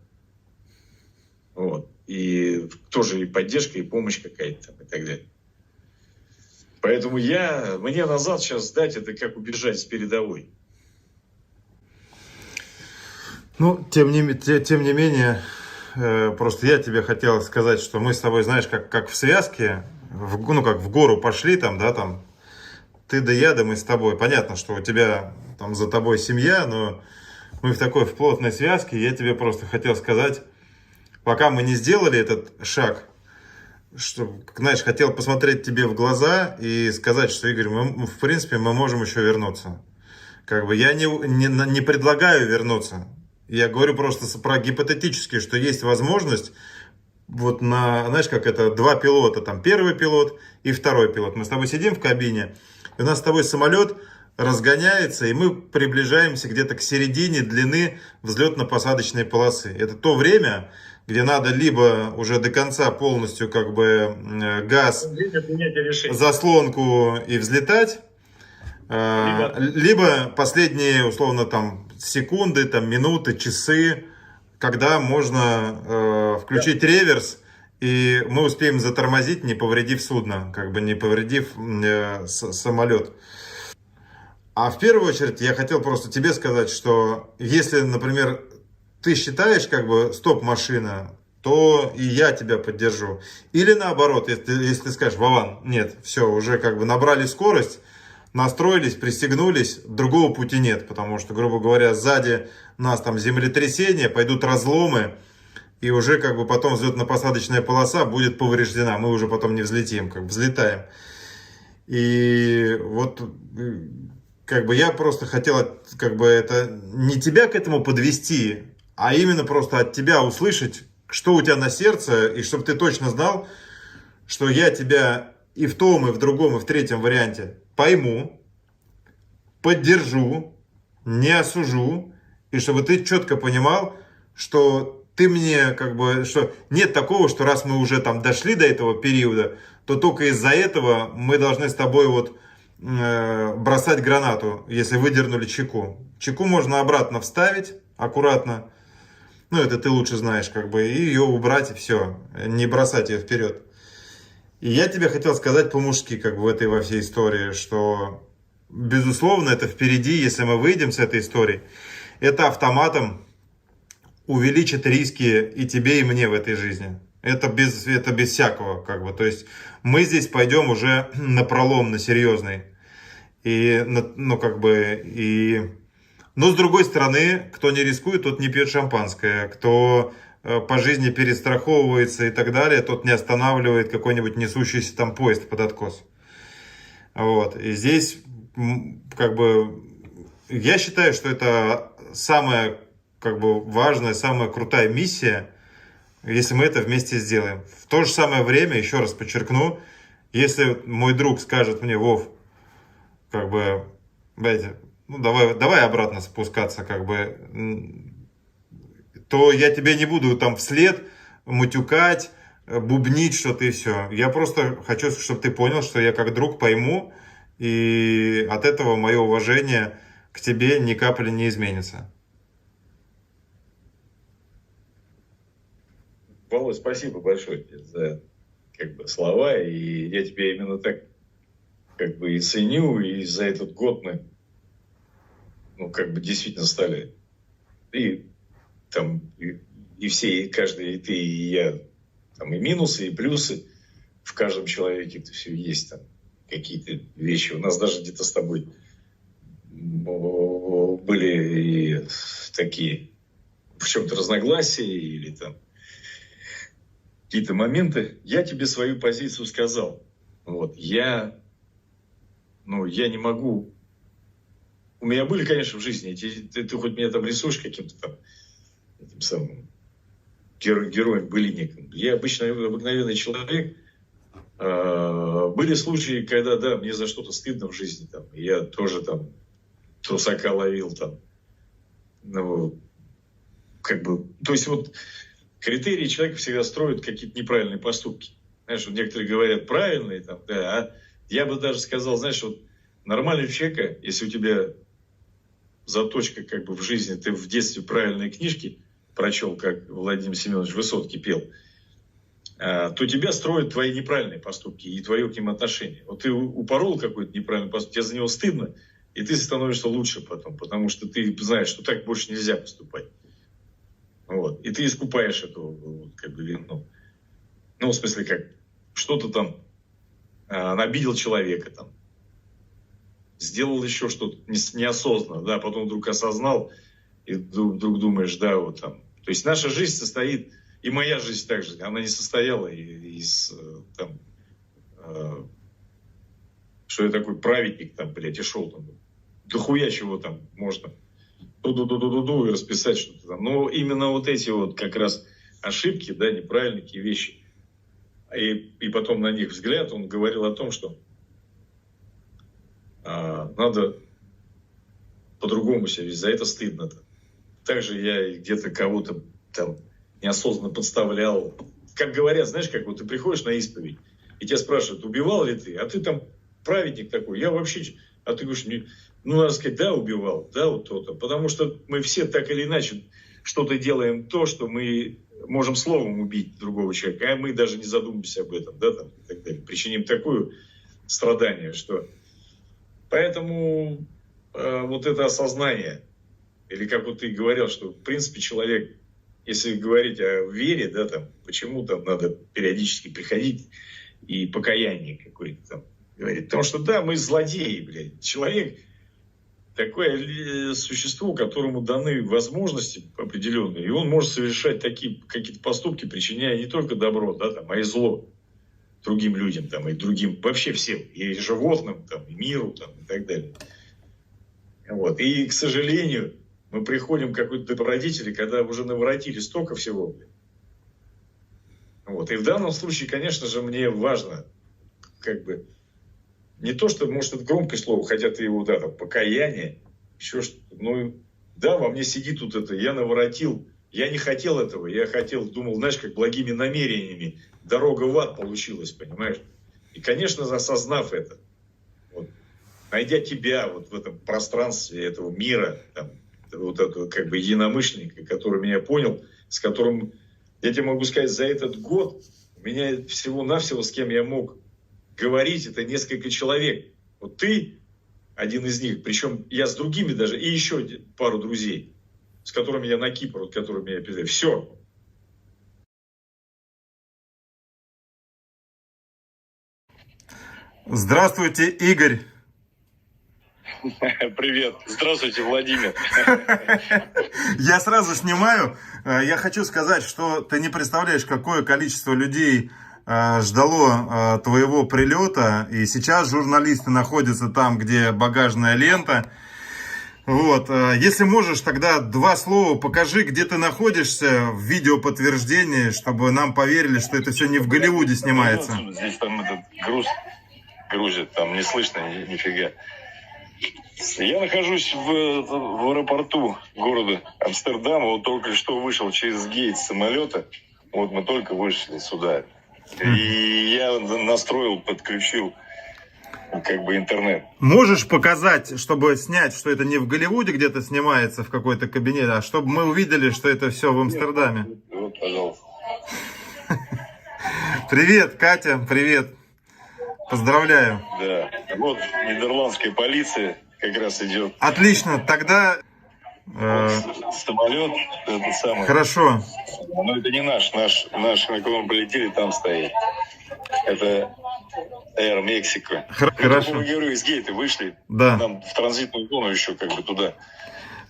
Вот. И тоже и поддержка, и помощь какая-то там и так далее. Поэтому мне назад сейчас сдать, это как убежать с передовой. Ну, тем не менее, просто я тебе хотел сказать, что мы с тобой, знаешь, как в связке, как в гору пошли там, да, там, ты да я, да мы с тобой. Понятно, что у тебя там за тобой семья, но мы в плотной связке. Я тебе просто хотел сказать, пока мы не сделали этот шаг, что, знаешь, хотел посмотреть тебе в глаза и сказать, что, Игорь, в принципе, мы можем еще вернуться. Как бы я не предлагаю вернуться. Я говорю просто про гипотетически, что есть возможность вот знаешь, как это, два пилота, там первый пилот и второй пилот. Мы с тобой сидим в кабине, и у нас с тобой самолет разгоняется, и мы приближаемся где-то к середине длины взлетно-посадочной полосы. Это то время, где надо либо уже до конца полностью как бы газ, заслонку и взлетать, либо последние, условно, там секунды, там, минуты, часы, когда можно включить реверс, и мы успеем затормозить, не повредив судно, как бы не повредив самолет. А в первую очередь я хотел просто тебе сказать, что если, например, ты считаешь, как бы, стоп-машина, то и я тебя поддержу. Или наоборот, если ты скажешь, Вован, нет, все, уже как бы набрали скорость, настроились, пристегнулись, другого пути нет, потому что, грубо говоря, сзади нас там землетрясение, пойдут разломы, и уже как бы потом взлетно-посадочная полоса будет повреждена, мы уже потом не взлетим, как бы взлетаем. И вот как бы я просто хотел, как бы, это не тебя к этому подвести, а именно просто от тебя услышать, что у тебя на сердце, и чтобы ты точно знал, что я тебя и в том, и в другом, и в третьем варианте пойму, поддержу, не осужу, и чтобы ты четко понимал, что ты мне, как бы, что нет такого, что раз мы уже там дошли до этого периода, то только из-за этого мы должны с тобой вот бросать гранату, если выдернули чеку. Чеку можно обратно вставить, аккуратно, ну это ты лучше знаешь, как бы, и ее убрать, и все, не бросать ее вперед. И я тебе хотел сказать по-мужски, как бы, в этой во всей истории, что, безусловно, это впереди, если мы выйдем с этой истории, это автоматом увеличит риски и тебе, и мне в этой жизни. Это без всякого, как бы, то есть мы здесь пойдем уже напролом, на серьезный. И, ну, как бы, и... Но, с другой стороны, кто не рискует, тот не пьет шампанское. Кто по жизни перестраховывается и так далее, тот не останавливает какой-нибудь несущийся там поезд под откос. Вот. И здесь, как бы, я считаю, что это самая, как бы, важная, самая крутая миссия, если мы это вместе сделаем. В то же самое время, еще раз подчеркну, если мой друг скажет мне, Вов, как бы, знаете, ну давай обратно спускаться, как бы, то я тебе не буду там вслед матюкать, бубнить что-то и все. Я просто хочу, чтобы ты понял, что я как друг пойму, и от этого мое уважение к тебе ни капли не изменится. Володь, спасибо большое за, как бы, слова, и я тебя именно так, как бы, и ценю, и за этот год мы, ну, как бы, действительно стали, и там, и все, и каждый, и ты, и я, там, и минусы, и плюсы в каждом человеке, это все есть, там, какие-то вещи. У нас даже где-то с тобой были и такие, в чем-то разногласия, или там какие-то моменты. Я тебе свою позицию сказал. Вот, я не могу. У меня были, конечно, в жизни, ты хоть меня там рисуешь каким-то там этим самым героем, былинником. Я обыкновенный человек. Были случаи, когда, да, мне за что-то стыдно в жизни. Там, я тоже там трусака ловил. Там, ну, как бы, то есть вот критерии человека всегда строят какие-то неправильные поступки. Знаешь, вот некоторые говорят правильные, там, да, а я бы даже сказал, знаешь, вот нормального человека, если у тебя заточка, как бы, в жизни, ты в детстве правильные книжки прочел, как Владимир Семенович Высоцкий пел, то тебя строят твои неправильные поступки и твое к ним отношение. Вот ты упорол какой-то неправильный поступок, тебе за него стыдно, и ты становишься лучше потом, потому что ты знаешь, что так больше нельзя поступать. Вот. И ты искупаешь эту, вот, как бы, вину. Ну, в смысле, как что-то там обидел человека, там, сделал еще что-то неосознанно, да, потом вдруг осознал, и вдруг думаешь, да, вот там. То есть наша жизнь состоит, и моя жизнь также, она не состояла из там, что я такой праведник, там, блядь, и шел там, дохуя чего там можно ду-ду-ду-ду-ду и расписать что-то там. Но именно вот эти вот как раз ошибки, да, неправильные вещи, и потом на них взгляд, он говорил о том, что надо по-другому себя вести, за это стыдно-то. Также я где-то кого-то там неосознанно подставлял. Как говорят, знаешь, как вот ты приходишь на исповедь, и тебя спрашивают, убивал ли ты, а ты там праведник такой, я вообще... А ты говоришь, Ну, надо сказать, да, убивал, да, вот то-то. Потому что мы все так или иначе что-то делаем то, что мы можем словом убить другого человека, а мы даже не задумываемся об этом, да, там, и так далее. Причиним такое страдание, что... Поэтому вот это осознание, или как вот ты говорил, что, в принципе, человек, если говорить о вере, да, там, почему там надо периодически приходить и покаяние какое-то там говорить. Потому что, да, мы злодеи, блядь. Человек такое существо, которому даны возможности определенные, и он может совершать такие какие-то поступки, причиняя не только добро, да, там, а и зло другим людям, там, и другим, вообще всем, и животным, там, и миру, там, и так далее. Вот. И, к сожалению, мы приходим к какой-то добродетели, когда уже наворотили столько всего. Вот. И в данном случае, конечно же, мне важно, как бы, не то, что, может, это громкое слово, хотя ты его, да, там, покаяние, еще что-то, ну, да, во мне сидит тут это, я наворотил, я не хотел этого, я хотел, думал, знаешь, как благими намерениями, дорога в ад получилась, понимаешь? И, конечно, осознав это, вот, найдя тебя вот в этом пространстве этого мира, там, вот этого как бы единомышленника, который меня понял, с которым, я тебе могу сказать, за этот год у меня всего-навсего, с кем я мог говорить, это несколько человек. Вот ты один из них, причем я с другими даже, и еще пару друзей, с которыми я на Кипр, вот, которыми я писал. Все. Здравствуйте, Игорь. Привет. Здравствуйте, Владимир. Я сразу снимаю. Я хочу сказать, что ты не представляешь, какое количество людей ждало твоего прилета. И сейчас журналисты находятся там, где багажная лента. Вот. Если можешь, тогда 2 слова покажи, где ты находишься в видеоподтверждении, чтобы нам поверили, что это все не в Голливуде снимается. Здесь там этот груз грузит, там не слышно нифига. Я нахожусь в аэропорту города Амстердама. Вот только что вышел через гейт самолета. Вот мы только вышли сюда. И я настроил, подключил как бы интернет. Можешь показать, чтобы снять, что это не в Голливуде где-то снимается в какой-то кабинете, а чтобы мы увидели, что это все в Амстердаме? Вот, пожалуйста. Привет, Катя, привет. Поздравляю. Да. Вот нидерландская полиция как раз идет. Отлично, тогда... Вот самолет, этот самый. Хорошо. Но это не наш, на котором полетели, там стоит. Это Air Mexico. Хорошо. Мы, говорю, из гейта вышли. Да. Нам в транзитную зону еще как бы туда.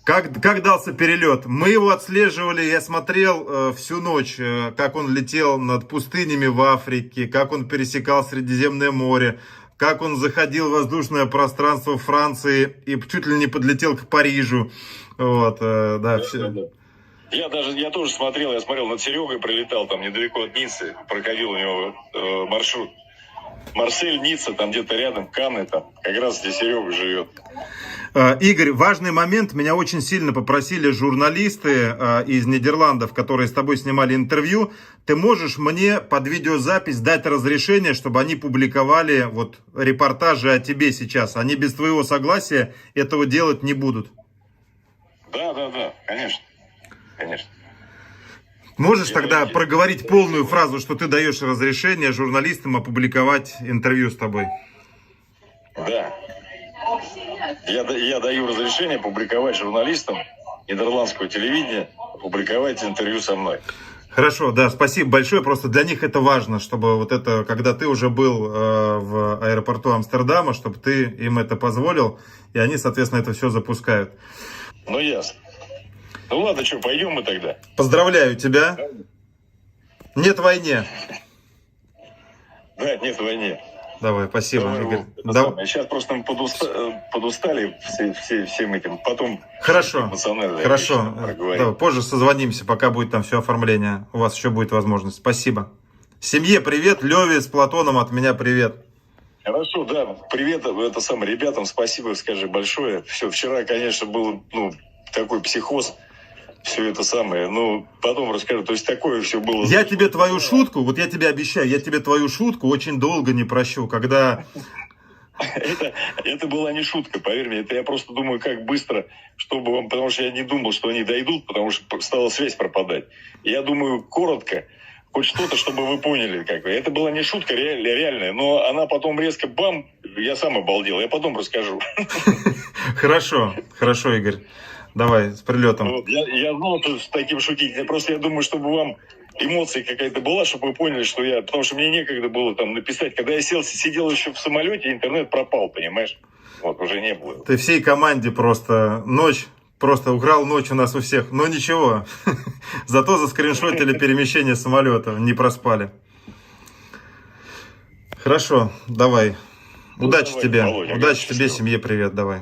Как дался перелет? Мы его отслеживали, я смотрел всю ночь, как он летел над пустынями в Африке, как он пересекал Средиземное море, как он заходил в воздушное пространство Франции и чуть ли не подлетел к Парижу. Вот, да, все. Я тоже смотрел, я смотрел, над Серегой прилетал, там недалеко от Ниццы, проходил у него маршрут. Марсель, Ницца, там где-то рядом, Канны, там, как раз здесь Серега живет. Игорь, важный момент. Меня очень сильно попросили журналисты из Нидерландов, которые с тобой снимали интервью. Ты можешь мне под видеозапись дать разрешение, чтобы они публиковали вот репортажи о тебе сейчас? Они без твоего согласия этого делать не будут. Да, конечно. Конечно. Можешь тогда проговорить полную фразу, что ты даешь разрешение журналистам опубликовать интервью с тобой? Да. Я даю разрешение публиковать журналистам нидерландского телевидения, публиковать интервью со мной. Хорошо, да, спасибо большое. Просто для них это важно, чтобы вот это, когда ты уже был в аэропорту Амстердама, чтобы ты им это позволил, и они, соответственно, это все запускают. Ну, ясно. Ну ладно, что, пойдем мы тогда. Поздравляю тебя. Нет войне. Да, нет войне. Давай, спасибо, Игорь. Сейчас просто мы подустали всем этим. Потом хорошо. Хорошо. Да, позже созвонимся, пока будет там все оформление. У вас еще будет возможность. Спасибо. Семье привет. Леве с Платоном от меня привет. Хорошо, да. Привет ребятам. Спасибо, скажи, большое. Все, вчера, конечно, был такой психоз. Все это самое, потом расскажу, то есть такое все было. Я тебе твою шутку, вот я тебе обещаю, я тебе твою шутку очень долго не прощу, когда Это была не шутка, поверь мне. Это я просто думаю, как быстро, чтобы вам... Потому что я не думал, что они дойдут, потому что стала связь пропадать. Я думаю, коротко, хоть что-то, чтобы вы поняли. Как бы. Это была не шутка реальная, но она потом резко бам, я сам обалдел. Я потом расскажу. Хорошо, Игорь. Давай, с прилетом. Вот, я знал, что с таким шутить. Просто я думаю, чтобы вам эмоция какая-то была, чтобы вы поняли, что я... Потому что мне некогда было там написать. Когда я сидел еще в самолете, интернет пропал, понимаешь? Вот, уже не было. Ты всей команде просто украл ночь у нас у всех. Но ничего. Зато заскриншотили перемещение самолета. Не проспали. Хорошо, давай. Удачи тебе. Володя, Удачи тебе, семье привет, давай.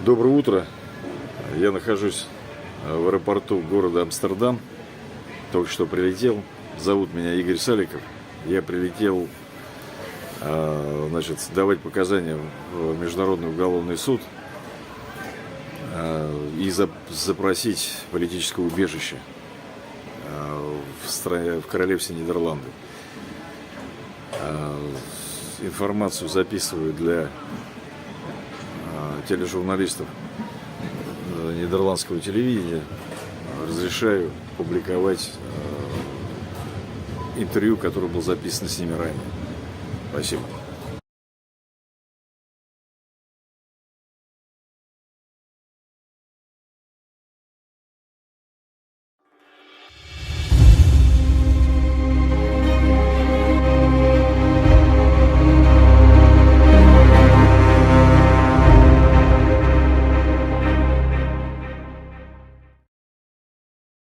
Доброе утро. Я нахожусь в аэропорту города Амстердам. Только что прилетел. Зовут меня Игорь Саликов. Я прилетел, давать показания в Международный уголовный суд и запросить политическое убежище в Королевстве Нидерланды. Информацию записываю для тележурналистов нидерландского телевидения. Разрешаю публиковать интервью, которое было записано с ними ранее. Спасибо.